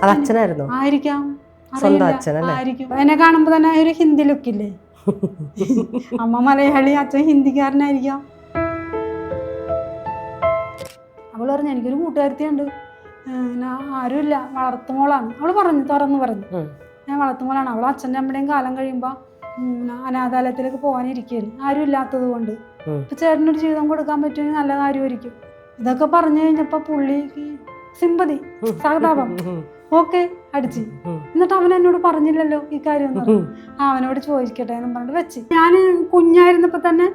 അത് അച്ഛനായിരുന്നോ? ആയിരിക്കാം, സ്വന്തം അച്ഛനല്ലേ? ആയിരിക്കും. എന്നെ കാണുമ്പോ തന്നെ ഒരു ഹിന്ദി ലുക്കില്ലേ. അമ്മ മലയാളി, അച്ഛൻ ഹിന്ദിക്കാരനായിരിക്കാം. അവൾ പറഞ്ഞു എനിക്കൊരു കൂട്ടുകാരത്തിയുണ്ട്, ആരുമില്ല, വളർത്തുമോളാണ്. അവൾ പറഞ്ഞു, തുറന്നു പറഞ്ഞു, ഞാൻ വളർത്തുമോളാണ്. അവൾ അച്ഛൻ്റെ അമ്മയുടെയും കാലം കഴിയുമ്പോൾ അനാഥാലയത്തിലേക്ക് പോകാനിരിക്കുകയാണ്, ആരും ഇല്ലാത്തത് കൊണ്ട്. ഇപ്പം ചേട്ടനൊരു ജീവിതം കൊടുക്കാൻ പറ്റുമെങ്കിൽ നല്ല കാര്യമായിരിക്കും. ഇതൊക്കെ പറഞ്ഞു കഴിഞ്ഞപ്പോൾ പുള്ളിക്ക് സിമ്പതി, സഹതാപം, ഓക്കെ അടിച്ച്. എന്നിട്ട് അവൻ എന്നോട് പറഞ്ഞില്ലല്ലോ ഈ കാര്യം എന്ന് പറഞ്ഞു. അവനോട് ചോദിക്കട്ടെ എന്ന് പറഞ്ഞിട്ട് വെച്ച്. ഞാൻ കുഞ്ഞായിരുന്നപ്പോൾ തന്നെ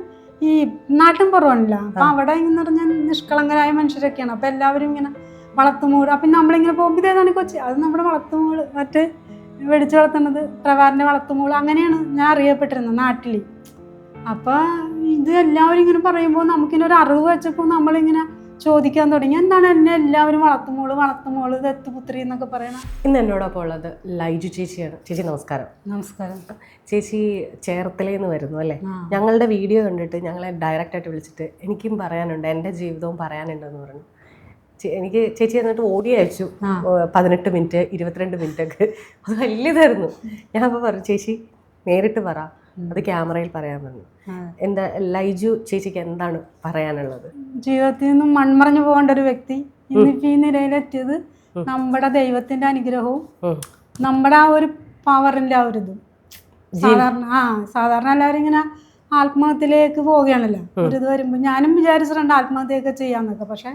ഈ നാട്ടും പുറമല്ല, അപ്പം അവിടെ എന്ന് പറഞ്ഞാൽ നിഷ്കളങ്കരായ മനുഷ്യരൊക്കെയാണ്. അപ്പം എല്ലാവരും ഇങ്ങനെ വളർത്തുമൂട്. അപ്പം നമ്മളിങ്ങനെ പോകുമ്പോൾ ഇതേതാണ് കൊച്ചി, അത് നമ്മുടെ വളർത്തുമൂട്, മറ്റേ വെടിച്ച് വളർത്തുന്നത് പ്രവാറിൻ്റെ വളർത്തുമൂള്, അങ്ങനെയാണ് ഞാൻ അറിയപ്പെട്ടിരുന്നത് നാട്ടിൽ. അപ്പം ഇത് എല്ലാവരും ഇങ്ങനെ പറയുമ്പോൾ നമുക്കിങ്ങനെ ഒരു അറിവ് വെച്ചപ്പോൾ നമ്മളിങ്ങനെ ചോദിക്കാൻ തുടങ്ങി, എന്താണ് എന്നെ എല്ലാവരും വളർത്തുമോള് ദത്തുപുത്രി എന്നൊക്കെ പറയണം. ഇന്ന് എന്നോടൊപ്പം ഉള്ളത് ലൈജു ചേച്ചിയാണ്. ചേച്ചി നമസ്കാരം. നമസ്കാരം. ചേച്ചി ചേർത്തലയിൽ വരുന്നു അല്ലേ? ഞങ്ങളുടെ വീഡിയോ കണ്ടിട്ട് ഞങ്ങളെ ഡയറക്റ്റായിട്ട് വിളിച്ചിട്ട് എനിക്കും പറയാനുണ്ട്, എൻ്റെ ജീവിതവും പറയാനുണ്ടെന്ന് പറഞ്ഞു. എനിക്ക് ചേച്ചി എന്നിട്ട് ഓഡിയോ അയച്ചു, 18 മിനിറ്റ് 22 മിനിറ്റ് ഒക്കെ. അത് വലിയതായിരുന്നു. ഞാൻ അപ്പോൾ പറഞ്ഞു ചേച്ചി നേരിട്ട് പറ, അത് ക്യാമറയിൽ പറയാൻ പറഞ്ഞു. എന്താ ലൈജു ചേച്ചിക്ക് എന്താണ് പറയാനുള്ളത്? ജീവിതത്തിൽ നിന്നും മൺമറഞ്ഞു പോകേണ്ട ഒരു വ്യക്തി ഇന്നിപ്പോൾ ഈ നിലയിലെത്തിയത് നമ്മുടെ ദൈവത്തിന്റെ അനുഗ്രഹവും നമ്മുടെ ആ ഒരു പവറിന്റെ ആ ഒരു ഇതും. സാധാരണ എല്ലാവരും ഇങ്ങനെ ആത്മഹത്യയിലേക്ക് പോവുകയാണല്ലോ ഒരു ഇത് വരുമ്പോൾ. ഞാനും വിചാരിച്ചിട്ടുണ്ട് ആത്മഹത്യയൊക്കെ ചെയ്യാന്നൊക്കെ, പക്ഷെ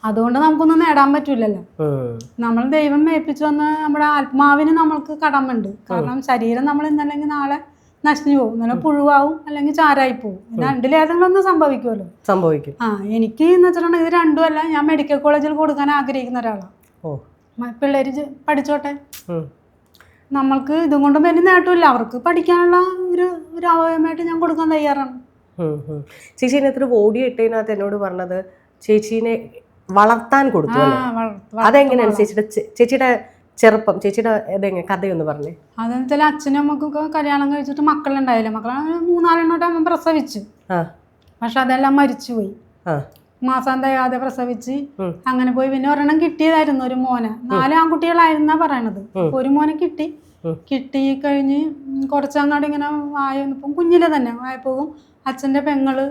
അതുകൊണ്ട് നമുക്കൊന്നും നേടാൻ പറ്റൂലല്ലോ. നമ്മൾ ദൈവം ഏൽപ്പിച്ചു വന്ന നമ്മുടെ ആത്മാവിന് നമ്മൾക്ക് കടമുണ്ട്. കാരണം ശരീരം നമ്മൾ ഇന്നല്ലെങ്കിൽ നാളെ നശിഞ്ഞു പോകും, ഇന്നലെ പുഴുവാവും അല്ലെങ്കിൽ ചാരായി പോകും. രണ്ടിലേതെങ്കിലൊന്നും സംഭവിക്കുമല്ലോ. സംഭവിക്കും. എനിക്ക് എന്ന് വെച്ചിട്ടുണ്ടെങ്കിൽ ഇത് രണ്ടും അല്ല, ഞാൻ മെഡിക്കൽ കോളേജിൽ കൊടുക്കാൻ ആഗ്രഹിക്കുന്ന ഒരാളാണ്. പിള്ളേര് പഠിച്ചോട്ടെ, നമ്മൾക്ക് ഇതും കൊണ്ട് വലിയ നേട്ടമില്ല, അവർക്ക് പഠിക്കാനുള്ള ഒരു അവയവമായിട്ട് ഞാൻ കൊടുക്കാൻ തയ്യാറാണ്. ചേച്ചീനെ എത്ര ഓഡിയോ ഇട്ടതിനകത്ത് എന്നോട് പറഞ്ഞത് ചേച്ചീനെ വളർത്താൻ കൊടുത്തു അല്ലേ? അതെങ്ങനെയാണ് ചേച്ചിയുടെ ചെറുപ്പം, ചേച്ചിയുടെ ഇതെങ്ങനെ കഥയൊന്ന് പറഞ്ഞേ. അതെന്ന് വെച്ചാൽ അച്ഛനും അമ്മക്കൊക്കെ കല്യാണം കഴിച്ചിട്ട് മക്കളുണ്ടായില്ല. മക്കളെ 4 അമ്മ പ്രസവിച്ചു, പക്ഷെ അതെല്ലാം മരിച്ചുപോയി. മാസം തികയാതെ പ്രസവിച്ച് അങ്ങനെ പോയി. പിന്നെ ഒരെണ്ണം കിട്ടിയതായിരുന്നു, ഒരു മോനെ. 4 ആൺകുട്ടികളായിരുന്നാ പറയണത്. ഒരു മോനെ കിട്ടി കഴിഞ്ഞ് കുറച്ചങ്ങാട് ഇങ്ങനെ ആയപ്പം കുഞ്ഞിലെ തന്നെ ആയപ്പോകും അച്ഛൻ്റെ പെങ്ങള്,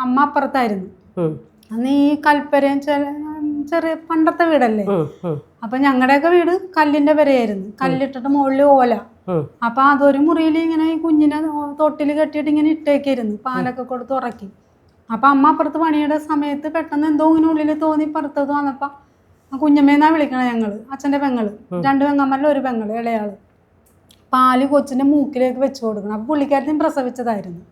അമ്മ അപ്പുറത്തായിരുന്നു. അന്ന് ഈ കൽപ്പരയും ചെറിയ പണ്ടത്തെ വീടല്ലേ, അപ്പൊ ഞങ്ങളുടെയൊക്കെ വീട് കല്ലിന്റെ പെരയായിരുന്നു, കല്ലിട്ടിട്ട് മുകളിൽ ഓല. അപ്പൊ അതൊരു മുറിയിൽ ഇങ്ങനെ ഈ കുഞ്ഞിനെ തൊട്ടിൽ കെട്ടിയിട്ട് ഇങ്ങനെ ഇട്ടേക്കായിരുന്നു, പാലൊക്കെ കൊടുത്ത് ഉറക്കി. അപ്പൊ അമ്മ അപ്പുറത്ത് പണിയുടെ സമയത്ത് പെട്ടെന്ന് എന്തോ ഇങ്ങനെ ഉള്ളിൽ തോന്നി പുറത്തത് വന്നപ്പോ കുഞ്ഞമ്മേന്നാ വിളിക്കണേ ഞങ്ങള്, അച്ഛൻ്റെ പെങ്ങള്. 2 പെങ്ങന്മാരിൽ ഒരു പെങ്ങള്, ഇളയാള്. പാല് കൊച്ചിന്റെ മൂക്കിലേക്ക് വെച്ച് കൊടുക്കണം. അപ്പൊ പുള്ളിക്കാരത്തിന് പ്രസവിച്ചതായിരുന്നു.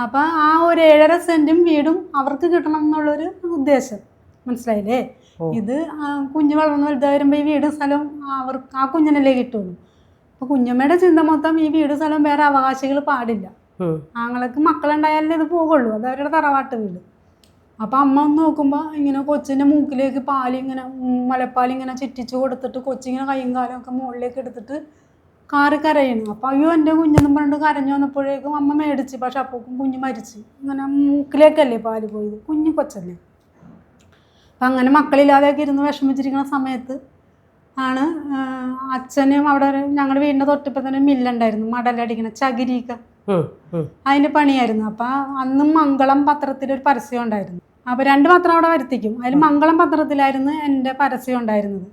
അപ്പൊ ആ ഒരു 7.5 സെന്റും വീടും അവർക്ക് കിട്ടണം എന്നുള്ളൊരു ഉദ്ദേശം, മനസ്സിലായില്ലേ? ഇത് കുഞ്ഞ് വളർന്ന് വലുതായി വരുമ്പോ ഈ വീടും സ്ഥലവും അവർക്ക് ആ കുഞ്ഞിനല്ലേ കിട്ടുള്ളൂ. അപ്പൊ കുഞ്ഞമ്മയുടെ ചിന്ത മൊത്തം ഈ വീട് സ്ഥലം വേറെ അവകാശികൾ പാടില്ല, ആങ്ങൾക്ക് മക്കളുണ്ടായാലേ ഇത് പോകുള്ളൂ, അത് അവരുടെ തറവാട്ട് വീട്. അപ്പൊ അമ്മ ഒന്ന് നോക്കുമ്പോ ഇങ്ങനെ കൊച്ചിന്റെ മൂക്കിലേക്ക് പാലിങ്ങനെ മുലപ്പാലിങ്ങനെ ചുറ്റിച്ചു കൊടുത്തിട്ട് കൊച്ചിങ്ങനെ കൈയും കാലും ഒക്കെ മുകളിലേക്ക് എടുത്തിട്ട് കരയണം. അപ്പം അയ്യോ എൻ്റെ കുഞ്ഞെന്നും പറഞ്ഞിട്ട് കരഞ്ഞു വന്നപ്പോഴേക്കും അമ്മ മേടിച്ച്. പക്ഷെ അപ്പോഴേക്കും കുഞ്ഞ് മരിച്ച്. ഇങ്ങനെ മൂക്കിലേക്കല്ലേ പാല് പോയത്, കുഞ്ഞു കൊച്ചല്ലേ. അപ്പം അങ്ങനെ മക്കളില്ലാതെയൊക്കെ ഇരുന്ന് വിഷമിച്ചിരിക്കുന്ന സമയത്ത് ആണ് അച്ഛനും അവിടെ ഞങ്ങളുടെ വീടിൻ്റെ തൊട്ടിപ്പം തന്നെ മില്ലുണ്ടായിരുന്നു, മടലടിക്കണ ചകിരിക്ക, അതിൻ്റെ പണിയായിരുന്നു. അപ്പം അന്നും മംഗളം പത്രത്തിലൊരു പരസ്യം ഉണ്ടായിരുന്നു. അപ്പൊ 2 പത്രം അവിടെ വരുത്തിക്കും. അതിൽ മംഗളം പത്രത്തിലായിരുന്നു എൻ്റെ പരസ്യം ഉണ്ടായിരുന്നത്.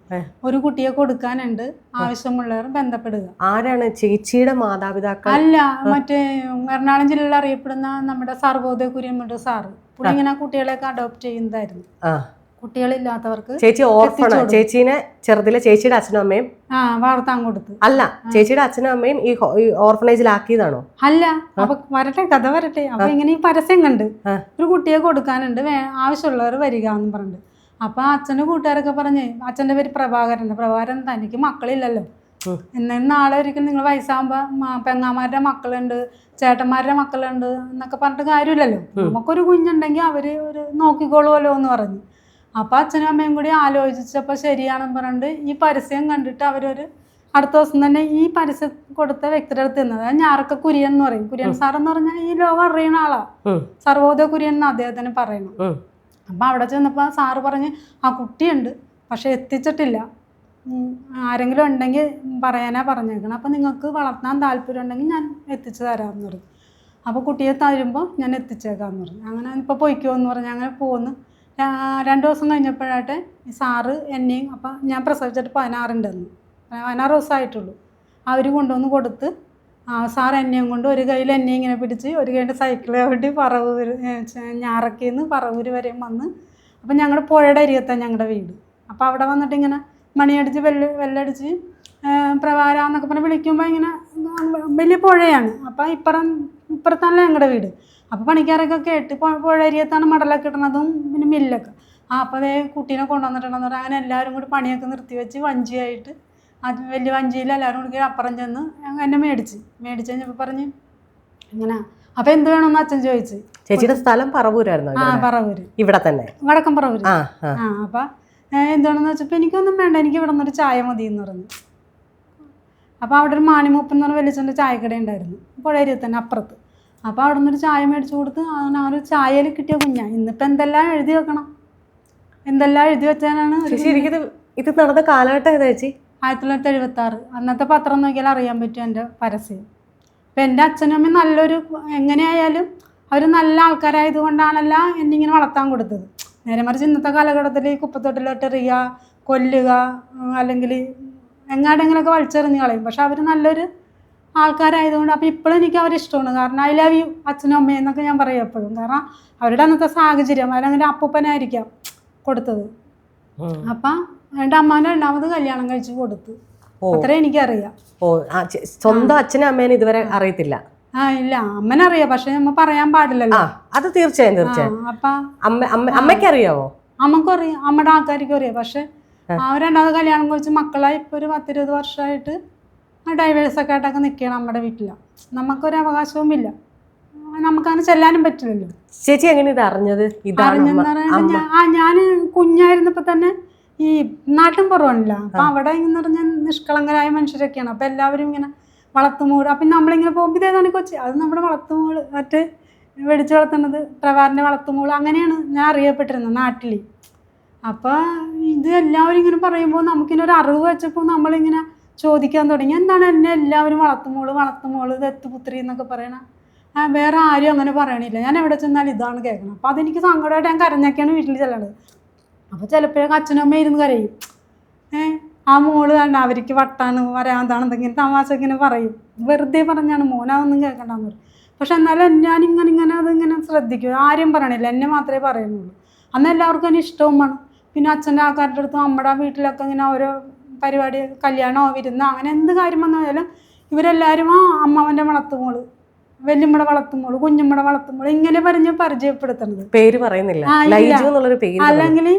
ഒരു കുട്ടിയെ കൊടുക്കാനുണ്ട്, ആവശ്യമുള്ളവർ ബന്ധപ്പെടുക. ആരാണ്? ചേച്ചിയുടെ മാതാപിതാക്കൾ? അല്ല, മറ്റേ എറണാകുളം ജില്ലയിൽ അറിയപ്പെടുന്ന നമ്മുടെ സർവോദയ കുര്യൻ സാറ്. പുള്ളി ഇങ്ങനെ കുട്ടികളെയൊക്കെ അഡോപ്റ്റ് ചെയ്യുന്നതായിരുന്നു, കുട്ടികളില്ലാത്തവർക്ക്. ചേച്ചി ചേച്ചീനെ ചെറുതിലെ ചേച്ചിയുടെ അച്ഛനും അമ്മയും വളർത്താൻ കൊടുത്തു? അല്ല, ചേച്ചിയുടെ അച്ഛനും അമ്മയും ഈ ഓർഫനേജിലാക്കിയതാണോ? അല്ല. അപ്പൊ വരട്ടെ, കഥ വരട്ടെ. അപ്പൊ ഇങ്ങനെ ഈ പരസ്യം കണ്ട് ഒരു കുട്ടിയെ കൊടുക്കാനുണ്ട്, ആവശ്യമുള്ളവർ വരിക എന്ന് പറഞ്ഞിട്ട്. അപ്പൊ അച്ഛൻ്റെ കൂട്ടുകാരൊക്കെ പറഞ്ഞ്, അച്ഛൻ്റെ പേര് പ്രഭാകരൻ, തനിക്ക് മക്കളില്ലല്ലോ, എന്നാലും നാളെ ഒരിക്കലും നിങ്ങൾ വയസ്സാകുമ്പോ പെങ്ങാമാരുടെ മക്കളുണ്ട്, ചേട്ടന്മാരുടെ മക്കളുണ്ട് എന്നൊക്കെ പറഞ്ഞിട്ട് കാര്യമില്ലല്ലോ, നമുക്കൊരു കുഞ്ഞുണ്ടെങ്കിൽ അവര് ഒരു നോക്കിക്കോളുമല്ലോ എന്ന് പറഞ്ഞു. അപ്പൊ അച്ഛനും അമ്മയും കൂടി ആലോചിച്ചപ്പോൾ ശരിയാണെന്ന് പറഞ്ഞിട്ട് ഈ പരസ്യം കണ്ടിട്ട് അവരൊരു അടുത്ത ദിവസം തന്നെ ഈ പരസ്യം കൊടുത്ത വ്യക്തിയുടെ അടുത്ത് നിന്നത്, ഞാറക്ക കുര്യൻ എന്ന് പറയും. കുര്യൻ സാർ എന്ന് പറഞ്ഞാൽ ഈ ലോകം അറിയുന്ന ആളാ, സർവോദയ കുര്യൻ എന്ന് അദ്ദേഹത്തിന് പറയണം. അപ്പൊ അവിടെ ചെന്നപ്പോ സാറ് പറഞ്ഞ് ആ കുട്ടിയുണ്ട്, പക്ഷെ എത്തിച്ചിട്ടില്ല. ആരെങ്കിലും ഉണ്ടെങ്കിൽ പറയാനാ പറഞ്ഞേക്കണം. അപ്പം നിങ്ങൾക്ക് വളർത്താൻ താല്പര്യം ഉണ്ടെങ്കിൽ ഞാൻ എത്തിച്ചു തരാമെന്ന് പറഞ്ഞു. അപ്പോൾ കുട്ടിയെ തരുമ്പോൾ ഞാൻ എത്തിച്ചേക്കാമെന്ന് പറഞ്ഞു. അങ്ങനെ ഇപ്പോൾ പൊയ്ക്കോ എന്ന് പറഞ്ഞ് അങ്ങനെ പോന്ന് 2 ദിവസം കഴിഞ്ഞപ്പോഴായിട്ട് ഈ സാറ് എന്നെയും, അപ്പം ഞാൻ പ്രസവിച്ചിട്ട് 16 ദിവസമായിട്ടുള്ളൂ. അവർ കൊണ്ടുവന്ന് കൊടുത്ത് സാർ എന്നെയും കൊണ്ട് ഒരു കയ്യിൽ എന്നെ ഇങ്ങനെ പിടിച്ച് ഒരു കയ്യിൽ സൈക്കിൾ ചവിട്ടി പറവൂർ ഞാറക്കയിൽ നിന്ന് പറവൂർ വരെയും വന്ന്. അപ്പം ഞങ്ങളുടെ പുഴയുടെ അരികത്താണ് ഞങ്ങളുടെ വീട്. അപ്പോൾ അവിടെ വന്നിട്ട് ഇങ്ങനെ മണിയടിച്ച് വെല്ലടിച്ച് പ്രവാര എന്നൊക്കെ പറഞ്ഞ് വിളിക്കുമ്പോൾ ഇങ്ങനെ വലിയ പുഴയാണ്. അപ്പോൾ ഇപ്പുറത്തല്ല ഞങ്ങളുടെ വീട്. അപ്പോൾ പണിക്കാരൊക്കെ കേട്ട് പുഴ അരികത്താണ് മടലൊക്കെ ഇടണതും പിന്നെ മില്ലൊക്കെ. അപ്പോൾ അതേ കുട്ടീനെ കൊണ്ടുവന്നിട്ടുണ്ടെന്ന് പറഞ്ഞാൽ അങ്ങനെ എല്ലാവരും കൂടി പണിയൊക്കെ നിർത്തി വെച്ച് വഞ്ചിയായിട്ട് അത് വലിയ വഞ്ചിയിൽ എല്ലാവരും കൂടി അപ്പുറം ചെന്ന് എന്നെ മേടിച്ച് കഴിഞ്ഞപ്പോൾ പറഞ്ഞ് ഇങ്ങനെ. അപ്പം എന്ത് വേണമെന്ന് അച്ഛൻ ചോദിച്ചു. ചേച്ചിയുടെ സ്ഥലം പറവൂരായിരുന്നു? പറവൂര്, ഇവിടെ തന്നെ, വടക്കം പറവൂര്. അപ്പം എന്താണെന്ന് വെച്ചപ്പോൾ എനിക്കൊന്നും വേണ്ട, എനിക്ക് ഇവിടെ നിന്നൊരു ചായ മതി എന്ന് പറഞ്ഞു. അപ്പോൾ അവിടെ ഒരു മാണിമൂപ്പൻ എന്ന് പറഞ്ഞ വലിച്ചൻ്റെ ചായക്കട ഉണ്ടായിരുന്നു പുഴയരിയിൽ തന്നെ അപ്പുറത്ത്. അപ്പോൾ അവിടെ നിന്നൊരു ചായ മേടിച്ചു കൊടുത്ത് ആ ഒരു ചായയിൽ കിട്ടിയ കുഞ്ഞാണ്. ഇന്നിപ്പോൾ എന്തെല്ലാം എഴുതി വെക്കണം, എന്തെല്ലാം എഴുതി വെച്ചാലാണ്. ഇത് നടന്ന കാലഘട്ടം ഏതാ ചേച്ചി? 1976. അന്നത്തെ പത്രം നോക്കിയാൽ അറിയാൻ പറ്റും എൻ്റെ പരസ്യം. അപ്പം എൻ്റെ അച്ഛനും അമ്മയും നല്ലൊരു, എങ്ങനെയായാലും അവർ നല്ല ആൾക്കാരായതുകൊണ്ടാണല്ല എന്നിങ്ങനെ വളർത്താൻ കൊടുത്തത്. നേരെ മറിച്ച് ഇന്നത്തെ കാലഘട്ടത്തിൽ കുപ്പത്തൊട്ടിലോട്ടെറിയുക, കൊല്ലുക, അല്ലെങ്കിൽ എങ്ങാടെങ്കിലൊക്കെ വലിച്ചെറിഞ്ഞ് കളയും. പക്ഷെ അവർ നല്ലൊരു ആൾക്കാരായതുകൊണ്ട് അപ്പം ഇപ്പോഴും എനിക്ക് അവരിഷ്ടമാണ്. കാരണം ഐ ലവ് യു അച്ഛനും അമ്മയും എന്നൊക്കെ ഞാൻ പറയും എപ്പോഴും. കാരണം അവരുടെ അന്നത്തെ സാഹചര്യം അല്ലെങ്കിൽ അപ്പൂപ്പനായിരിക്കാം കൊടുത്തത്. അപ്പം എൻ്റെ അമ്മാൻ്റെ 2ാമത് കല്യാണം കഴിച്ച് കൊടുത്തു. അത്രേ എനിക്കറിയാം. സ്വന്തം അച്ഛനും അമ്മേനെ ഇതുവരെ അറിയത്തില്ല? ഇല്ല, അമ്മനറിയാം, പക്ഷെ അമ്മ പറയാൻ പാടില്ലല്ലോ. അത് തീർച്ചയായും. അപ്പം അമ്മയ്ക്ക് അറിയാവോ? അമ്മക്കും അറിയാം, അമ്മയുടെ ആൾക്കാർക്കും അറിയാം. പക്ഷെ ആ 2ാമത് കല്യാണം കഴിച്ച് മക്കളായി ഇപ്പോൾ ഒരു 10-20 വർഷമായിട്ട് ഡൈവേഴ്സൊക്കെ ആയിട്ടൊക്കെ നിൽക്കണം നമ്മുടെ വീട്ടിലാണ്. നമുക്കൊരു അവകാശവും ഇല്ല, നമുക്കങ്ങനെ ചെല്ലാനും പറ്റില്ലല്ലോ. ചേച്ചി എങ്ങനെ ഇത് അറിഞ്ഞത്? അറിഞ്ഞെന്ന് പറഞ്ഞാൽ ഞാൻ കുഞ്ഞായിരുന്നപ്പോൾ തന്നെ ഈ നാട്ടും പുറമല്ല. അപ്പം അവിടെ എന്ന് പറഞ്ഞാൽ നിഷ്കളങ്കരായ മനുഷ്യരൊക്കെയാണ്. അപ്പം എല്ലാവരും ഇങ്ങനെ വളർത്തുമൂട്. അപ്പം നമ്മളിങ്ങനെ പോകുമ്പോൾ ഇതേതാണ് കൊച്ചി, അത് നമ്മുടെ വളർത്തുമൂട്, മറ്റ് വെടിച്ച് വളർത്തുന്നത് പ്രവാറിൻ്റെ വളർത്തുമൂട്, അങ്ങനെയാണ് ഞാൻ അറിയപ്പെട്ടിരുന്നത് നാട്ടിൽ. അപ്പോൾ ഇത് എല്ലാവരും ഇങ്ങനെ പറയുമ്പോൾ നമുക്കിങ്ങനെ ഒരു അറിവ് വെച്ചപ്പോൾ നമ്മളിങ്ങനെ ചോദിക്കാൻ തുടങ്ങി, എന്താണ് എന്നെ എല്ലാവരും വളർത്തുമോള് ദത്തുപുത്രി എന്നൊക്കെ പറയണ. വേറെ ആരും അങ്ങനെ പറയണില്ല, ഞാൻ എവിടെ ചെന്നാലും ഇതാണ് കേൾക്കണം. അപ്പോൾ അതെനിക്ക് സങ്കടമായിട്ട് ഞാൻ കരഞ്ഞൊക്കെയാണ് വീട്ടിൽ ചെല്ലണത്. അപ്പോൾ ചിലപ്പോഴൊക്കെ അച്ഛനും അമ്മ ഇരുന്ന് കരയും. ആ മോള് കണ്ട അവർക്ക് വട്ടാണ് വരാന്താണ് എന്തെങ്കിലും തമാശ ഇങ്ങനെ പറയും, വെറുതെ പറഞ്ഞാണ് മോനതൊന്നും കേൾക്കണ്ടെന്ന് പറയും. പക്ഷെ എന്നാലും ഞാനിങ്ങനെ അതിങ്ങനെ ശ്രദ്ധിക്കും, ആരും പറയണില്ല, എന്നെ മാത്രമേ പറയുന്നുള്ളൂ. അന്ന് എല്ലാവർക്കും എന്നെ ഇഷ്ടവും വേണം. പിന്നെ അച്ഛൻ്റെ ആൾക്കാരുടെ അടുത്തും നമ്മുടെ വീട്ടിലൊക്കെ ഇങ്ങനെ ഓരോ പരിപാടി, കല്യാണമോ വിരുന്നോ അങ്ങനെ എന്ത് കാര്യം വന്നാലും ഇവരെല്ലാവരും അമ്മാവൻ്റെ വളർത്തുമോള്, വല്യമ്മയുടെ വളർത്തുമോള്, കുഞ്ഞമ്മയുടെ വളർത്തുമോള് ഇങ്ങനെ പറഞ്ഞ് പരിചയപ്പെടുത്തുന്നത്. പേര് പറയുന്നില്ല, അല്ലെങ്കിൽ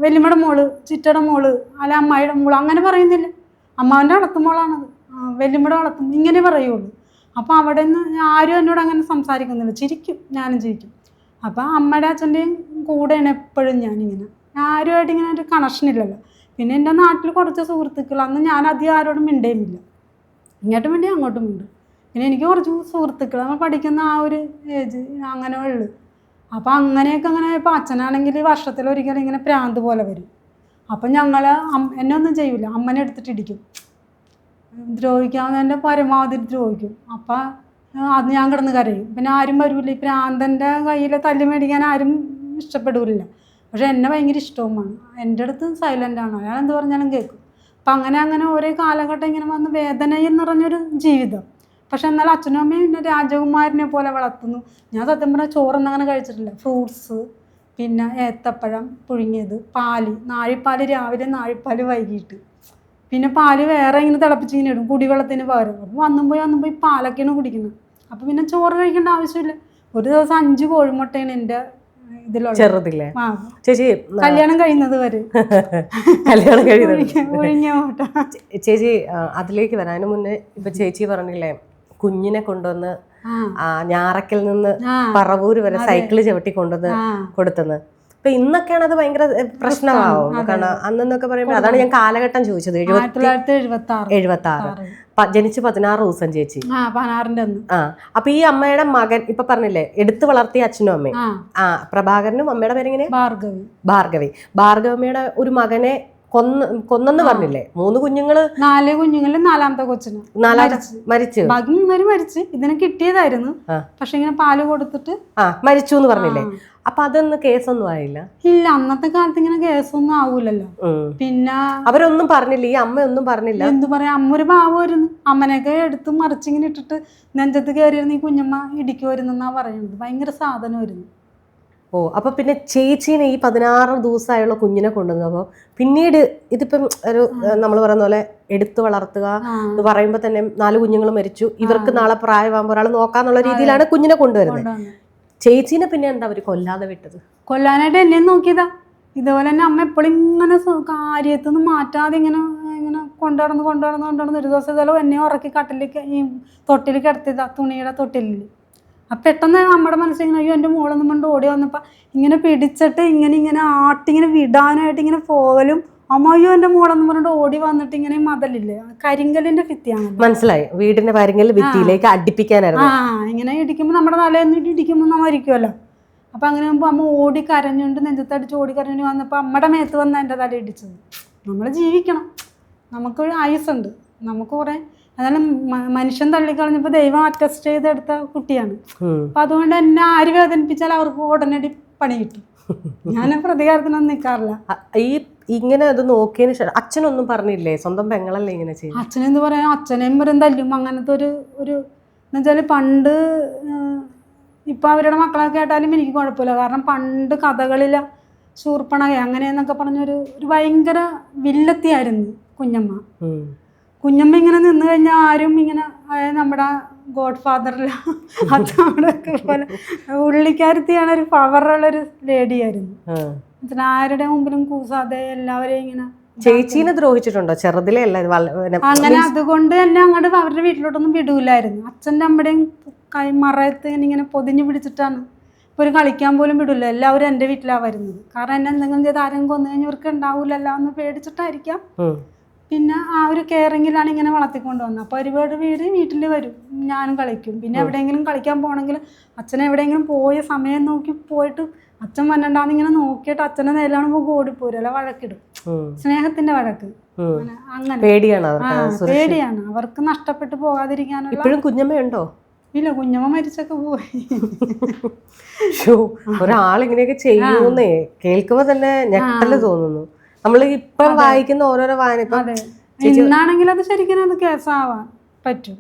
വല്യമ്മയുടെ മോള്, ചിറ്റയുടെ മോള്, അല്ല അമ്മായിയുടെ മോള് അങ്ങനെ പറയുന്നില്ല. അമ്മാവൻ്റെ വളർത്തുമോളാണത്, വല്യമ്മയുടെ വളർത്തുമ്പോൾ ഇങ്ങനെ പറയുള്ളൂ. അപ്പോൾ അവിടെ നിന്ന് ആരും എന്നോട് അങ്ങനെ സംസാരിക്കുന്നില്ല, ചിരിക്കും, ഞാനും ചിരിക്കും. അപ്പോൾ അമ്മയുടെ അച്ഛൻ്റെയും കൂടെയാണ് എപ്പോഴും ഞാനിങ്ങനെ, ആരുമായിട്ട് ഇങ്ങനെ ഒരു കണക്ഷനില്ലല്ലോ. പിന്നെ എൻ്റെ നാട്ടിൽ കുറച്ച് സുഹൃത്തുക്കൾ, അന്ന് ഞാൻ അധികം ആരോടും മിണ്ടേമില്ല, ഇങ്ങോട്ടും മിണ്ടി അങ്ങോട്ടും മിണ്ടും. പിന്നെ എനിക്ക് കുറച്ച് സുഹൃത്തുക്കൾ, നമ്മൾ പഠിക്കുന്ന ആ ഒരു ഏജ് അങ്ങനെ ഉള്ളു. അപ്പോൾ അങ്ങനെയൊക്കെ അങ്ങനെ ഇപ്പോൾ അച്ഛനാണെങ്കിൽ വർഷത്തിലൊരിക്കലും ഇങ്ങനെ പ്രാന്ത് പോലെ വരും. അപ്പം ഞങ്ങൾ എന്നെ ഒന്നും ചെയ്യില്ല, അമ്മനെ എടുത്തിട്ട് ഇടിക്കും, ദ്രോഹിക്കാവുന്നതിൻ്റെ പരമാവധി ദ്രോഹിക്കും. അപ്പം അത് ഞാൻ കിടന്ന് കരയും. പിന്നെ ആരും വരില്ല, ഈ പ്രാന്തൻ്റെ കയ്യിൽ തല്ലി മേടിക്കാൻ ആരും ഇഷ്ടപ്പെടില്ല. പക്ഷെ എന്നെ ഭയങ്കര ഇഷ്ടവുമാണ്, എൻ്റെ അടുത്ത് സൈലൻ്റാണ്, അയാൾ എന്ത് പറഞ്ഞാലും കേൾക്കും. അപ്പം അങ്ങനെ ഓരോ കാലഘട്ടം ഇങ്ങനെ വന്ന് വേദനയിൽ നിറഞ്ഞൊരു ജീവിതം. പക്ഷെ എന്നാൽ അച്ഛനും അമ്മയും പിന്നെ രാജകുമാരനെ പോലെ വളർത്തുന്നു. ഞാൻ സത്യം പറഞ്ഞാൽ ചോറൊന്നും അങ്ങനെ കഴിച്ചിട്ടില്ല. ഫ്രൂട്ട്സ്, പിന്നെ ഏത്തപ്പഴം പുഴുങ്ങിയത്, പാല്, നാഴിപ്പാൽ രാവിലെ, നാഴിപ്പാൽ വൈകിട്ട്, പിന്നെ പാല് വേറെ ഇങ്ങനെ തിളപ്പിച്ചിങ്ങനെ ഇടും കുടിവെള്ളത്തിന് പകരം. അപ്പോൾ വന്നും പോയി പാലൊക്കെയാണ് കുടിക്കുന്നത്. അപ്പോൾ പിന്നെ ചോറ് കഴിക്കേണ്ട ആവശ്യമില്ല. ഒരു ദിവസം 5 കോഴിമുട്ടയാണ് എൻ്റെ ചെറുതില്ലേ ചേച്ചി കല്യാണം കഴിയുന്നത് വരെ. കല്യാണം കഴിയുന്നത് ചേച്ചി അതിലേക്ക് വരാൻ മുന്നേ ഇപ്പൊ ചേച്ചി പറഞ്ഞില്ലേ കുഞ്ഞിനെ കൊണ്ടുവന്ന് ഞാറക്കൽ നിന്ന് പറവൂര് വരെ സൈക്കിള് ചവിട്ടി കൊണ്ടുവന്ന് കൊടുത്തെന്ന്. ഇപ്പൊ ഇന്നൊക്കെയാണ് അത് ഭയങ്കര പ്രശ്നമാവും. കാരണം അന്നൊക്കെ പറയുമ്പോൾ അതാണ് ഞാൻ കാലഘട്ടം ചോദിച്ചത്. 1976 ജനിച്ച് 16 ദിവസം ചേച്ചി. അപ്പൊ ഈ അമ്മയുടെ മകൻ ഇപ്പൊ പറഞ്ഞില്ലേ എടുത്തു വളർത്തിയ അച്ഛനും അമ്മയും, പ്രഭാകരനും അമ്മയുടെ പേരെങ്ങനെ ഭാർഗവമ്മയുടെ ഒരു മകനെ കൊന്നെന്ന് പറഞ്ഞില്ലേ? 3 കുഞ്ഞുങ്ങള്, 4 കുഞ്ഞുങ്ങളിൽ 4ാമത്തെ കൊച്ചിന് മരിച്ചു. ബാക്കി 3 മരിച്ച്. ഇതിനെ കിട്ടിയതായിരുന്നു, പക്ഷെ ഇങ്ങനെ പാല് കൊടുത്തിട്ട് മരിച്ചു എന്ന് പറഞ്ഞില്ലേ? അപ്പൊ അതൊന്നും കേസൊന്നും ആയില്ല? ഇല്ല, അന്നത്തെ കാലത്ത് ഇങ്ങനെ കേസൊന്നും ആവൂലല്ലോ. പിന്നെ അവരൊന്നും പറഞ്ഞില്ല, ഈ അമ്മയൊന്നും പറഞ്ഞില്ല? എന്തു പറയാ, അമ്മ ഒരു പാവമായിരുന്നു. അമ്മനെയൊക്കെ എടുത്ത് മറിച്ചിങ്ങനെ ഇട്ടിട്ട് നെഞ്ചത്ത് കയറിയിരുന്ന ഈ കുഞ്ഞമ്മ ഇടിക്കുമായിരുന്നാ പറയുന്നത്. ഭയങ്കര സാധനമായിരുന്നു. അപ്പൊ പിന്നെ ചേച്ചീനെ ഈ 16 ദിവസമായുള്ള കുഞ്ഞിനെ കൊണ്ടുവന്നപ്പോ പിന്നീട് ഇതിപ്പം ഒരു നമ്മൾ പറയുന്ന പോലെ എടുത്തു വളർത്തുക എന്ന് പറയുമ്പോ തന്നെ 4 കുഞ്ഞുങ്ങൾ മരിച്ചു, ഇവർക്ക് നാളെ പ്രായമാകുമ്പോൾ ഒരാൾ നോക്കാന്നുള്ള രീതിയിലാണ് കുഞ്ഞിനെ കൊണ്ടുവരുന്നത്. ചേച്ചീനെ പിന്നെ എന്താ അവര് കൊല്ലാതെ വിട്ടത്? കൊല്ലാനായിട്ട് എന്നെ നോക്കിയതാ. ഇതുപോലെ തന്നെ അമ്മ എപ്പോഴും ഇങ്ങനെ കാര്യത്തുനിന്ന് മാറ്റാതെ ഇങ്ങനെ ഇങ്ങനെ കൊണ്ടുനടന്ന് ഒരു ദിവസം ഇതുപോലെ എന്നെ ഉറക്കി കട്ടിലേക്ക് ഈ തൊട്ടിൽ കിടത്തിയതാ, തുണിയുടെ തൊട്ടിലിൽ. അപ്പം പെട്ടെന്ന് നമ്മുടെ മനസ്സിങ്ങനെ അയ്യോ എൻ്റെ മോളൊന്നും കൊണ്ട് ഓടി വന്നപ്പോൾ ഇങ്ങനെ പിടിച്ചിട്ട് ഇങ്ങനെ ആട്ടിങ്ങനെ വിടാനായിട്ട് ഇങ്ങനെ പോകലും, അമ്മയ്യോ എൻ്റെ മോളെന്ന് പറഞ്ഞിട്ട് ഓടി വന്നിട്ട് ഇങ്ങനെ മതിലില്ലേ, കരിങ്കലിന്റെ ഭിത്തിയാണ്, മനസ്സിലായി, വീടിന്റെ കരിങ്കൽ ഭിത്തിയിലേക്ക് അടുപ്പിക്കാനായിരുന്നു. ഇങ്ങനെ ഇടിക്കുമ്പോൾ നമ്മുടെ തലയൊന്നും ഇടിക്കുമ്പോൾ നമ്മൾ മരിക്കുമല്ലോ. അപ്പം അങ്ങനെ ആകുമ്പോൾ അമ്മ ഓടി കരഞ്ഞുകൊണ്ട് നെഞ്ചത്തടിച്ച് ഓടി കരഞ്ഞുകൊണ്ട് വന്നപ്പോൾ അമ്മയുടെ മേത്ത് വന്ന് എൻ്റെ തല ഇടിച്ചത്. നമ്മൾ ജീവിക്കണം, നമുക്കൊരു ആയുസ്സുണ്ട്, നമുക്ക് കുറേ അതായത് മനുഷ്യൻ തള്ളിക്കളഞ്ഞപ്പോൾ ദൈവം അറ്റസ്റ്റ് ചെയ്തെടുത്ത കുട്ടിയാണ്. അപ്പം അതുകൊണ്ട് എന്നെ ആര് വേദനിപ്പിച്ചാൽ അവർക്ക് ഉടനടി പണി കിട്ടും. ഞാൻ പ്രതികാരത്തിനൊന്നും നിൽക്കാറില്ല. ഈ ഇങ്ങനെ അത് നോക്കിയതിന് ശേഷം അച്ഛനൊന്നും പറഞ്ഞില്ലേ? സ്വന്തം പെങ്ങളല്ലേ ഇങ്ങനെ ചെയ്യും? അച്ഛനെന്ത് പറയാ, അച്ഛനെയും വരും തല്ലും. അങ്ങനത്തെ ഒരു എന്നുവെച്ചാൽ പണ്ട് ഇപ്പം അവരുടെ മക്കളൊക്കെ ആയിട്ടാലും എനിക്ക് കുഴപ്പമില്ല. കാരണം പണ്ട് കഥകളിലെ ശൂർപ്പണക അങ്ങനെയെന്നൊക്കെ പറഞ്ഞൊരു ഭയങ്കര വില്ലത്തിയായിരുന്നു കുഞ്ഞമ്മ. കുഞ്ഞമ്മ ഇങ്ങനെ നിന്ന് കഴിഞ്ഞാൽ ആരും ഇങ്ങനെ, അതായത് നമ്മുടെ ഗോഡ് ഫാദറിലെ അച്ഛനോടൊക്കെ പോലെ ഉള്ളിക്കാരത്തിയാണ്, ഒരു പവറുള്ളൊരു ലേഡിയായിരുന്നു. ആരുടെ മുമ്പിലും കൂസാതെ എല്ലാവരെയും ഇങ്ങനെ. ചേച്ചീനെ ദ്രോഹിച്ചിട്ടുണ്ടോ ചെറുതിലേ? അങ്ങനെ അതുകൊണ്ട് തന്നെ അങ്ങോട്ട് അവരുടെ വീട്ടിലോട്ടൊന്നും വിടൂലായിരുന്നു. അച്ഛൻ്റെ അമ്മയുടെയും മറയത്ത് ഇങ്ങനെ പൊതിഞ്ഞു പിടിച്ചിട്ടാണ്. ഇപ്പോൾ ഒരു കളിക്കാൻ പോലും വിടില്ല, എല്ലാവരും എൻ്റെ വീട്ടിലാണ് വരുന്നത്. കാരണം എന്നെ എന്തെങ്കിലും ചെയ്ത് ആരെങ്കിലും കൊന്നു കഴിഞ്ഞാൽ ഇവർക്ക് ഉണ്ടാവില്ലല്ലോ എന്ന് പേടിച്ചിട്ടായിരിക്കാം. പിന്നെ ആ ഒരു കെയറിങ്ങിലാണ് ഇങ്ങനെ വളർത്തിക്കൊണ്ട് വന്നത്. അപ്പോൾ ഒരുപാട് പേര് വീട്ടിൽ വരും, ഞാനും കളിക്കും. പിന്നെ എവിടെയെങ്കിലും കളിക്കാൻ പോകണമെങ്കിൽ അച്ഛനെ എവിടെയെങ്കിലും പോയ സമയം നോക്കി പോയിട്ട് അച്ഛൻ വന്നിട്ടാന്ന് ഇങ്ങനെ നോക്കിയിട്ട് അച്ഛനെ നേരിലാണ് പോകുമ്പോൾ ഓടിപ്പോരും, അല്ല വഴക്കിടും. സ്നേഹത്തിന്റെ വഴക്ക്. അങ്ങനെ പേടിയാണ് അവർക്ക് നഷ്ടപ്പെട്ടു പോകാതിരിക്കാനുള്ള. ഇപ്പോഴും കുഞ്ഞമ്മയുണ്ടോ? ഇല്ല, കുഞ്ഞമ്മ മരിച്ചൊക്കെ പോയി. ഒരാളിങ്ങനെയൊക്കെ ചെയ്യൂന്നേ കേൾക്കുമ്പോ തന്നെ ഞെട്ടല് തോന്നുന്നു. നമ്മൾ ഇപ്പം വായിക്കുന്ന ഓരോരോ വായന ഇന്നാണെങ്കിൽ അത് ശരിക്കും അത് കേസാവാൻ പറ്റും.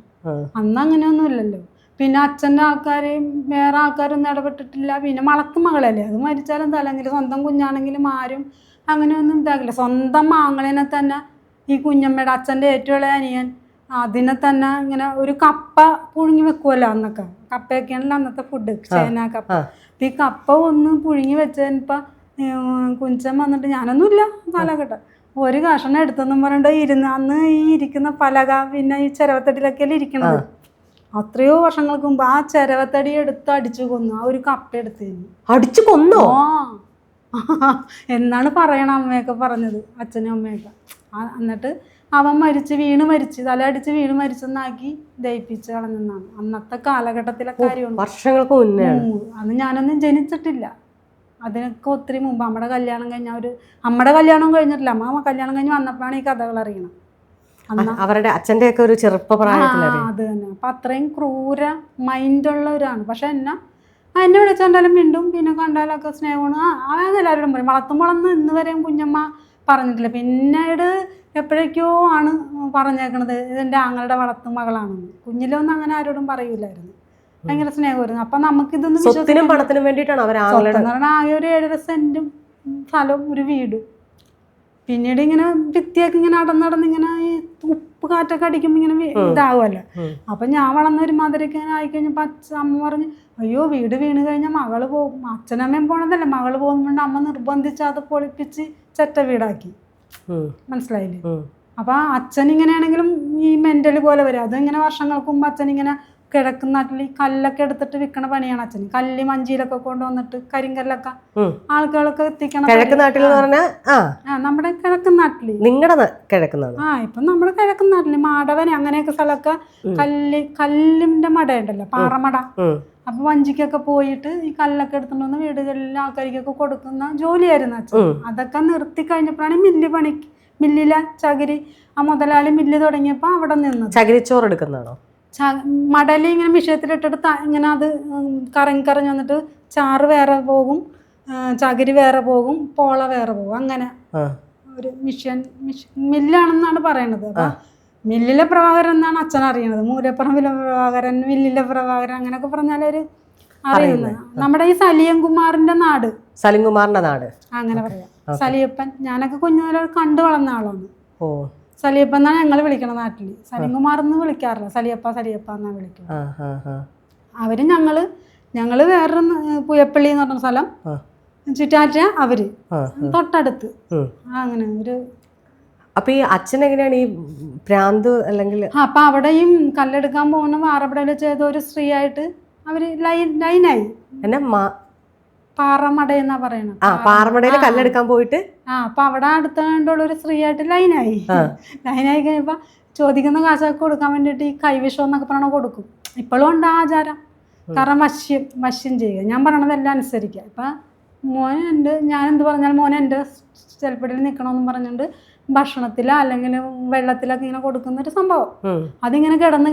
അന്ന് അങ്ങനെയൊന്നും ഇല്ലല്ലോ. പിന്നെ അച്ഛൻ്റെ ആൾക്കാരെയും വേറെ ആൾക്കാരൊന്നും ഇടപെട്ടിട്ടില്ല. പിന്നെ വളർത്തു മകളല്ലേ, അത് മരിച്ചാലും തലെങ്കിലും സ്വന്തം കുഞ്ഞാണെങ്കിലും ആരും അങ്ങനെയൊന്നും ഇതാക്കില്ല. സ്വന്തം ആങ്ങളേനെ തന്നെ ഈ കുഞ്ഞമ്മയുടെ അച്ഛൻ്റെ ഏറ്റവും ഇളയ അനിയൻ അതിനെ തന്നെ ഇങ്ങനെ ഒരു കപ്പ പുഴുങ്ങി വെക്കുമല്ലോ അന്നൊക്കെ. കപ്പയൊക്കെയാണല്ലോ അന്നത്തെ ഫുഡ്, ചേന കപ്പ. അപ്പം ഈ കപ്പ ഒന്ന് പുഴുങ്ങി വെച്ചതിനിപ്പോൾ കുഞ്ചൻ വന്നിട്ട് ഞാനൊന്നുമില്ല കാലഘട്ടം ഒരു കഷണം എടുത്തെന്നും പറഞ്ഞിട്ട് അന്ന് ഈ ഇരിക്കുന്ന പലക പിന്നെ ഈ ചിരവത്തടിയിലൊക്കെയല്ലേ ഇരിക്കണത്. അത്രയോ വർഷങ്ങൾക്ക് മുമ്പ് ആ ചിരവത്തടി എടുത്ത് അടിച്ചു കൊന്നു. ആ ഒരു കപ്പ എടുത്തതിന് അടിച്ചു കൊന്നോ എന്നാണ് പറയണ അമ്മയൊക്കെ പറഞ്ഞത്, അച്ഛനും അമ്മയൊക്കെ. എന്നിട്ട് അവൻ മരിച്ച് തല അടിച്ച് വീണ് മരിച്ചെന്നാക്കി ദയിപ്പിച്ച് കളഞ്ഞെന്നാണ് അന്നത്തെ കാലഘട്ടത്തിലെ കാര്യമാണ്. വർഷങ്ങൾക്ക് മുന്നേ. അന്ന് ഞാനൊന്നും ജനിച്ചിട്ടില്ല, അതിനൊക്കെ ഒത്തിരി മുമ്പ്. നമ്മുടെ കല്യാണം കഴിഞ്ഞിട്ടില്ല, അമ്മ കല്യാണം കഴിഞ്ഞ് വന്നപ്പോഴാണ് ഈ കഥകൾ അറിയണം. അവരുടെ അച്ഛൻ്റെ ഒക്കെ ഒരു ചെറുപ്പ പ്രായത്തിൽ. അത് തന്നെ. അപ്പം അത്രയും ക്രൂര മൈൻഡുള്ളവരാണ്. പക്ഷെ എന്നെ വിളിച്ചാലും മിണ്ടും, പിന്നെ കണ്ടാലൊക്കെ സ്നേഹമാണ്. അതെല്ലാവരോടും പറയും. വളർത്തുമ്പോഴൊന്നും ഇന്ന് വരെയും കുഞ്ഞമ്മ പറഞ്ഞിട്ടില്ല. പിന്നീട് എപ്പോഴേക്കോ ആണ് പറഞ്ഞേക്കണത് ഇതെൻ്റെ ആങ്ങളുടെ വളർത്തു മകളാണെന്ന്. കുഞ്ഞിലൊന്നും അങ്ങനെ ആരോടും പറയൂലായിരുന്നു. ഭയങ്കര സ്നേഹമായിരുന്നു. അപ്പം നമുക്കിതൊന്നും സ്വത്തിനും പണത്തിനും വേണ്ടിയിട്ടാണ് അവർ ആകെ ഒരു 7.5 സെൻറ്റും സ്ഥലവും ഒരു വീടും. പിന്നീട് ഇങ്ങനെ ഭിത്തിയൊക്കെ ഇങ്ങനെ നടന്നിങ്ങനെ ഈ ഉപ്പ് കാറ്റൊക്കെ അടിക്കുമ്പോൾ ഇങ്ങനെ ഇതാവുമല്ലോ. അപ്പം ഞാൻ വളർന്ന ഒരു മധുരയ്ക്ക് ഇങ്ങനെ ആയിക്കഴിഞ്ഞപ്പോൾ അമ്മ പറഞ്ഞ് അയ്യോ വീട് വീണ് കഴിഞ്ഞാൽ മകള് പോകും. അച്ഛനമ്മയും പോണതല്ല, മകള് പോകുന്നുണ്ട്. അമ്മ നിർബന്ധിച്ച് അത് പൊളിപ്പിച്ച് ചെറ്റ വീടാക്കി. മനസ്സിലായില്ലേ? അപ്പം അച്ഛൻ ഇങ്ങനെയാണെങ്കിലും ഈ മെൻ്റൽ പോലെ വരും. അതിങ്ങനെ വർഷങ്ങൾക്ക് മുമ്പ് അച്ഛനിങ്ങനെ കിഴക്കൻ നാട്ടിൽ കല്ലൊക്കെ എടുത്തിട്ട് വിൽക്കണ പണിയാണ് അച്ഛന്. കല്ല് മഞ്ചിയിലൊക്കെ കൊണ്ടുവന്നിട്ട് കരിങ്കല്ലൊക്കെ ആളുകളൊക്കെ എത്തിക്കണം. കിഴക്കൻ നാട്ടിൽ എന്ന് പറഞ്ഞാൽ നമ്മുടെ കിഴക്കൻ നാട്ടില്, നിങ്ങളുടെ കിഴക്കൻ നാട്, ഇപ്പൊ നമ്മുടെ കിഴക്കൻ നാട്ടില് മാടവൻ അങ്ങനെയൊക്കെ സ്ഥലമൊക്കെ കല്ലിന്റെ മട ഉണ്ടല്ലോ, പാറമട. അപ്പൊ വഞ്ചിക്കൊക്കെ പോയിട്ട് ഈ കല്ലൊക്കെ എടുത്തിട്ട് വന്ന് വീടുകളിലെ ആൾക്കാർക്കൊക്കെ കൊടുക്കുന്ന ജോലിയായിരുന്നു അച്ഛൻ. അതൊക്കെ നിർത്തി കഴിഞ്ഞപ്പോഴാണ് മില്ലിലെ ചകിരി ആ മുതലാളി മില്ല് തുടങ്ങിയപ്പോ അവിടെ നിന്ന് ചകിരിച്ചോറ് എടുക്കുന്നതാണോ? മടല് ഇങ്ങനെ മിഷയത്തിലിട്ടിട്ട് ഇങ്ങനെ അത് കറങ്ങി വന്നിട്ട് ചാറ് വേറെ പോകും, ചകിരി വേറെ പോകും, പോള വേറെ പോകും. അങ്ങനെ ഒരു മില്ലാണെന്നാണ് പറയണത്. അപ്പൊ മില്ലിലെ പ്രഭാകരൻ എന്നാണ് അച്ഛൻ അറിയണത്. മൂലപ്പറമ്പിലെ പ്രഭാകരൻ, മില്ലിലെ പ്രഭാകരൻ അങ്ങനെയൊക്കെ പറഞ്ഞാലൊരു അറിയുന്നത്. നമ്മുടെ ഈ സലിയൻകുമാറിന്റെ നാട്, സലിംകുമാറിന്റെ നാട് അങ്ങനെ പറയാം. സലിയപ്പൻ, ഞാനൊക്കെ കുഞ്ഞുനാളെ കണ്ടു വളർന്ന ആളാണ്. സലിയപ്പൻ എന്നാണ് ഞങ്ങൾ വിളിക്കണ നാട്ടില്. സലിംകുമാർ എന്ന് വിളിക്കാറില്ല, സലിയപ്പ എന്നാണ് വിളിക്കുന്നത്. അവര് ഞങ്ങള് വേറൊരു പുയപ്പള്ളി എന്ന് പറഞ്ഞ സ്ഥലം, ചുറ്റാറ്റ അവര് തൊട്ടടുത്ത്. അങ്ങനെ ഒരു അപ്പൊ ഈ അച്ഛൻ എങ്ങനെയാണ് ഈ ഭ്രാന്ത് അല്ലെങ്കിൽ? അപ്പൊ അവിടെയും കല്ലെടുക്കാൻ പോകുന്ന വാറപ്പടയിൽ ചെയ്ത ഒരു സ്ത്രീ ആയിട്ട് അവര് ലൈനായി. പാറമട എന്നാ പറയണത്. പാറമടയില് കല്ലെടുക്കാൻ പോയിട്ട് അപ്പൊ അവിടെ അടുത്തുള്ള ഒരു സ്ത്രീ ആയിട്ട് ലൈനായി കഴിഞ്ഞപ്പോ ചോദിക്കുന്ന കാശൊക്കെ കൊടുക്കാൻ വേണ്ടിട്ട് ഈ കൈവിഷം എന്നൊക്കെ പറയണ കൊടുക്കും. ഇപ്പോഴും ഉണ്ട് ആ ആചാരം. കാരണം വശ്യം ചെയ്യുക, ഞാൻ പറയണതെല്ലാം അനുസരിക്കുക. ഇപ്പൊ മോനുണ്ട്, ഞാൻ എന്ത് പറഞ്ഞാൽ മോനെ എൻ്റെ ചെലപ്പടിയിൽ നിൽക്കണമെന്നും പറഞ്ഞുകൊണ്ട് ഭക്ഷണത്തിലോ അല്ലെങ്കിൽ വെള്ളത്തിലൊക്കെ ഇങ്ങനെ കൊടുക്കുന്നൊരു സംഭവം. അതിങ്ങനെ കിടന്ന്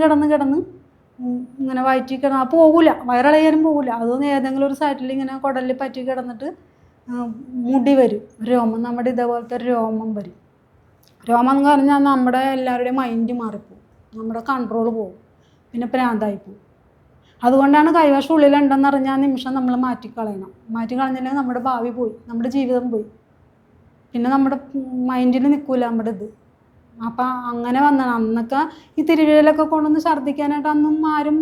ഇങ്ങനെ വയറ്റി കിടന്ന് പോകൂല, വയറിളയാലും പോകൂല. അതൊന്നും ഏതെങ്കിലും ഒരു സൈഡിൽ ഇങ്ങനെ കുടലിൽ പറ്റി കിടന്നിട്ട് മുടി വരും, രോമം, നമ്മുടെ ഇതേപോലത്തെ ഒരു രോമം വരും. രോമം എന്ന് പറഞ്ഞാൽ നമ്മുടെ എല്ലാവരുടെയും മൈൻഡ് മാറിപ്പോവും, നമ്മുടെ കൺട്രോൾ പോവും, പിന്നെ ഭ്രാന്തായി പോവും. അതുകൊണ്ടാണ് കൈവശം ഉള്ളിലുണ്ടെന്ന് അറിഞ്ഞാൽ നിമിഷം നമ്മൾ മാറ്റിക്കളയണം. മാറ്റിക്കളഞ്ഞില്ലെങ്കിൽ നമ്മുടെ ഭാവി പോയി, നമ്മുടെ ജീവിതം പോയി, പിന്നെ നമ്മുടെ മൈൻഡിൽ നിൽക്കൂല നമ്മുടെ ഇത്. അപ്പം അങ്ങനെ വന്നാണ് അന്നൊക്കെ ഈ തിരുവിഴയിലൊക്കെ കൊണ്ടുവന്ന് ഛർദ്ദിക്കാനായിട്ട് അന്നും ആരും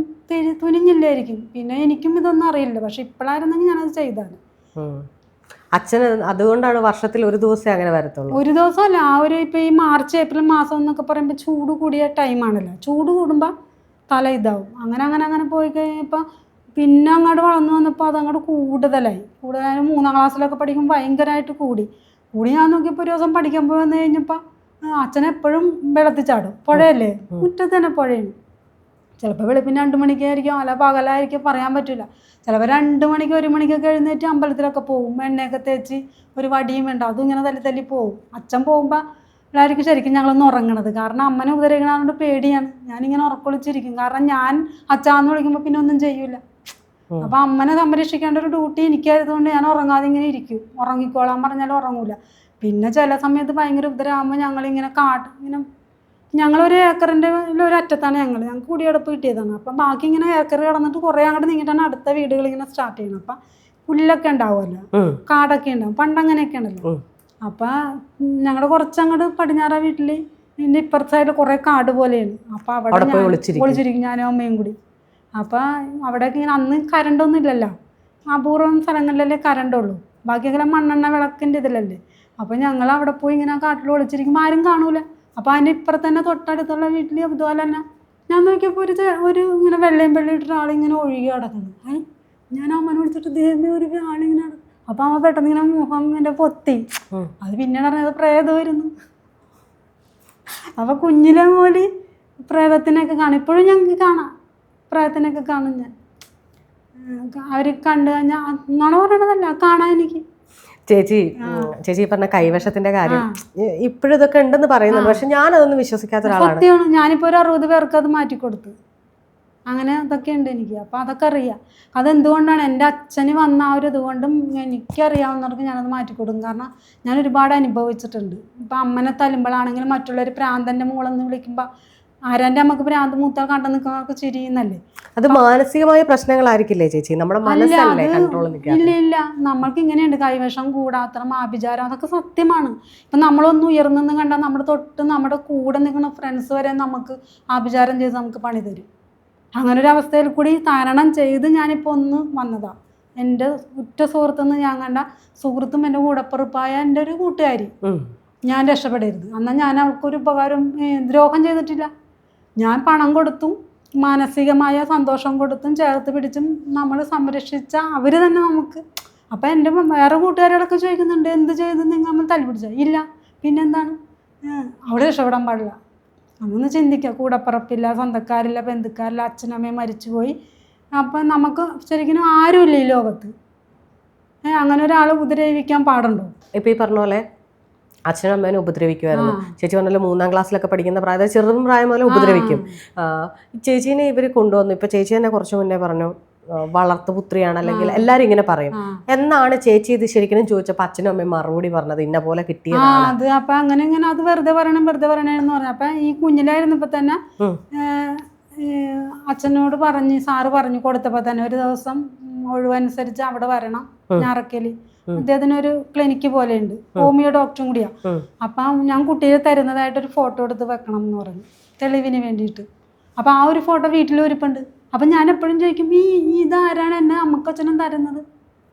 തുനിഞ്ഞില്ലായിരിക്കും. പിന്നെ എനിക്കും ഇതൊന്നും അറിയില്ല, പക്ഷെ ഇപ്പോഴായിരുന്നെങ്കിൽ ഞാനത് ചെയ്താണ്. അച്ഛന് അതുകൊണ്ടാണ് വർഷത്തിൽ ഒരു ദിവസം അങ്ങനെ വരത്തുള്ളൂ. ഒരു ദിവസമല്ല, ഇപ്പൊ ഈ മാർച്ച് ഏപ്രിൽ മാസം എന്നൊക്കെ പറയുമ്പോൾ ചൂട് കൂടിയ ടൈമാണല്ലോ. ചൂട് കൂടുമ്പോൾ തല ഇതാവും. അങ്ങനെ പോയി കഴിഞ്ഞപ്പോൾ പിന്നെ അങ്ങോട്ട് വളർന്നു വന്നപ്പോൾ അതങ്ങോട്ട് കൂടുതലായി. 3ാം ക്ലാസ്സിലൊക്കെ പഠിക്കുമ്പോൾ ഭയങ്കരമായിട്ട് കൂടി ഞാൻ നോക്കിയപ്പോൾ ഒരു ദിവസം പഠിക്കാൻ പോയി വന്നു കഴിഞ്ഞപ്പോൾ അച്ഛനെപ്പോഴും വെള്ളത്തിൽ ചാടും. പുഴയല്ലേ, മുറ്റത്ത് തന്നെ പുഴയാണ്. ചിലപ്പോൾ വെളുപ്പിന് 2 മണിക്കായിരിക്കും, അല്ല പകലായിരിക്കും, പറയാൻ പറ്റില്ല. ചിലപ്പോൾ 2 മണിക്ക് 1 മണിക്കൊക്കെ എഴുന്നേറ്റ് അമ്പലത്തിലൊക്കെ പോകും. എണ്ണയൊക്കെ തേച്ച് ഒരു വടിയും വേണ്ട, അതും ഇങ്ങനെ തല്ലി പോകും. അച്ഛൻ പോകുമ്പോൾ എല്ലാവർക്കും ശരിക്കും ഞങ്ങളൊന്ന് ഉറങ്ങണത്. കാരണം അമ്മനെ ഉപദ്രവിക്കണതുകൊണ്ട് പേടിയാണ്. ഞാനിങ്ങനെ ഉറക്കൊളിച്ചിരിക്കും. കാരണം ഞാൻ അച്ഛാന്ന് വിളിക്കുമ്പോൾ പിന്നെ ഒന്നും ചെയ്യൂല. അപ്പം അമ്മനെ സംരക്ഷിക്കേണ്ട ഒരു ഡ്യൂട്ടി എനിക്കായതുകൊണ്ട് ഞാൻ ഉറങ്ങാതെ ഇങ്ങനെ ഇരിക്കും. ഉറങ്ങിക്കോളാൻ പറഞ്ഞാലും ഉറങ്ങൂല. പിന്നെ ചില സമയത്ത് ഭയങ്കര ഉപദ്രവമാകുമ്പോൾ ഞങ്ങളിങ്ങനെ ഇങ്ങനെ ഞങ്ങളൊരു ഏക്കറിൻ്റെ ഒരു അറ്റത്താണ് ഞങ്ങൾക്ക് കുടിയടപ്പ് കിട്ടിയതാണ്. അപ്പം ബാക്കി ഇങ്ങനെ ഏക്കർ കിടന്നിട്ട് കുറേ അങ്ങോട്ട് നീങ്ങിയിട്ടാണ് അടുത്ത വീടുകൾ ഇങ്ങനെ സ്റ്റാർട്ട് ചെയ്യണം. അപ്പം പുല്ലൊക്കെ ഉണ്ടാവുമല്ലോ, കാടൊക്കെ ഉണ്ടാവും, പണ്ടങ്ങനെയൊക്കെ ഉണ്ടല്ലോ. അപ്പം ഞങ്ങളുടെ കുറച്ചങ്ങോട്ട് പടിഞ്ഞാറ വീട്ടിൽ ഇതിൻ്റെ ഇപ്പുറത്തെ സൈഡിൽ കുറേ കാട് പോലെയാണ്. അപ്പം അവിടെ ഒളിച്ചിരിക്കും ഞാനും അമ്മയും കൂടി. അപ്പം അവിടെയൊക്കെ ഇങ്ങനെ അന്ന് കറണ്ടൊന്നും ഇല്ലല്ലോ, അപൂർവം സ്ഥലങ്ങളിലല്ലേ കറണ്ടുള്ളൂ, ബാക്കിയൊക്കെ മണ്ണെണ്ണ വിളക്കിൻ്റെ ഇതിലല്ലേ. അപ്പം ഞങ്ങൾ അവിടെ പോയി ഇങ്ങനെ കാട്ടിൽ ഒളിച്ചിരിക്കും, ആരും കാണൂല. അപ്പം അതിൻ്റെ ഇപ്പുറത്ത് തന്നെ തൊട്ടടുത്തുള്ള വീട്ടിൽ അതുപോലെ തന്നെ ഞാൻ നോക്കിയപ്പോൾ ഒരു ഇങ്ങനെ വെള്ളയും ഇട്ടിട്ട് ആളിങ്ങനെ ഒഴുകി കിടക്കുന്നു. ഞാൻ അമ്മനെ വിളിച്ചിട്ട് ദേവി ഒരു ആളിങ്ങനെ. അപ്പം അമ്മ പെട്ടെന്ന് ഇങ്ങനെ മുഖം ഇങ്ങനെ പൊത്തി. അത് പിന്നീട് അറിഞ്ഞത് പ്രേതമായിരുന്നു. അപ്പം കുഞ്ഞിലെ പോലെ പ്രേതത്തിനൊക്കെ കാണും, ഇപ്പോഴും ഞങ്ങൾക്ക് കാണാം. പ്രേതത്തിനൊക്കെ കാണും ഞാൻ. അവർ കണ്ടു കഴിഞ്ഞാൽ നുണ പറയണതല്ല, കാണാൻ എനിക്ക്. ചേച്ചി പറഞ്ഞ കൈവശത്തിന്റെ കാര്യം ഇപ്പോഴും ഇതൊക്കെ ഉണ്ടെന്ന് പറയുന്നുണ്ട്, പക്ഷെ ഞാനതൊന്നും വിശ്വസിക്കാത്ത ഒരാളാണ്. സത്യമാണ്. ഞാനിപ്പോൾ ഒരു 60 പേർക്ക് അത് മാറ്റിക്കൊടുത്തു. അങ്ങനെ അതൊക്കെ ഉണ്ട് എനിക്ക്. അപ്പം അതൊക്കെ അറിയാം. അതെന്തുകൊണ്ടാണ് എൻ്റെ അച്ഛന് വന്ന ആ ഒരു ഇതുകൊണ്ടും എനിക്കറിയാവുന്നവർക്ക് ഞാനത് മാറ്റിക്കൊടുക്കും. കാരണം ഞാൻ ഒരുപാട് അനുഭവിച്ചിട്ടുണ്ട്. ഇപ്പം അമ്മനെ തല്ലുമ്പോഴാണെങ്കിലും മറ്റുള്ളവർ പ്രാന്തൻ്റെ മോളെന്ന് വിളിക്കുമ്പോൾ ആരാൻ്റെ അമ്മക്ക് ഭ്രാന്ത് മൂത്താൽ കണ്ടു നിൽക്കുന്നവർക്ക് ചിരിയുന്നല്ലേ. അത് മാനസികമായ പ്രശ്നങ്ങളായിരിക്കില്ലേ ചേച്ചി? നമ്മുടെ മനസ്സല്ലേ കൺട്രോൾ നിൽക്കുക. ഇല്ല, നമ്മൾക്ക് ഇങ്ങനെയുണ്ട് കൈവശം, കൂടാത്തരം, ആഭിചാരം, അതൊക്കെ സത്യമാണ്. ഇപ്പം നമ്മളൊന്നും ഉയർന്നെന്ന് കണ്ടാൽ നമ്മുടെ കൂടെ നിൽക്കുന്ന ഫ്രണ്ട്സ് വരെ നമുക്ക് ആഭിചാരം ചെയ്ത് നമുക്ക് പണി തരും. അങ്ങനെ ഒരു അവസ്ഥയിൽ കൂടി തരണം ചെയ്ത് ഞാനിപ്പോൾ ഒന്ന് വന്നതാണ്. എൻ്റെ ഉറ്റ സുഹൃത്തുനിന്ന് ഞാൻ കണ്ട സുഹൃത്തും എൻ്റെ കൂടപ്പുറപ്പായ എൻ്റെ ഒരു കൂട്ടുകാരി ഞാൻ രക്ഷപ്പെടരുത്. എന്നാൽ ഞാൻ അവൾക്കൊരു ഉപകാരം ദ്രോഹം ചെയ്തിട്ടില്ല. ഞാൻ പണം കൊടുത്തും മാനസികമായ സന്തോഷം കൊടുത്തും ചേർത്ത് പിടിച്ചും നമ്മൾ സംരക്ഷിച്ച അവർ തന്നെ നമുക്ക്. അപ്പം എൻ്റെ വേറെ കൂട്ടുകാരികളൊക്കെ ചോദിക്കുന്നുണ്ട്, എന്ത് ചെയ്ത് നിങ്ങൾ നമ്മൾ തല്ലുപിടിച്ച? ഇല്ല, പിന്നെന്താണ്, അവിടെ രക്ഷപ്പെടാൻ പാടില്ല. അതൊന്ന് ചിന്തിക്കുക. കൂടപ്പുറപ്പില്ല, സ്വന്തക്കാരില്ല, ബന്ധുക്കാരില്ല, അച്ഛനമ്മയും മരിച്ചുപോയി. അപ്പം നമുക്ക് ശരിക്കും ആരുമില്ല ഈ ലോകത്ത്. അങ്ങനെ ഒരാളെ ഉപദ്രവിക്കാൻ പാടുണ്ടോ? ഇപ്പം ഈ പറഞ്ഞ പോലെ അച്ഛനും അമ്മേനെ ഉപദ്രവിക്കുമായിരുന്നു. ചേച്ചി പറഞ്ഞല്ലോ 3ാം ക്ലാസ്സിലൊക്കെ പഠിക്കുന്ന പ്രായത്തിൽ ചെറുതും പ്രായം മുതൽ ഉപദ്രവിക്കും. ചേച്ചീനെ ഇവർ കൊണ്ടുവന്നു. ഇപ്പം ചേച്ചി തന്നെ കുറച്ച് മുന്നേ പറഞ്ഞു വളർത്തുപുത്രിയാണ്, അല്ലെങ്കിൽ എല്ലാവരും ഇങ്ങനെ പറയും. എന്നാണ് ചേച്ചി ഇത് ശരിക്കും ചോദിച്ചപ്പോൾ അച്ഛനും അമ്മയും മറുപടി പറഞ്ഞത് ഇന്ന പോലെ കിട്ടിയതാണ്? അത് അപ്പം അങ്ങനെ ഇങ്ങനെ അത് വെറുതെ പറയണേന്ന് പറഞ്ഞു. അപ്പം ഈ കുഞ്ഞിലായിരുന്നപ്പോൾ തന്നെ അച്ഛനോട് സാറ് പറഞ്ഞു കൊടുത്തപ്പോൾ തന്നെ ഒരു ദിവസം ഒഴിവനുസരിച്ച് അവിടെ വരണം, ഞാറക്കല്. അദ്ദേഹത്തിന് ഒരു ക്ലിനിക്ക് പോലെയുണ്ട്, ഹോമിയോ ഡോക്ടറും കൂടിയാ. അപ്പം ഞാൻ കുട്ടിയെ തരുന്നതായിട്ടൊരു ഫോട്ടോ എടുത്ത് വെക്കണം എന്ന് പറഞ്ഞു, തെളിവിന് വേണ്ടിയിട്ട്. അപ്പം ആ ഒരു ഫോട്ടോ വീട്ടിലൊരുപ്പുണ്ട്. അപ്പം ഞാൻ എപ്പോഴും ചോദിക്കും, ഇതാരാണ് എന്നെ അമ്മക്കൊച്ചനും തരുന്നത്,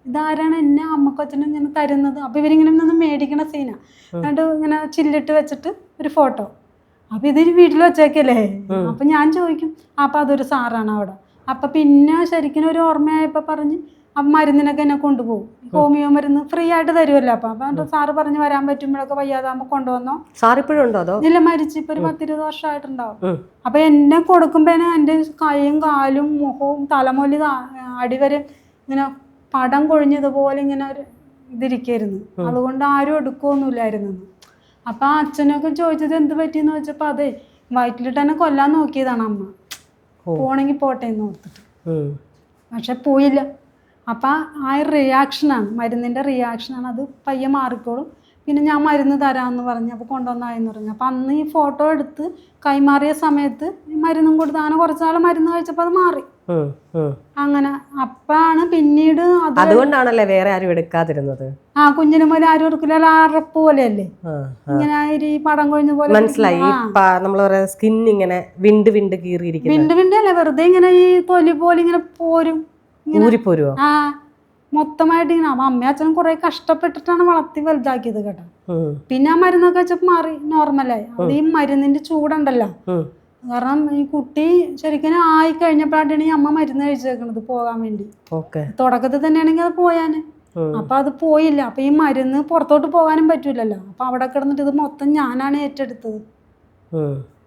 ഇതാരാണ് എന്നെ അമ്മക്കൊച്ചനും ഇങ്ങനെ തരുന്നത്? അപ്പം ഇവരിങ്ങനെ നിന്ന് മേടിക്കണ സീനാണ്. എന്നിട്ട് ഇങ്ങനെ ചില്ലിട്ട് വെച്ചിട്ട് ഒരു ഫോട്ടോ. അപ്പം ഇതിന് വീട്ടിൽ വെച്ചേക്കല്ലേ. അപ്പം ഞാൻ ചോദിക്കും, അപ്പം അതൊരു സാറാണ് അവിടെ. അപ്പം പിന്നെ ശരിക്കും ഒരു ഓർമ്മയായപ്പോൾ പറഞ്ഞ് മരുന്നിനൊക്കെ എന്നെ കൊണ്ടുപോകും. ഹോമിയോ മരുന്ന് ഫ്രീ ആയിട്ട് തരുമല്ലോ. അപ്പം സാറ് പറഞ്ഞ് വരാൻ പറ്റുമ്പോഴൊക്കെ വയ്യാതാകുമ്പോൾ കൊണ്ടുവന്നോ. സാറിപ്പോഴും ഉണ്ടോ അതോ? ഇല്ല, മരിച്ചു. ഇപ്പൊ ഒരു 10-20 വർഷമായിട്ടുണ്ടാവും. അപ്പൊ എന്നെ കൊടുക്കുമ്പോ എൻ്റെ കൈയും കാലും മുഖവും തലമൊലി അടിവരെ ഇങ്ങനെ പടം കൊഴിഞ്ഞതുപോലെ ഇങ്ങനെ ഒരു ഇതിരിക്കായിരുന്നു. അതുകൊണ്ട് ആരും എടുക്കുകയൊന്നുമില്ലായിരുന്നു. അപ്പൊ അച്ഛനൊക്കെ ചോദിച്ചത് എന്ത് പറ്റിയെന്ന് വെച്ചപ്പോ അതെ വയറ്റിലിട്ട് തന്നെ കൊല്ലാൻ നോക്കിയതാണ് അമ്മ, പോണെങ്കിൽ പോട്ടെ എന്ന് ഓർത്തിട്ട്. പക്ഷെ പോയില്ല. അപ്പം ആ റിയാക്ഷനാണ്, മരുന്നിൻ്റെ റിയാക്ഷനാണ്. അത് പയ്യെ മാറിക്കോളും. പിന്നെ ഞാൻ മരുന്ന് തരാമെന്ന് പറഞ്ഞു. അപ്പോൾ കൊണ്ടുവന്നായെന്ന് പറഞ്ഞു. അപ്പം അന്ന് ഈ ഫോട്ടോ എടുത്ത് കൈമാറിയ സമയത്ത് ഈ മരുന്നും കൊടുത്ത് അങ്ങനെ കുറച്ച് നാൾ മരുന്ന് കഴിച്ചപ്പോൾ അത് മാറി. അങ്ങനെ അപ്പാണ് പിന്നീട് അതുകൊണ്ടാണല്ലേ വേറെ ആരും എടുക്കാതിരുന്നത്. കുഞ്ഞിന് പോലെ ആരും എടുക്കില്ല, അറപ്പ് പോലെയല്ലേ, ഇങ്ങനെ ഈ പടം കൊഴിഞ്ഞ പോലെ. മനസ്സിലായി. നമ്മള് സ്കിൻ ഇങ്ങനെ വിണ്ട് വിണ്ട് കീറിയിരിക്കും. വിണ്ട് വിണ്ടല്ലേ, വെറുതെ ഇങ്ങനെ ഈ തൊലി പോലെ ഇങ്ങനെ പോരും, ഊരിപ്പോരുവോ? മൊത്തമായിട്ട് ഇങ്ങനെ. അമ്മയും അച്ഛനും കുറെ കഷ്ടപ്പെട്ടിട്ടാണ് വളർത്തി വലുതാക്കിയത് കേട്ടോ. പിന്നെ ആ മരുന്നൊക്കെ വെച്ചപ്പോ മാറി, നോർമലായി. അത് ഈ മരുന്നിന്റെ ചൂടുണ്ടല്ലോ. കാരണം ഈ കുട്ടി ശരിക്കും ആയി കഴിഞ്ഞപ്പോഴാണ് ഈ അമ്മ മരുന്ന് കഴിച്ചേക്കണത് പോകാൻ വേണ്ടി. തുടക്കത്തിൽ തന്നെയാണെങ്കിൽ അത് പോയാന്. അപ്പൊ അത് പോയില്ല. അപ്പൊ ഈ മരുന്ന് പുറത്തോട്ട് പോകാനും പറ്റൂലല്ലോ. അപ്പൊ അവിടെ കിടന്നിട്ട് ഇത് മൊത്തം ഞാനാണ് ഏറ്റെടുത്തത്.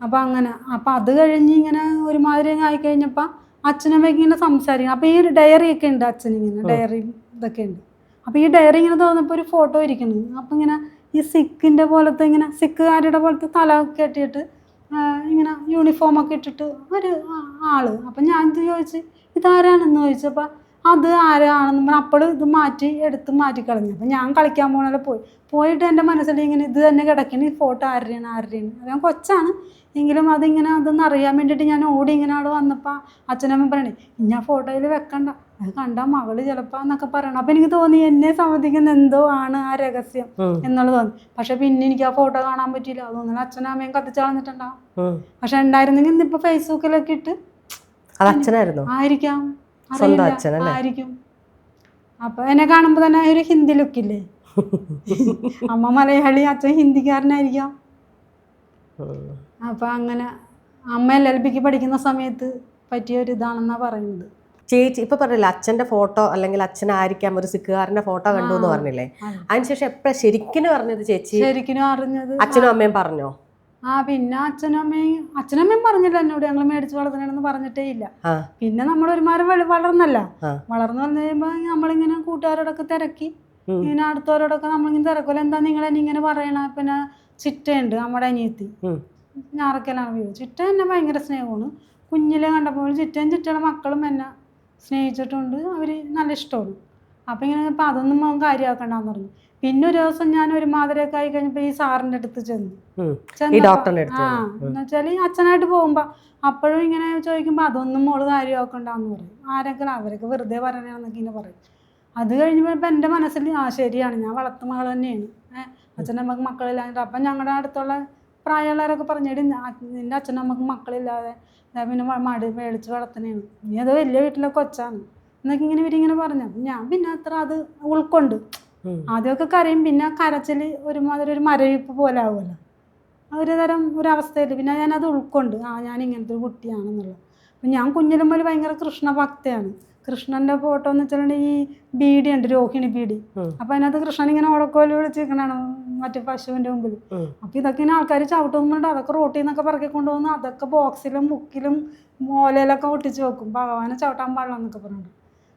അപ്പൊ അങ്ങനെ. അപ്പൊ അത് കഴിഞ്ഞ് ഇങ്ങനെ ഒരുമാതിരി ആയി കഴിഞ്ഞപ്പോ അച്ഛനമ്മയ്ക്ക് ഇങ്ങനെ സംസാരിക്കണം. അപ്പോൾ ഈ ഡയറി ഒക്കെ ഉണ്ട്, അച്ഛനിങ്ങനെ ഡയറി ഇതൊക്കെ ഉണ്ട്. അപ്പോൾ ഈ ഡയറി ഇങ്ങനെ തോന്നുമ്പോൾ ഒരു ഫോട്ടോ ഇരിക്കുന്നു. അപ്പോൾ ഇങ്ങനെ ഈ സിക്കിൻ്റെ പോലത്തെ ഇങ്ങനെ സിക്കുകാരുടെ പോലത്തെ തല കെട്ടിയിട്ട് ഇങ്ങനെ യൂണിഫോമൊക്കെ ഇട്ടിട്ട് ഒരു ആള്. അപ്പം ഞാൻ ഇത് ചോദിച്ച് ഇതാരാണെന്ന് ചോദിച്ചപ്പോൾ അത് ആരാണെന്ന് പറഞ്ഞാൽ അപ്പോൾ ഇത് എടുത്ത് മാറ്റിക്കളഞ്ഞു. അപ്പം ഞാൻ കളിക്കാൻ പോകണല്ലോ പോയിട്ട് എൻ്റെ മനസ്സിൽ ഇങ്ങനെ ഇത് തന്നെ കിടക്കണം, ഈ ഫോട്ടോ ആരുടെയാണ് അത് ഞാൻ കൊച്ചാണ് എങ്കിലും അതിങ്ങനെ അതൊന്നും അറിയാൻ വേണ്ടിയിട്ട് ഞാൻ ഓടി ഇങ്ങനെ അവിടെ വന്നപ്പോൾ അച്ഛനമ്മ പറയണേ ഇനി ആ ഫോട്ടോയിൽ വെക്കണ്ട, അത് കണ്ടാൽ മകള് ചിലപ്പോൾ എന്നൊക്കെ പറയണം. അപ്പം എനിക്ക് തോന്നി എന്നെ സംബന്ധിക്കുന്ന എന്തോ ആണ് ആ രഹസ്യം എന്നുള്ളത് തോന്നി. പക്ഷെ പിന്നെ എനിക്ക് ആ ഫോട്ടോ കാണാൻ പറ്റിയില്ല. അതൊന്നും അച്ഛനമ്മയും കത്തിച്ച് കളഞ്ഞിട്ടുണ്ടാവും. പക്ഷെ ഉണ്ടായിരുന്നെങ്കിൽ ഇന്നിപ്പോൾ ഫേസ്ബുക്കിലൊക്കെ ഇട്ട് ആയിരിക്കാം, ആയിരിക്കും. അപ്പൊ എന്നെ കാണുമ്പോ തന്നെ ഒരു ഹിന്ദി ലുക്കില്ലേ, അമ്മ മലയാളി അച്ഛൻ ഹിന്ദിക്കാരനായിരിക്കാം. അപ്പൊ അങ്ങനെ അമ്മ LLBക്ക് പഠിക്കുന്ന സമയത്ത് പറ്റിയ ഒരു ഇതാണെന്നാ പറയുന്നത്. ചേച്ചി ഇപ്പൊ പറഞ്ഞില്ല അച്ഛന്റെ ഫോട്ടോ അല്ലെങ്കിൽ അച്ഛനായിരിക്കാം ഒരു സിക്കുകാരന്റെ ഫോട്ടോ കണ്ടു എന്ന് പറഞ്ഞില്ലേ, അതിനുശേഷം എപ്പോഴാണ് ശരിക്കും പറഞ്ഞത് ചേച്ചി? ശരിക്കും അറിഞ്ഞത് അച്ഛനും അമ്മയും പറഞ്ഞോ? പിന്നെ അച്ഛനമ്മയും പറഞ്ഞില്ല എന്നോട്, ഞങ്ങൾ മേടിച്ച് വളർത്തണമെന്ന് പറഞ്ഞിട്ടേ ഇല്ല. പിന്നെ നമ്മൾ ഒരുമാതിരി വളർന്നു വന്നു കഴിയുമ്പോ നമ്മളിങ്ങനെ കൂട്ടുകാരോടൊക്കെ തിരക്കി, ഇങ്ങനെ അടുത്തവരോടൊക്കെ നമ്മളിങ്ങനെ തിരക്കുമല്ലോ, എന്താ നിങ്ങൾ എന്നെ ഇങ്ങനെ പറയണ. പിന്നെ ചിറ്റയുണ്ട് നമ്മുടെ അനിയത്തി, ഞാറക്കലാണ് വീട്. ചിറ്റ എന്നെ ഭയങ്കര സ്നേഹമാണ്. കുഞ്ഞിലെ കണ്ടപ്പോൾ ചിറ്റയുടെ മക്കളും എന്നെ സ്നേഹിച്ചിട്ടുണ്ട്, അവർ നല്ല ഇഷ്ടമാണ്. അപ്പം ഇങ്ങനെ ഇപ്പം അതൊന്നും കാര്യമാക്കണ്ടെന്ന് പറഞ്ഞു. പിന്നെ ഒരു ദിവസം ഞാൻ ഒരുമാതിരിയൊക്കെ ആയി കഴിഞ്ഞപ്പോൾ ഈ സാറിൻ്റെ അടുത്ത് ചെന്നു. എന്നുവെച്ചാൽ അച്ഛനായിട്ട് പോകുമ്പോൾ അപ്പോഴും ഇങ്ങനെ ചോദിക്കുമ്പോൾ അതൊന്നും മോള് കാര്യമാക്കണ്ടെന്ന് പറയും. ആരെങ്കിലും അവരൊക്കെ വെറുതെ പറയണമെന്നൊക്കെ ഇങ്ങനെ പറയും. അത് കഴിഞ്ഞപ്പോൾ ഇപ്പം എൻ്റെ മനസ്സിൽ ശരിയാണ്, ഞാൻ വളർത്തു മകൾ തന്നെയാണ്, അച്ഛനമ്മക്ക് മക്കളില്ലാണ്ട്. അപ്പം ഞങ്ങളുടെ അടുത്തുള്ള പ്രായമുള്ളവരൊക്കെ പറഞ്ഞിട്ട് നിൻ്റെ അച്ഛനമ്മക്ക് മക്കളില്ലാതെ പിന്നെ മേടിച്ച് വളർത്തണേണ്, നീ അത് വലിയ വീട്ടിലെ കൊച്ചാണ് എന്നൊക്കെ ഇങ്ങനെ ഇവരിങ്ങനെ പറഞ്ഞു. ഞാൻ പിന്നെ അത്ര അത് ഉൾക്കൊണ്ട് ആദ്യമൊക്കെ കരയും, പിന്നെ കരച്ചിൽ ഒരുമാതിരി ഒരു മരവിപ്പ് പോലെ ആവുമല്ലോ, ഒരു തരം ഒരവസ്ഥയിൽ പിന്നെ ഞാനത് ഉൾക്കൊണ്ട് ഞാൻ ഇങ്ങനത്തെ ഒരു കുട്ടിയാണെന്നുള്ളത്. അപ്പം ഞാൻ കുഞ്ഞിലും മുതൽ ഭയങ്കര കൃഷ്ണഭക്തയാണ്. കൃഷ്ണൻ്റെ ഫോട്ടോ എന്ന് വെച്ചിട്ടുണ്ടെങ്കിൽ ഈ ബീഡി ഉണ്ട്, രോഹിണി ബീഡി. അപ്പം അതിനകത്ത് കൃഷ്ണൻ ഇങ്ങനെ ഉടക്കോല് വിളിച്ചിരിക്കണാണ് മറ്റേ പശുവിൻ്റെ മുമ്പിൽ. അപ്പം ഇതൊക്കെ ഇങ്ങനെ ആൾക്കാർ ചവിട്ടുന്നുണ്ട്, അതൊക്കെ റോട്ടിൽ നിന്നൊക്കെ പറക്കി കൊണ്ടുവന്ന് അതൊക്കെ ബോക്സിലും ബുക്കിലും ഓലയിലൊക്കെ ഒട്ടിച്ച് വെക്കും, ഭഗവാനെ ചവിട്ടാൻ പാടില്ല എന്നൊക്കെ പറഞ്ഞിട്ട്.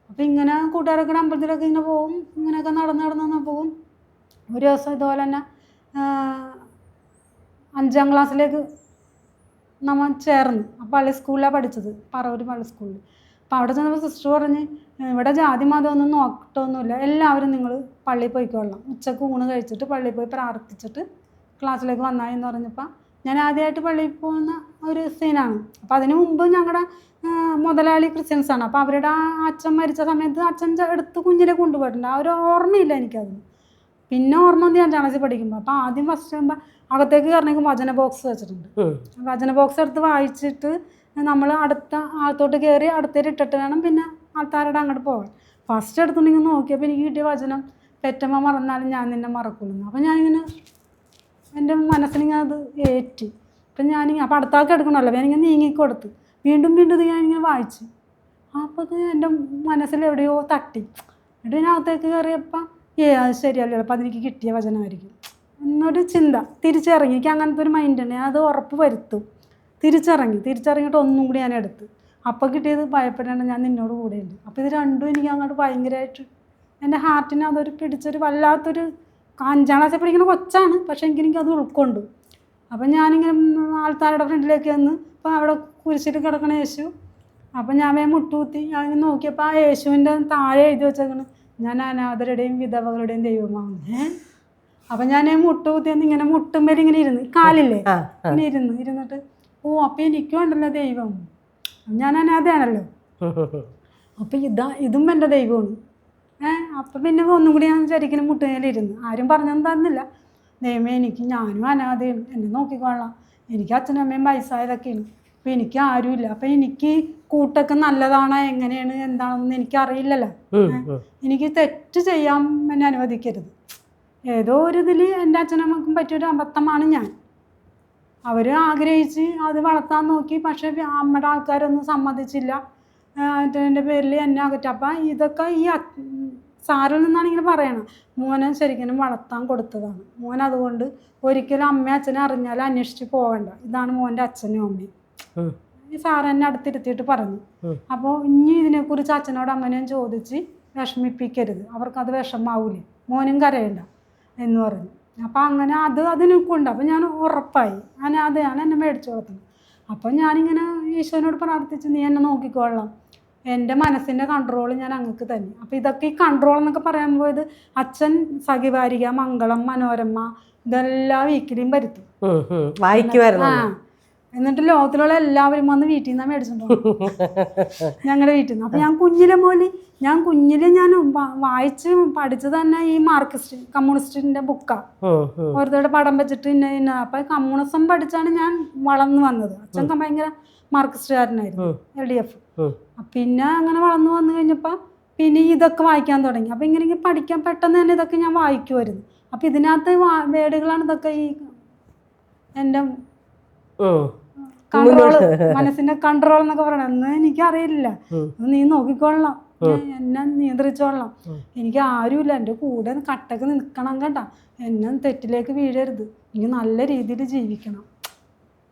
അപ്പം ഇങ്ങനെ കൂട്ടുകാരൊക്കെ അമ്പലത്തിലൊക്കെ ഇങ്ങനെ പോകും, ഇങ്ങനെയൊക്കെ നടന്ന് പോകും. ഒരു ദിവസം ഇതുപോലെ തന്നെ 5ാം ക്ലാസ്സിലേക്ക് നമ്മൾ ചേർന്ന്. അപ്പോൾ പള്ളി സ്കൂളിലാണ് പഠിച്ചത്, പറവൂർ പള്ളി സ്കൂളിൽ. അപ്പോൾ അവിടെ ചെന്നപ്പോൾ സിസ്റ്റർ പറഞ്ഞ്, ഇവിടെ ജാതി മതമൊന്നും നോക്കട്ടൊന്നുമില്ല, എല്ലാവരും നിങ്ങൾ പള്ളിയിൽ പോയിക്കൊള്ളാം, ഉച്ചക്ക് ഊണ് കഴിച്ചിട്ട് പള്ളിയിൽ പോയി പ്രാർത്ഥിച്ചിട്ട് ക്ലാസ്സിലേക്ക് വന്നാൽ എന്ന് പറഞ്ഞപ്പോൾ ഞാൻ ആദ്യമായിട്ട് പള്ളിയിൽ പോകുന്ന ഒരു സീനാണ്. അപ്പോൾ അതിന് മുമ്പ് ഞങ്ങളുടെ മുതലാളി ക്രിസ്ത്യൻസാണ്. അപ്പോൾ അവരുടെ അച്ഛൻ മരിച്ച സമയത്ത് അച്ഛൻ്റെ അടുത്ത് കുഞ്ഞിനെ കൊണ്ടുപോയിട്ടുണ്ട്. ആ ഒരു ഓർമ്മയില്ല എനിക്കതിന്. പിന്നെ ഓർമ്മ വന്ന് 5ാം ക്ലാസ്സിൽ പഠിക്കുമ്പോൾ. അപ്പോൾ ആദ്യം ഫസ്റ്റ് ആകുമ്പോൾ അകത്തേക്ക് കയറണമെങ്കിൽ വചന ബോക്സ് വെച്ചിട്ടുണ്ട്. വചന ബോക്സ് എടുത്ത് വായിച്ചിട്ട് നമ്മൾ അടുത്ത ആളത്തോട്ട് കയറി അടുത്തേര് ഇട്ടിട്ട് വേണം പിന്നെ ആൾക്കാരുടെ അങ്ങോട്ട് പോകാൻ. ഫസ്റ്റ് എടുത്തുണ്ടെങ്കിൽ നോക്കിയപ്പോൾ എനിക്ക് കിട്ടിയ വചനം, പെറ്റമ്മ മറന്നാലും ഞാൻ നിന്നെ മറക്കുള്ളൂ. അപ്പോൾ ഞാനിങ്ങനെ എൻ്റെ മനസ്സിനിങ്ങനെ അത് ഏറ്റി. അപ്പം ഞാനിങ്ങനെ അപ്പോൾ അടുത്താൾക്ക് എടുക്കണമല്ലോ, ഞാനിങ്ങനെ നീങ്ങിക്കൊടുത്ത് വീണ്ടും ഇത് ഞാനിങ്ങനെ വായിച്ചു. അപ്പോൾ അത് എൻ്റെ മനസ്സിൽ എവിടെയോ തട്ടി. എന്നിട്ട് ഇതിനകത്തേക്ക് കയറിയപ്പോൾ അത് ശരിയല്ലോ, അപ്പോൾ അതെനിക്ക് കിട്ടിയ വചനമായിരിക്കും എന്നൊരു ചിന്ത. തിരിച്ചിറങ്ങി, എനിക്ക് അങ്ങനത്തെ ഒരു മൈൻഡുണ്ട്, ഞാൻ അത് ഉറപ്പ് വരുത്തും. തിരിച്ചിറങ്ങിയിട്ട് ഒന്നും കൂടി ഞാൻ എടുത്ത്. അപ്പോൾ കിട്ടിയത് ഭയപ്പെടേണ്ട, ഞാൻ നിന്നോട് കൂടെയുണ്ട്. അപ്പോൾ ഇത് രണ്ടും എനിക്ക് അങ്ങോട്ട് ഭയങ്കരമായിട്ട് എൻ്റെ ഹാർട്ടിന് അതൊരു പിടിച്ചൊരു വല്ലാത്തൊരു 5ാം ക്ലാസ്സിൽ പഠിക്കുന്ന കൊച്ചാണ്, പക്ഷേ എനിക്കത് ഉൾക്കൊണ്ടു. അപ്പം ഞാനിങ്ങനെ ആൾക്കാരുടെ ഫ്രണ്ടിലേക്ക് വന്ന്, അപ്പോൾ അവിടെ കുരിശിൽ കിടക്കണ യേശു. അപ്പം ഞാൻ വേഗം മുട്ടുകുത്തി ഞാൻ നോക്കിയപ്പോൾ ആ യേശുവിൻ്റെ താഴെ എഴുതി വെച്ചേക്കണ്, ഞാൻ അനാഥരുടെയും വിധവകളുടെയും ദൈവമാവുന്നു. അപ്പം ഞാൻ മുട്ടുകുത്തിയെന്ന് ഇങ്ങനെ മുട്ടുമ്പേൽ ഇങ്ങനെ ഇരുന്ന്, കാലില്ലേ ഇങ്ങനെ ഇരുന്നിട്ട് അപ്പം എനിക്കും ഉണ്ടല്ലോ ദൈവം, ഞാൻ അനാഥയാണല്ലോ, അപ്പം ഇതും എൻ്റെ ദൈവമാണ്. അപ്പം പിന്നെ ഒന്നും കൂടി ഞാൻ ശരിക്കും മുട്ടുകയിലിരുന്നു. ആരും പറഞ്ഞൊന്നും തന്നില്ല. ദൈവമേ, ഞാനും അനാഥയാണ്, എന്നെ നോക്കിക്കൊള്ളാം, എനിക്ക് അച്ഛനും അമ്മയും വയസ്സായതൊക്കെയാണ്, അപ്പം എനിക്ക് ആരുമില്ല, അപ്പം എനിക്ക് കൂട്ടൊക്കെ നല്ലതാണോ എങ്ങനെയാണ് എന്താണെന്ന് എനിക്കറിയില്ലല്ലോ, എനിക്ക് തെറ്റ് ചെയ്യാൻ എന്നെ അനുവദിക്കരുത്. ഏതോ ഒരു ഇതിൽ എൻ്റെ അച്ഛനമ്മക്കും പറ്റിയൊരു അബദ്ധമാണ് ഞാൻ. അവർ ആഗ്രഹിച്ച് അത് വളർത്താൻ നോക്കി, പക്ഷേ അമ്മയുടെ ആൾക്കാരൊന്നും സമ്മതിച്ചില്ല. എൻ്റെ പേരിൽ എന്നെ അകറ്റും. അപ്പം ഇതൊക്കെ ഈ സാറിൽ നിന്നാണ് ഇങ്ങനെ പറയണം, മോനെ ശരിക്കും വളർത്താൻ കൊടുത്തതാണ്, മോൻ അതുകൊണ്ട് ഒരിക്കലും അമ്മയും അച്ഛനെ അറിഞ്ഞാൽ അന്വേഷിച്ച് പോകണ്ട, ഇതാണ് മോൻ്റെ അച്ഛനും അമ്മയും. ഈ സാറ് എന്നെ അടുത്തിരുത്തിയിട്ട് പറഞ്ഞു. അപ്പോൾ ഇനി ഇതിനെക്കുറിച്ച് അച്ഛനോടും അമ്മനെയും ചോദിച്ച് വിഷമിപ്പിക്കരുത്, അവർക്കത് വിഷമാവൂലേ, മോനും കരയണ്ട എന്ന് പറഞ്ഞു. അപ്പം അങ്ങനെ അതിനൊക്കെയുണ്ട്. അപ്പം ഞാൻ ഉറപ്പായി അതെയാണ് എന്നെ മേടിച്ചു കൊടുത്തത്. അപ്പം ഞാനിങ്ങനെ ഈശോനോട് പ്രാർത്ഥിച്ച്, നീ എന്നെ നോക്കിക്കൊള്ളാം, എൻ്റെ മനസ്സിൻ്റെ കൺട്രോൾ ഞാൻ അങ്ങക്ക് തന്നെ. അപ്പം ഇതൊക്കെ ഈ കൺട്രോൾ എന്നൊക്കെ പറയാൻ പോയത് അച്ഛൻ സഖിവാരിക, മംഗളം, മനോരമ ഇതെല്ലാം വീക്കിലും വരുത്തും, വായിക്കുമായിരുന്നു. എന്നിട്ട് ലോകത്തിലുള്ള എല്ലാവരും വന്ന് വീട്ടിൽ നിന്നാണ് മേടിച്ചിട്ടുണ്ടോ ഞങ്ങളുടെ വീട്ടിൽ നിന്ന്. അപ്പം ഞാൻ കുഞ്ഞിലെ ഞാൻ വായിച്ച് പഠിച്ചത് തന്നെ ഈ മാർക്സിസ്റ്റ് കമ്മ്യൂണിസ്റ്റിൻ്റെ ബുക്കാണ്. ഓരോരുത്തരുടെ പടം വെച്ചിട്ട് അപ്പം കമ്മ്യൂണിസം പഠിച്ചാണ് ഞാൻ വളർന്നു വന്നത്. അച്ഛൻ ഭയങ്കര മാർക്സിസ്റ്റുകാരനായിരുന്നു, LDF. പിന്നെ അങ്ങനെ വളർന്നു വന്നു കഴിഞ്ഞപ്പോൾ പിന്നെ ഇതൊക്കെ വായിക്കാൻ തുടങ്ങി. അപ്പം ഇങ്ങനെ പഠിക്കാൻ പെട്ടെന്ന് തന്നെ ഇതൊക്കെ ഞാൻ വായിക്കുമായിരുന്നു. അപ്പം ഇതിനകത്ത് വേർഡുകളാണ് ഇതൊക്കെ ഈ എൻ്റെ കൺട്രോള്, മനസ്സിന്റെ കൺട്രോൾ എന്നൊക്കെ പറയണം. എന്ന് എനിക്കറിയില്ല, നീ നോക്കിക്കൊള്ളാം, എന്നെ നിയന്ത്രിച്ചോളാം, എനിക്ക് ആരുമില്ല, എൻ്റെ കൂടെ കട്ടക്ക് നിൽക്കണം കേട്ടാ, എന്നെ തെറ്റിലേക്ക് വീഴരുത്, എനിക്ക് നല്ല രീതിയിൽ ജീവിക്കണം,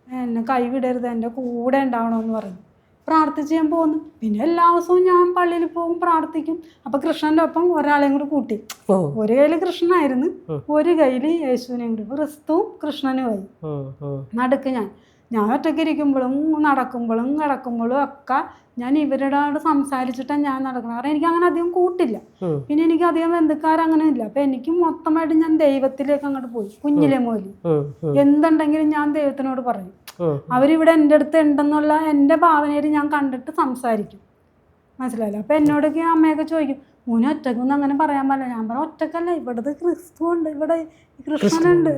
എന്നെ കൈവിടരുത്, എൻ്റെ കൂടെ ഉണ്ടാവണമെന്ന് പറഞ്ഞു പ്രാർത്ഥിച്ച് ഞാൻ പോന്നു. പിന്നെ എല്ലാ ദിവസവും ഞാൻ പള്ളിയിൽ പോകും, പ്രാർത്ഥിക്കും. അപ്പം കൃഷ്ണൻ്റെ ഒപ്പം ഒരാളെയും കൂടി കൂട്ടി, ഒരു കയ്യിൽ കൃഷ്ണനായിരുന്നു, ഒരു കയ്യിൽ യേശുവിനെയും കൂടി, ക്രിസ്തുവും കൃഷ്ണനുമായി നടുക്ക് ഞാൻ ഒറ്റയ്ക്ക് ഇരിക്കുമ്പോഴും നടക്കുമ്പോഴും കിടക്കുമ്പോഴും ഒക്കെ ഞാൻ ഇവരോട് സംസാരിച്ചിട്ടാണ് ഞാൻ നടക്കുന്നത്. കാരണം എനിക്ക് അങ്ങനെ അധികം കൂട്ടില്ല, പിന്നെ എനിക്ക് അധികം ബന്ധുക്കാരങ്ങനെ ഇല്ല. അപ്പം എനിക്ക് മൊത്തമായിട്ട് ഞാൻ ദൈവത്തിലേക്ക് അങ്ങോട്ട് പോയി. കുഞ്ഞിലെ മുതൽ എന്തുണ്ടെങ്കിലും ഞാൻ ദൈവത്തിനോട് പറയും. അവരിവിടെ എൻ്റെ അടുത്ത് ഉണ്ടെന്നുള്ള എൻ്റെ ഭാവനയിൽ ഞാൻ കണ്ടിട്ട് സംസാരിക്കും, മനസ്സിലായില്ല. അപ്പം എന്നോടൊക്കെ അമ്മയൊക്കെ ചോദിക്കും, മോനെ ഒറ്റക്കൊന്നും അങ്ങനെ പറയാൻ പാടില്ല. ഞാൻ പറഞ്ഞ ഒറ്റക്കല്ല, ഇവിടുത്തെ ക്രിസ്തു ഉണ്ട്, ഇവിടെ കൃഷ്ണനുണ്ട്.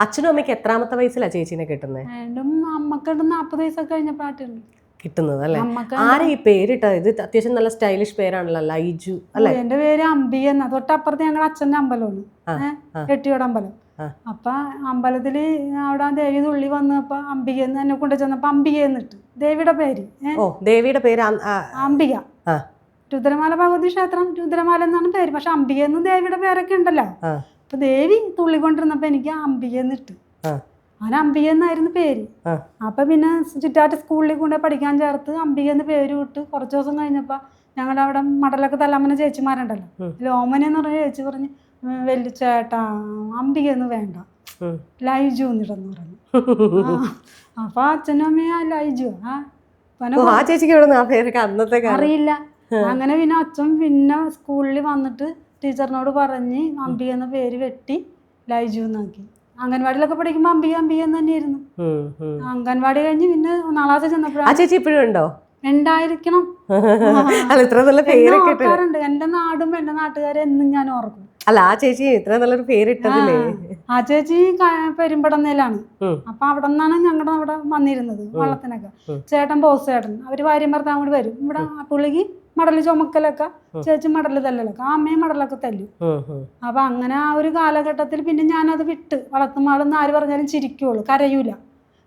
അച്ഛനും അമ്മയ്ക്ക് എത്രാമത്തെ വയസ്സിലാണ് ചേച്ചീനെ കിട്ടുന്നത്? രണ്ടും അമ്മക്ക് 40 വയസ്സൊക്കെ കഴിഞ്ഞപ്പോഴാണ് കിട്ടുന്നത് അല്ലേ? ആരെ ഈ പേരിട്ടത്? ഇത് അത്യാവശ്യം നല്ല സ്റ്റൈലിഷ് പേരാണല്ലോ, ലൈജു അല്ലേ? എൻ്റെ പേര് അംബിക എന്നാ. തൊട്ടപ്പുറത്ത് ഞങ്ങളുടെ അച്ഛൻ്റെ അമ്പലമാണ്, എട്ടിയോട് അമ്പലം. അപ്പൊ അമ്പലത്തില് അവിടെ ദേവി തുള്ളി വന്നപ്പോ അംബികയെന്ന് എന്നെ കൊണ്ടു ചെന്നപ്പോ അംബികയെന്നിട്ട് ദേവിയുടെ പേര് ഓ ദേവിയുടെ പേര് അംബിക. രുദ്രമാല ഭഗവതി ക്ഷേത്രം രുദ്രമാല എന്നാണ് പേര്. പക്ഷെ അംബിക എന്നും ദേവിയുടെ പേരൊക്കെ ഉണ്ടല്ലോ. അപ്പൊ ദേവി തുള്ളിക്കൊണ്ടിരുന്നപ്പോ എനിക്ക് അംബിക എന്നിട്ട് അങ്ങനെ അംബിക എന്നായിരുന്നു പേര്. അപ്പൊ പിന്നെ ചുറ്റാറ്റ് സ്കൂളിൽ കൊണ്ട് പഠിക്കാൻ ചേർത്ത് അംബിക എന്ന് പേര് വിട്ട്. കുറച്ച് ദിവസം കഴിഞ്ഞപ്പോ ഞങ്ങളുടെ അവിടെ മടലൊക്കെ തല്ലാമന ചേച്ചിമാരുണ്ടല്ലോ, ലോമന എന്ന് പറഞ്ഞ ചേച്ചി പറഞ്ഞ് വലിയ ചേട്ടാ അംബിക എന്ന് വേണ്ട, ലൈജു എന്നിട്ടെന്ന് പറഞ്ഞു. അപ്പൊ അച്ഛനും അമ്മയും ലൈജു അറിയില്ല. അങ്ങനെ പിന്നെ അച്ഛൻ പിന്നെ സ്കൂളിൽ വന്നിട്ട് ടീച്ചറിനോട് പറഞ്ഞ് അംബിക എന്ന പേര് വെട്ടി ലൈജു എന്നാക്കി. അംഗൻവാടിയിലൊക്കെ പഠിക്കുമ്പോ അംബിക അംബിക എന്ന് തന്നെയായിരുന്നു. അംഗൻവാടി കഴിഞ്ഞ് പിന്നെ 4ാം ക്ലാസ്സിൽ ചെന്നപ്പോഴും ഉണ്ടായിരിക്കണം. ആൾക്കാരുണ്ട്. എന്റെ നാടും എന്റെ നാട്ടുകാരെ എന്നും ഞാൻ ഓർക്കും. അല്ല ആ ചേച്ചി ഇത്ര നല്ലൊരു പേരിട്ടതില്ലേ? ആ ചേച്ചി പെരുമ്പടന്നേലാണ്. അപ്പൊ അവിടെ നിന്നാണ് ഞങ്ങളുടെ അവിടെ വന്നിരുന്നത് വള്ളത്തിനൊക്കെ. ചേട്ടൻ ബോസ് ചേട്ടൻ അവര് ഭാര്യയും ഭർത്താവും കൂടി വരും ഇവിടെ. പുള്ളിക്ക് മടല് ചുമക്കലൊക്കെ, ചേച്ചി മടല് തല്ലലൊക്കെ, അമ്മയും മടലൊക്കെ തല്ലും. അപ്പൊ അങ്ങനെ ആ ഒരു കാലഘട്ടത്തിൽ പിന്നെ ഞാനത് വിട്ട്. വളർത്തുമാളെന്ന് ആര് പറഞ്ഞാലും ചിരിക്കുള്ളൂ, കരയൂല.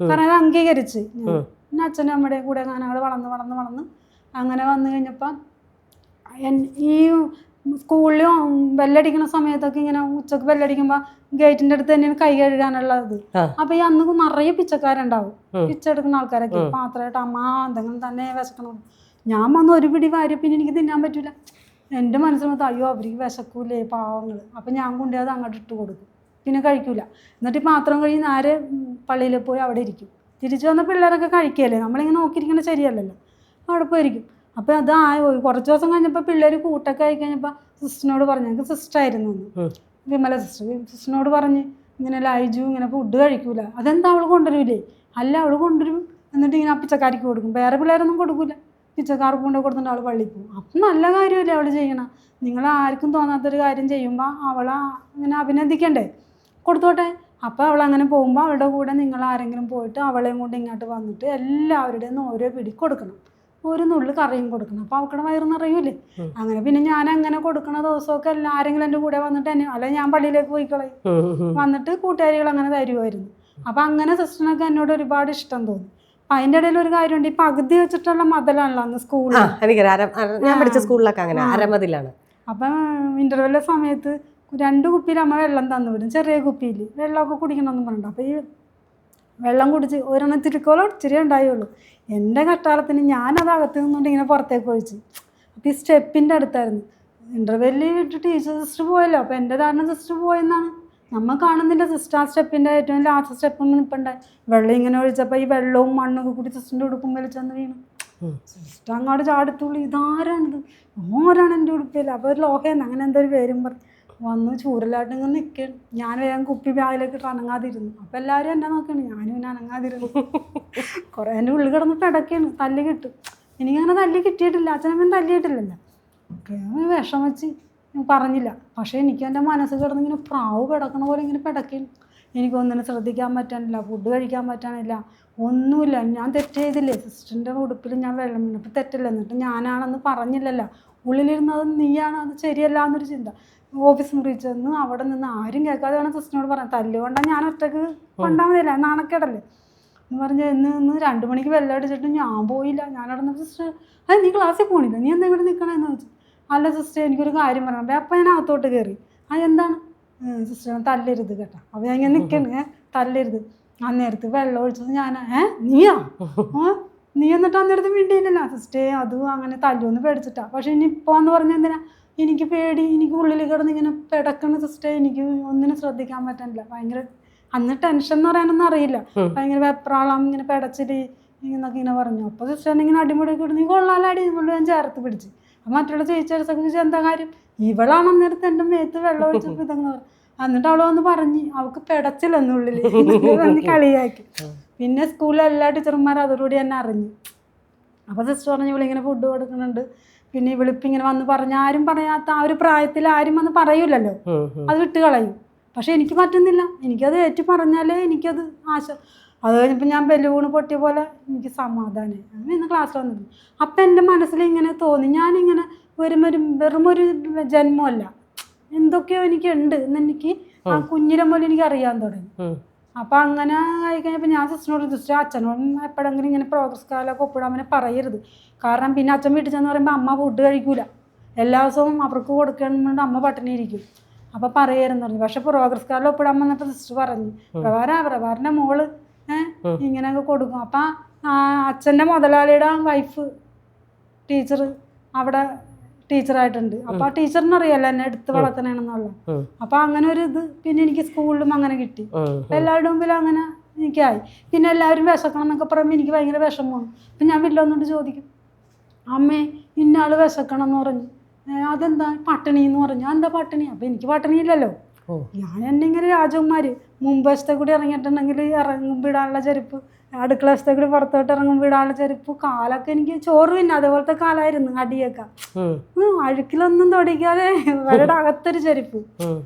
കാരണം അത് അംഗീകരിച്ച് പിന്നെ അച്ഛനും അമ്മയുടെയും കൂടെ ഞാൻ അവിടെ വളർന്ന് അങ്ങനെ വന്നു കഴിഞ്ഞപ്പോൾ ഈ സ്കൂളിൽ ബെല്ലടിക്കുന്ന സമയത്തൊക്കെ ഇങ്ങനെ ഉച്ചക്ക് ബെല്ലടിക്കുമ്പോൾ ഗേറ്റിന്റെ അടുത്ത് തന്നെയാണ് കൈ കഴുകാനുള്ളത്. അപ്പൊ ഈ അന്ന് നിറയെ പിച്ചക്കാരുണ്ടാവും, പിച്ചെടുക്കുന്ന ആൾക്കാരൊക്കെ. പാത്രമായിട്ട് അമ്മ എന്തെങ്കിലും തന്നെ വിശക്കണം. ഞാൻ വന്ന് ഒരു പിടി വാരി പിന്നെ എനിക്ക് തിന്നാൻ പറ്റൂല. എൻ്റെ മനസ്സിൽ അയ്യോ അവർക്ക് വിശക്കൂലേ പാവങ്ങൾ. അപ്പം ഞാൻ കൊണ്ടുപോയി അത് അങ്ങോട്ട് ഇട്ട് കൊടുക്കും, പിന്നെ കഴിക്കൂല. എന്നിട്ട് ഈ പാത്രം കഴിഞ്ഞ് നേരെ പള്ളിയിൽ പോയി അവിടെ ഇരിക്കും. തിരിച്ചു വന്ന പിള്ളേരൊക്കെ കഴിക്കുകയല്ലേ, നമ്മളിങ്ങനെ നോക്കിയിരിക്കുന്നത് ശരിയല്ലല്ലോ. അവിടെ പോയിരിക്കും. അപ്പോൾ അത് കുറച്ച് ദിവസം കഴിഞ്ഞപ്പോൾ പിള്ളേർ കൂട്ടൊക്കെ ആയി കഴിഞ്ഞപ്പോൾ സിസ്റ്ററിനോട് പറഞ്ഞു, ഞങ്ങൾക്ക് സിസ്റ്ററായിരുന്നു ഒന്ന്, വിമല സിസ്റ്ററിനോട് പറഞ്ഞ് ഇങ്ങനെ ലൈജു ഇങ്ങനെ ഫുഡ് കഴിക്കൂല. അതെന്താ അവൾ കൊണ്ടുവരൂലേ? അല്ല അവൾ കൊണ്ടുവരും. എന്നിട്ട് ഇങ്ങനെ പിച്ചക്കാരിക്ക് കൊടുക്കും, വേറെ പിള്ളേരൊന്നും കൊടുക്കൂല. പിച്ചക്കാർക്ക് കൊണ്ട് കൊടുത്തിട്ട് അവൾ പള്ളിയിൽ പോകും. അപ്പം നല്ല കാര്യമല്ലേ അവൾ ചെയ്യണം. നിങ്ങൾ ആർക്കും തോന്നാത്തൊരു കാര്യം ചെയ്യുമ്പോൾ അവളെ ഇങ്ങനെ അഭിനന്ദിക്കണ്ടേ, കൊടുത്തോട്ടെ. അപ്പോൾ അവൾ അങ്ങനെ പോകുമ്പോൾ അവളുടെ കൂടെ നിങ്ങൾ ആരെങ്കിലും പോയിട്ട് അവളെയും കൊണ്ട് ഇങ്ങോട്ട് വന്നിട്ട് എല്ലാവരുടെയും ഓരോ പിടി കൊടുക്കണം, ഒരു നുള്ളു കറിയും കൊടുക്കണം. അപ്പോൾ അവക്കടെ വയറ് നിറയൂലേ. അങ്ങനെ പിന്നെ ഞാൻ അങ്ങനെ കൊടുക്കണ ദിവസമൊക്കെ ആരെങ്കിലും എൻ്റെ കൂടെ വന്നിട്ട് എന്നെ, അല്ലെ ഞാൻ പള്ളിയിലേക്ക് പോയി കളയും, വന്നിട്ട് കൂട്ടുകാരികൾ അങ്ങനെ തരുമായിരുന്നു. അപ്പം അങ്ങനെ സിസ്റ്ററിനൊക്കെ എന്നോട് ഒരുപാട് ഇഷ്ടം തോന്നി. അതിൻ്റെ ഇടയിൽ ഒരു കാര്യമുണ്ട്, ഈ പകുതി വെച്ചിട്ടുള്ള മതിലാണല്ലോ അന്ന് സ്കൂളിൽ. ഞാൻ പഠിച്ച സ്കൂളിലൊക്കെ അങ്ങനെ അരമതിലാണ്. അപ്പം ഇന്റർവെല്ലിന്റെ സമയത്ത് 2 കുപ്പിയിൽ അമ്മ വെള്ളം തന്നു വിടും, ചെറിയ കുപ്പിയിൽ വെള്ളമൊക്കെ കുടിക്കണമെന്ന് പറഞ്ഞിട്ട്. അപ്പോൾ ഈ വെള്ളം കുടിച്ച് ഒരെണ്ണം തിരുക്കോലോ ഇച്ചിരി ഉണ്ടായുള്ളൂ. എൻ്റെ കട്ടാളത്തിന് ഞാനത് അകത്ത് നിന്നുകൊണ്ട് ഇങ്ങനെ പുറത്തേക്ക് ഒഴിച്ചു. അപ്പോൾ ഈ സ്റ്റെപ്പിൻ്റെ അടുത്തായിരുന്നു. ഇന്റർവെല്ലിൽ വിട്ട് ടീച്ചർ സിസ്റ്റർ പോയല്ലോ, അപ്പോൾ എൻ്റെ ധാരണ സിസ്റ്റർ പോയെന്നാണ്. നമ്മൾ കാണുന്നില്ല സിസ്റ്റർ ആ സ്റ്റെപ്പിൻ്റെ ഏറ്റവും ലാസ്റ്റ് സ്റ്റെപ്പ് നിൽപ്പുണ്ടായി. വെള്ളം ഇങ്ങനെ ഒഴിച്ചപ്പോൾ ഈ വെള്ളവും മണ്ണൊക്കെ കൂടി സിസ്റ്ററിൻ്റെ ഉടുപ്പും വലിച്ചെന്ന് വീണു. സിസ്റ്റർ അങ്ങോട്ട് ചാടത്തുള്ളൂ, ഇതാരാണിത്, ഓരാണ് എൻ്റെ ഉടുപ്പില്ല. അപ്പോൾ ഒരു ലോഹയെന്ന് അങ്ങനെ എന്തോ ഒരു പേരും പറഞ്ഞു വന്നു. ചൂരലായിട്ട് ഇങ്ങനെ നിൽക്കണം. ഞാൻ വേഗം കുപ്പി ബാഗിലേക്ക് ഇട്ട് അനങ്ങാതിരുന്നു. അപ്പം എല്ലാവരും എന്നെ നോക്കണം, ഞാനും പിന്നെ അനങ്ങാതിരുന്നു. കുറേ എൻ്റെ ഉള്ളിൽ കിടന്ന് പിടക്കാണ്, തല്ലി കിട്ടും. എനിക്കങ്ങനെ തല്ലി കിട്ടിയിട്ടില്ല, അച്ഛനമ്മയും തല്ലിയിട്ടില്ലല്ലോ. വിഷം വെച്ച് പറഞ്ഞില്ല. പക്ഷേ എനിക്ക് എൻ്റെ മനസ്സ് കിടന്നിങ്ങനെ പ്രാവ് കിടക്കണ പോലെ ഇങ്ങനെ പിടക്കണം. എനിക്കൊന്നിനും ശ്രദ്ധിക്കാൻ പറ്റാനില്ല, ഫുഡ് കഴിക്കാൻ പറ്റാനില്ല, ഒന്നുമില്ല. ഞാൻ തെറ്റ് ചെയ്തില്ലേ, സിസ്റ്ററിൻ്റെ ഉടുപ്പിൽ ഞാൻ വെള്ളം വീണപ്പോൾ തെറ്റില്ല. എന്നിട്ട് ഞാനാണെന്ന് പറഞ്ഞില്ലല്ലോ, ഉള്ളിലിരുന്നത് നീയാണ്, അത് ശരിയല്ല എന്നൊരു ചിന്ത. ഓഫീസ് മുറി ചെന്ന് അവിടെ നിന്ന് ആരും കേൾക്കാതെ വേണം സിസ്റ്ററിനോട് പറയാം. തല്ലുകൊണ്ടാൽ ഞാൻ ഒറ്റക്ക് കൊണ്ടാൽ മതിയല്ല, നാണക്കേടല്ലേ എന്ന് പറഞ്ഞ് ഇന്ന് 2 മണിക്ക് വെള്ളം അടിച്ചിട്ട് ഞാൻ പോയില്ല. ഞാനവിടെ നിന്ന് സിസ്റ്റർ അത് നീ ക്ലാസ്സിൽ പോകണില്ല, നീ എന്താ ഇവിടെ നിൽക്കണമെന്ന് ചോദിച്ചു. അല്ല സിസ്റ്റർ എനിക്കൊരു കാര്യം പറയണം. അപ്പം ഞാൻ അകത്തോട്ട് കയറി. എന്താണ് സിസ്റ്റർ, തല്ലരുത് കേട്ടോ. അപ്പോൾ ഞാൻ ഇങ്ങനെ നിൽക്കണേ, തല്ലരുത്. അന്നേരത്ത് വെള്ളം ഒഴിച്ചത് ഞാൻ നീയാ നീ എന്നിട്ട് അന്നേരത്ത് വേണ്ടിയില്ലല്ലോ സിസ്റ്റേ, അതും അങ്ങനെ തല്ലുമെന്ന് പേടിച്ചിട്ടാ. പക്ഷെ ഇനി ഇപ്പോൾ എന്ന് പറഞ്ഞാൽ എന്തിനാ, എനിക്ക് പേടി, എനിക്ക് ഉള്ളിൽ കിടന്ന് ഇങ്ങനെ പിടക്കണ സിസ്റ്റേ, എനിക്ക് ഒന്നിനും ശ്രദ്ധിക്കാൻ പറ്റാനില്ല. ഭയങ്കര അന്ന് ടെൻഷൻ എന്ന് പറയാനൊന്നും അറിയില്ല, ഭയങ്കര വെപ്രാളം, ഇങ്ങനെ പിടച്ചിട്ട് എന്നൊക്കെ ഇങ്ങനെ പറഞ്ഞു. അപ്പോൾ സിസ്റ്ററിനെ ഇങ്ങനെ അടിമുടിയൊക്കെ ഇട്ട് നീ കൊള്ളാലടി കൊണ്ട് ഞാൻ ചേർത്ത് പിടിച്ച്. അപ്പം മറ്റുള്ള ചേച്ചിയൊക്കെ ചോദിച്ചാൽ എന്താ കാര്യം, ഇവളാണ് അന്നേരത്ത് എൻ്റെ മേത്ത് വെള്ളം ഒഴിച്ചപ്പോൾ ഇതങ്ങനെ പറഞ്ഞു. എന്നിട്ട് അവൾ വന്ന് പറഞ്ഞ് അവൾക്ക് പിടച്ചില്ലെന്നുള്ളിൽ പറഞ്ഞ് കളിയാക്കി. പിന്നെ സ്കൂളിലെ എല്ലാ ടീച്ചർമാരും അതോടുകൂടി എന്നെ അറിഞ്ഞു. അപ്പോൾ സിസ്റ്റർ പറഞ്ഞു ഇവളിങ്ങനെ ഫുഡ് കൊടുക്കുന്നുണ്ട്. പിന്നെ ഇവളിപ്പിങ്ങനെ വന്ന് പറഞ്ഞ ആരും പറയാത്ത ആ ഒരു പ്രായത്തിൽ ആരും വന്ന് പറയൂലല്ലോ, അത് വിട്ട് കളയും. പക്ഷെ എനിക്ക് പറ്റുന്നില്ല, എനിക്കത് ഏറ്റു പറഞ്ഞാലേ എനിക്കത് അത് കഴിഞ്ഞപ്പോൾ ഞാൻ ബലൂണ് പൊട്ടിയ പോലെ എനിക്ക് സമാധാനമായി. അങ്ങനെ ഇന്ന് ക്ലാസ്സിൽ വന്നിരുന്നു. അപ്പം എൻ്റെ മനസ്സിൽ ഇങ്ങനെ തോന്നി, ഞാനിങ്ങനെ വെറുമൊരു ജന്മമല്ല, എന്തൊക്കെയോ എനിക്കുണ്ട് എന്നെനിക്ക് ആ കുഞ്ഞിലെ പോലെ എനിക്ക് അറിയാൻ തുടങ്ങി. അപ്പം അങ്ങനെ ആയി കഴിഞ്ഞപ്പോൾ ഞാൻ സിസ്റ്ററിനോട് സിസ്റ്റർ അച്ഛനോടും എപ്പോഴെങ്കിലും ഇങ്ങനെ പ്രോഗ്രസ് കാർഡിലൊക്കെ ഒപ്പിടാൻ അവനെ പറയരുത്. കാരണം പിന്നെ അച്ഛൻ വീട്ടിൽ ചെന്ന് പറയുമ്പോൾ അമ്മ ഫുഡ് കഴിക്കൂല, എല്ലാ ദിവസവും അവർക്ക് കൊടുക്കണമെന്നുണ്ട് അമ്മ പട്ടിണി ഇരിക്കും, അപ്പോൾ പറയായിരുന്നു പറഞ്ഞു. പക്ഷെ പ്രോഗ്രസ് കാർഡിൽ ഒപ്പിടാൻ വന്നപ്പോൾ സിസ്റ്റർ പറഞ്ഞു പ്രഭാരൻ്റെ മോള് ഇങ്ങനെയൊക്കെ കൊടുക്കും. അപ്പം അച്ഛൻ്റെ മുതലാളിയുടെ വൈഫ് ടീച്ചർ അവിടെ ടീച്ചറായിട്ടുണ്ട്. അപ്പോൾ ആ ടീച്ചറിന് അറിയാലോ എന്നെ എടുത്ത് വളർത്തണമെന്നുള്ള. അപ്പോൾ അങ്ങനെ ഒരു ഇത് പിന്നെ എനിക്ക് സ്കൂളിലും അങ്ങനെ കിട്ടി. എല്ലാവരുടെ മുമ്പിൽ അങ്ങനെ എനിക്കായി. പിന്നെ എല്ലാവരും വിശക്കണം എന്നൊക്കെ പറയുമ്പോൾ എനിക്ക് ഭയങ്കര വിഷമമാണ്. അപ്പം ഞാൻ വീട്ടിൽ വന്നിട്ട് ചോദിക്കും, അമ്മേ ഇന്നാൾ വിശക്കണം എന്ന് പറഞ്ഞു, അതെന്താ പട്ടിണി എന്ന് പറഞ്ഞു. എന്താ പട്ടിണി? അപ്പം എനിക്ക് പട്ടിണിയില്ലല്ലോ. ഞാൻ എന്നെ ഇങ്ങനെ രാജകുമാരി മുൻവശത്തെ കൂടി ഇറങ്ങിയിട്ടുണ്ടെങ്കിൽ വിടാനുള്ള ചെരുപ്പ്, അടുക്കള വശത്തെ കൂടി പുറത്തോട്ട് വിടാനുള്ള ചെരുപ്പ്, കാലൊക്കെ എനിക്ക് ചോറ് പിന്നെ അതേപോലത്തെ കാലായിരുന്നു. അടിയൊക്കെ അഴുക്കിലൊന്നും തൊടിക്കാതെ അവരുടെ അകത്തൊരു ചെരുപ്പ്,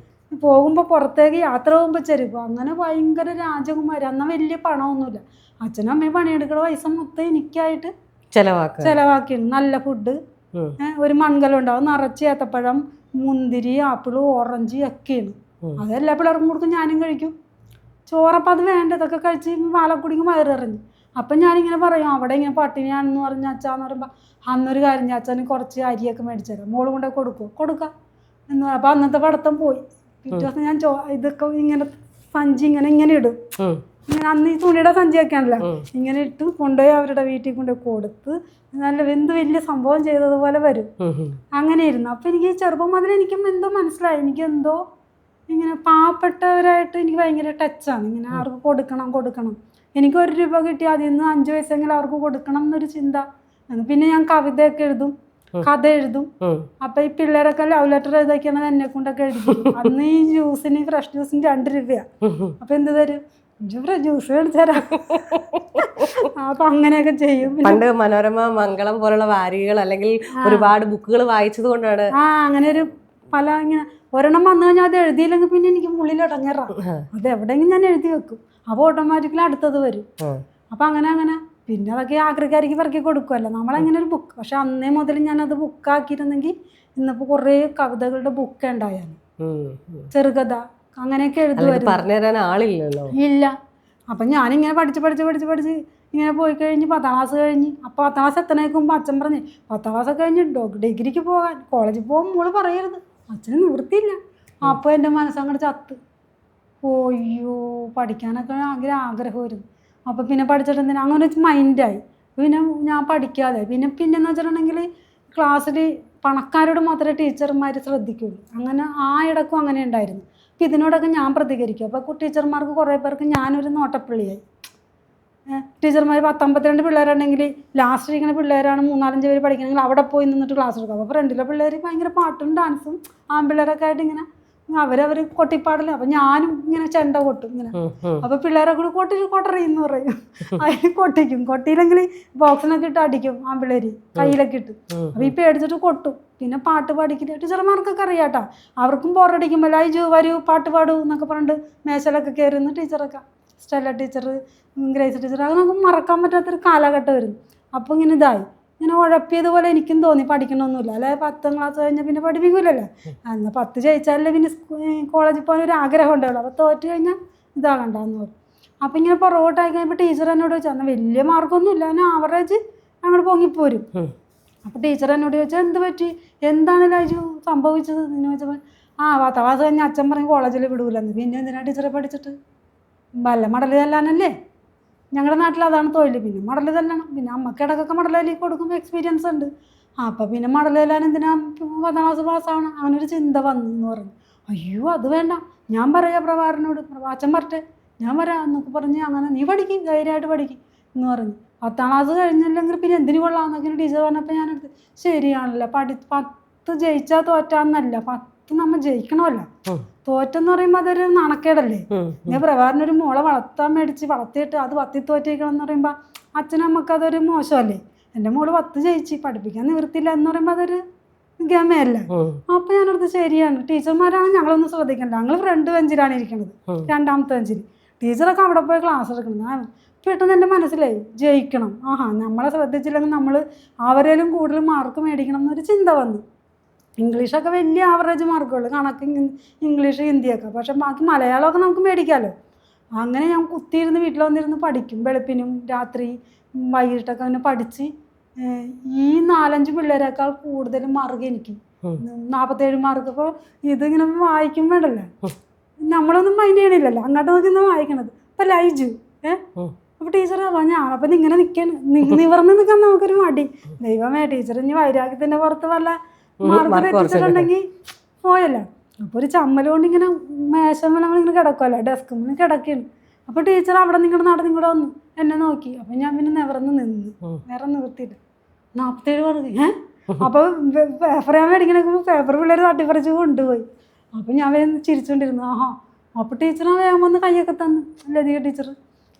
പോകുമ്പോൾ പുറത്തേക്ക് യാത്ര പോകുമ്പോൾ ചെരുപ്പ്, അങ്ങനെ ഭയങ്കര രാജകുമാരി. അന്ന് വലിയ പണമൊന്നുമില്ല. അച്ഛനും അമ്മയും പണിയെടുക്കുന്ന പൈസ മൊത്തം എനിക്കായിട്ട് ചെലവാക്കിയിരുന്നു. നല്ല ഫുഡ്, ഒരു മൺകലം ഉണ്ടാവും നിറച്ച് ഏത്തപ്പഴം, മുന്തിരി, ആപ്പിള്, ഓറഞ്ച് ഒക്കെയാണ്. അതെല്ലാ പിള്ളേർക്കും കൊടുക്കും, ഞാനും കഴിക്കും. ചോറപ്പം അത് വേണ്ട, ഇതൊക്കെ കഴിച്ച് വാലക്കുടിക്ക് വയറിറങ്ങി. അപ്പം ഞാനിങ്ങനെ പറയും അവിടെ ഇങ്ങനെ പട്ടിണിയാണെന്ന് പറഞ്ഞ അച്ഛാന്ന് പറയുമ്പോൾ അന്നൊരു കാര്യം ഞാൻ അച്ഛന് കുറച്ച് അരിയൊക്കെ മേടിച്ചു തരാം, മോളും കൊണ്ടേ കൊടുക്കാം എന്ന്. അപ്പം അന്നത്തെ പഠിത്തം പോയി. പിറ്റേ ദിവസം ഞാൻ ഇതൊക്കെ ഇങ്ങനെ സഞ്ചി ഇങ്ങനെ ഇടും, ഇങ്ങനെ അന്ന് ഈ തുണിയുടെ സഞ്ചിയൊക്കെ ആണല്ലോ, ഇങ്ങനെ ഇട്ട് കൊണ്ടുപോയി അവരുടെ വീട്ടിൽ കൊണ്ടുപോയി കൊടുത്ത് നല്ല വലിയ സംഭവം ചെയ്തതുപോലെ വരും. അങ്ങനെ ഇരുന്നു. അപ്പം എനിക്ക് ചെറുപ്പം മുതൽ എനിക്കും എന്തോ മനസ്സിലായി, എനിക്കെന്തോ ഇങ്ങനെ പാവപ്പെട്ടവരായിട്ട് എനിക്ക് ഭയങ്കര ടച്ചാണ്. ഇങ്ങനെ അവർക്ക് കൊടുക്കണം. എനിക്ക് 1 രൂപ കിട്ടി അതിൽ നിന്ന് 5 പൈസയെങ്കിലും അവർക്ക് കൊടുക്കണം എന്നൊരു ചിന്ത. പിന്നെ ഞാൻ കവിതയൊക്കെ എഴുതും, കഥ എഴുതും. അപ്പം ഈ പിള്ളേരൊക്കെ ലവ് ലെറ്റർ എഴുതാക്കിയാണത് എന്നെ കൊണ്ടൊക്കെ എഴുതും. അന്ന് ഈ ജ്യൂസിന് ഫ്രഷ് ജ്യൂസിന് 2 രൂപയാണ്. അപ്പം എന്ത് തരും? ജ്യൂസ് മേടിച്ചു തരാം. അപ്പം അങ്ങനെയൊക്കെ ചെയ്യും. പണ്ട് മനോരമ, മംഗളം പോലുള്ള വാരികകൾ അല്ലെങ്കിൽ ഒരുപാട് ബുക്കുകൾ വായിച്ചത് കൊണ്ടാണ് അങ്ങനെ ഒരു പല ഇങ്ങനെ ഒരെണ്ണം വന്നു കഴിഞ്ഞാൽ അത് എഴുതിയില്ലെങ്കിൽ പിന്നെ എനിക്ക് ഉള്ളിൽ ഇടങ്ങേറാം. അത് എവിടെയെങ്കിലും ഞാൻ എഴുതി വെക്കും, അപ്പോൾ ഓട്ടോമാറ്റിക്കലി അടുത്തത് വരും. അപ്പം അങ്ങനെ പിന്നെ അതൊക്കെ ആഗ്രഹക്കാരിക്ക് പിറക്കി കൊടുക്കുമല്ലോ നമ്മളങ്ങനെ ഒരു ബുക്ക്. പക്ഷെ അന്നേ മുതൽ ഞാനത് ബുക്കാക്കിയിരുന്നെങ്കിൽ ഇന്നിപ്പോൾ കുറേ കവിതകളുടെ ബുക്ക് ഉണ്ടായാലും ചെറുകഥ അങ്ങനെയൊക്കെ എഴുതുമായിരുന്നു. പറഞ്ഞു തരാൻ ആളില്ലല്ലോ. ഇല്ല. അപ്പം ഞാനിങ്ങനെ പഠിച്ച് ഇങ്ങനെ പോയി കഴിഞ്ഞ് 10ാം ക്ലാസ് കഴിഞ്ഞ്. അപ്പോൾ 10ാം ക്ലാസ് എത്തണേക്കുമ്പോൾ അച്ഛൻ പറഞ്ഞ് 10ാം ക്ലാസ് കഴിഞ്ഞ് ഡിഗ്രിക്ക് പോകാൻ കോളേജിൽ പോകാൻ മോള് പറയരുത്. അച്ഛന് നിവൃത്തിയില്ല. അപ്പോൾ എൻ്റെ മനസ്സങ്ങോട്ട് ചത്ത്. അയ്യോ പഠിക്കാനൊക്കെ ആഗ്രഹം വരുന്നു. അപ്പോൾ പിന്നെ പഠിച്ചിട്ട് എന്തിനാ അങ്ങനെ വെച്ച് മൈൻഡായി. പിന്നെ ഞാൻ പഠിക്കാതെ പിന്നെന്ന് വെച്ചിട്ടുണ്ടെങ്കിൽ ക്ലാസ്സിൽ പണക്കാരോട് മാത്രമേ ടീച്ചർമാർ ശ്രദ്ധിക്കുള്ളൂ. അങ്ങനെ ആ ഇടക്കും അങ്ങനെ ഉണ്ടായിരുന്നു. അപ്പോൾ ഇതിനോടൊക്കെ ഞാൻ പ്രതികരിക്കും. അപ്പോൾ ടീച്ചർമാർക്ക് കുറേ പേർക്ക് ഞാനൊരു നോട്ടപ്പള്ളിയായി. ടീച്ചർമാർ 10-52 പിള്ളേരുണ്ടെങ്കിൽ ലാസ്റ്റ് ഇരിക്കുന്ന പിള്ളേരാണ് 3-4-5 പേര് പഠിക്കണമെങ്കിൽ അവിടെ പോയി നിന്നിട്ട് ക്ലാസ് എടുക്കും. അപ്പോൾ ഫ്രണ്ടിലെ പിള്ളേർ ഭയങ്കര പാട്ടും ഡാൻസും ആൺപിള്ളേരൊക്കെ ആയിട്ട് ഇങ്ങനെ അവരവർ കൊട്ടിപ്പാടില്ല. അപ്പം ഞാനും ഇങ്ങനെ ചെണ്ട കൊട്ടും ഇങ്ങനെ. അപ്പോൾ പിള്ളേരെ കൂടി കൊട്ടറിയെന്ന് പറയും. അതിന് കൊട്ടിയില്ലെങ്കിൽ ബോക്സിനൊക്കെ ഇട്ട് അടിക്കും ആൺപിള്ളേർ, കയ്യിലൊക്കെ ഇട്ട്. അപ്പോൾ ഈ പേടിച്ചിട്ട് കൊട്ടും. പിന്നെ പാട്ട് പാടിക്കില്ല. ടീച്ചർമാർക്കൊക്കെ അറിയാട്ടാ, അവർക്കും ബോറടിക്കുമ്പോൾ വരൂ പാട്ട് പാടൂ എന്നൊക്കെ പറഞ്ഞിട്ട് മേശയിലൊക്കെ കയറുന്ന ടീച്ചറൊക്കെ, സ്റ്റെല്ല ടീച്ചർ, ഗ്രേസ് ടീച്ചർ, അത് നമുക്ക് മറക്കാൻ പറ്റാത്തൊരു കാലഘട്ടമായിരുന്നു. അപ്പോൾ ഇങ്ങനെ ഇങ്ങനെ ഉഴപ്പിയതുപോലെ എനിക്കും തോന്നി പഠിക്കണമെന്നില്ല. അല്ലെ 10ാം ക്ലാസ് കഴിഞ്ഞാൽ പിന്നെ പഠിപ്പിക്കില്ലല്ലോ. എന്നാൽ 10 ജയിച്ചാലേ പിന്നെ കോളേജിൽ പോകാൻ ഒരു ആഗ്രഹം ഉണ്ടാവുള്ളൂ. അപ്പോൾ തോറ്റ് കഴിഞ്ഞാൽ ഇതാകണ്ടെന്ന് പറയും. അപ്പോൾ ഇങ്ങനെ പുറകോട്ടായി കഴിയുമ്പോൾ ടീച്ചർ എന്നോട് ചോദിച്ചാൽ എന്നാൽ വലിയ മാർക്കൊന്നുമില്ല, എന്നാൽ ആവറേജ് അങ്ങോട്ട് പൊങ്ങിപ്പോരും. അപ്പോൾ ടീച്ചർ എന്നോട് ചോദിച്ചാൽ എന്ത് പറ്റി, എന്താണ് ലൈജു സംഭവിച്ചത് എന്ന് ചോദിച്ചപ്പോൾ 10ാം ക്ലാസ് കഴിഞ്ഞാൽ അച്ഛൻ പറഞ്ഞ് കോളേജിൽ വിടൂലെന്ന്. പിന്നെ എന്തിനാണ് ടീച്ചറെ പഠിച്ചിട്ട്? വല്ല മടൽ തല്ലാനല്ലേ, ഞങ്ങളുടെ നാട്ടിൽ അതാണ് തൊഴിൽ. പിന്നെ മടൽ തല്ലണം. പിന്നെ അമ്മക്ക് ഇടക്കൊക്കെ മടൽ തല്ലി കൊടുക്കുമ്പോൾ എക്സ്പീരിയൻസ് ഉണ്ട്. അപ്പോൾ പിന്നെ മടൽ തല്ലാൻ എന്തിനാ 10ാം ക്ലാസ് പാസ്സാവണം? അങ്ങനൊരു ചിന്ത വന്നു എന്ന് പറഞ്ഞു. അയ്യോ അത് വേണ്ട, ഞാൻ പറയാം പ്രഭാകരനോട്, അച്ഛൻ പറട്ടെ ഞാൻ വരാം എന്നൊക്കെ പറഞ്ഞ് അങ്ങനെ നീ പഠിക്കും, ധൈര്യമായിട്ട് പഠിക്കും എന്ന് പറഞ്ഞു. 10ാം ക്ലാസ് കഴിഞ്ഞില്ലെങ്കിൽ പിന്നെ എന്തിനു കൊള്ളാമെന്നൊക്കെ ടീച്ചർ പറഞ്ഞപ്പോൾ ഞാനെടുത്ത് ശരിയാണല്ലോ, 10 ജയിച്ചാൽ തോറ്റാന്നല്ല, 10 നമ്മൾ ജയിക്കണമല്ലോ. തോറ്റെന്ന് പറയുമ്പോൾ അതൊരു നാണക്കേടല്ലേ. ഞാൻ പ്രഭാകരനൊരു മോളെ വളർത്തിയിട്ട് അത് 10 തോറ്റിരിക്കണം എന്ന് പറയുമ്പോൾ അച്ഛനമ്മക്ക് അതൊരു മോശമല്ലേ. എൻ്റെ മോള് 10 ജയിച്ച് പഠിപ്പിക്കാൻ നിവൃത്തിയില്ല എന്ന് പറയുമ്പോൾ അതൊരു ഗമയല്ല. അപ്പോൾ ഞാനടുത്ത് ശരിയാണ്, ടീച്ചർമാരാണ് ഞങ്ങളൊന്നും ശ്രദ്ധിക്കണ്ട, ഞങ്ങൾ ഫ്രണ്ട് ബെഞ്ചിലാണ് ഇരിക്കുന്നത്, 2ാമത്തെ ബെഞ്ചിൽ. ടീച്ചറൊക്കെ അവിടെ പോയി ക്ലാസ് എടുക്കണം. പെട്ടെന്ന് എൻ്റെ മനസ്സിലായി ജയിക്കണം, നമ്മളെ ശ്രദ്ധിച്ചില്ലെങ്കിൽ നമ്മൾ അവരേലും കൂടുതൽ മാർക്ക് മേടിക്കണം എന്നൊരു ചിന്ത വന്നു. ഇംഗ്ലീഷൊക്കെ വലിയ ആവറേജ് മാർക്കുള്ളൂ, കണക്ക്, ഇംഗ്ലീഷ്, ഹിന്ദിയൊക്കെ. പക്ഷെ ബാക്കി മലയാളമൊക്കെ നമുക്ക് മേടിക്കാമല്ലോ. അങ്ങനെ ഞാൻ കുത്തിയിരുന്ന് വീട്ടിൽ വന്നിരുന്ന് പഠിക്കും. വെളുപ്പിനും രാത്രി വൈകിട്ടൊക്കെ അങ്ങനെ പഠിച്ച് ഈ 4-5 പിള്ളേരെക്കാൾ കൂടുതൽ മാർക്ക് എനിക്ക് 47 മാർക്ക്. അപ്പോൾ ഇതിങ്ങനെ വായിക്കും വേണ്ടല്ലോ, നമ്മളൊന്നും മൈൻഡ് ചെയ്യണില്ലല്ലോ, അങ്ങോട്ട് നോക്കി ഇന്ന് വായിക്കണത്. അപ്പം ലൈജു അപ്പോൾ ടീച്ചർ ഞാനപ്പം ഇങ്ങനെ നിവർന്ന് നിൽക്കാൻ നമുക്കൊരു മടി. ദൈവമേ, ടീച്ചർ ഇനി വൈരാഗ്യത്തിൻ്റെ പുറത്ത് വല്ല മാർക്ക് തെറ്റിച്ചിട്ടുണ്ടെങ്കിൽ പോയല്ലോ. അപ്പോൾ ഒരു ചമ്മൽ കൊണ്ട് ഇങ്ങനെ മേശമ്മ നമ്മളിങ്ങനെ കിടക്കുമല്ലോ, ഡെസ്കിൽ കിടക്കുകയാണ്. അപ്പോൾ ടീച്ചർ അവിടെ നിങ്ങളുടെ നടന്നിങ്ങോട്ട് വന്നു എന്നെ നോക്കി. അപ്പം ഞാൻ പിന്നെ നിവർന്ന് നിന്ന്, വേറെ നിവർത്തിയില്ല. 47 മാർക്ക്. അപ്പോൾ പേപ്പർ ഞാൻ മേടിക്കണേക്കുമ്പോൾ പേപ്പർ പിള്ളേർ തട്ടിപ്പറിച്ച് കൊണ്ടുപോയി. അപ്പം ഞാൻ വേഗം ചിരിച്ചുകൊണ്ടിരുന്നു. അപ്പോൾ ടീച്ചർ വേഗം വന്ന് കൈയൊക്കെ തന്നു, ലതിക ടീച്ചർ.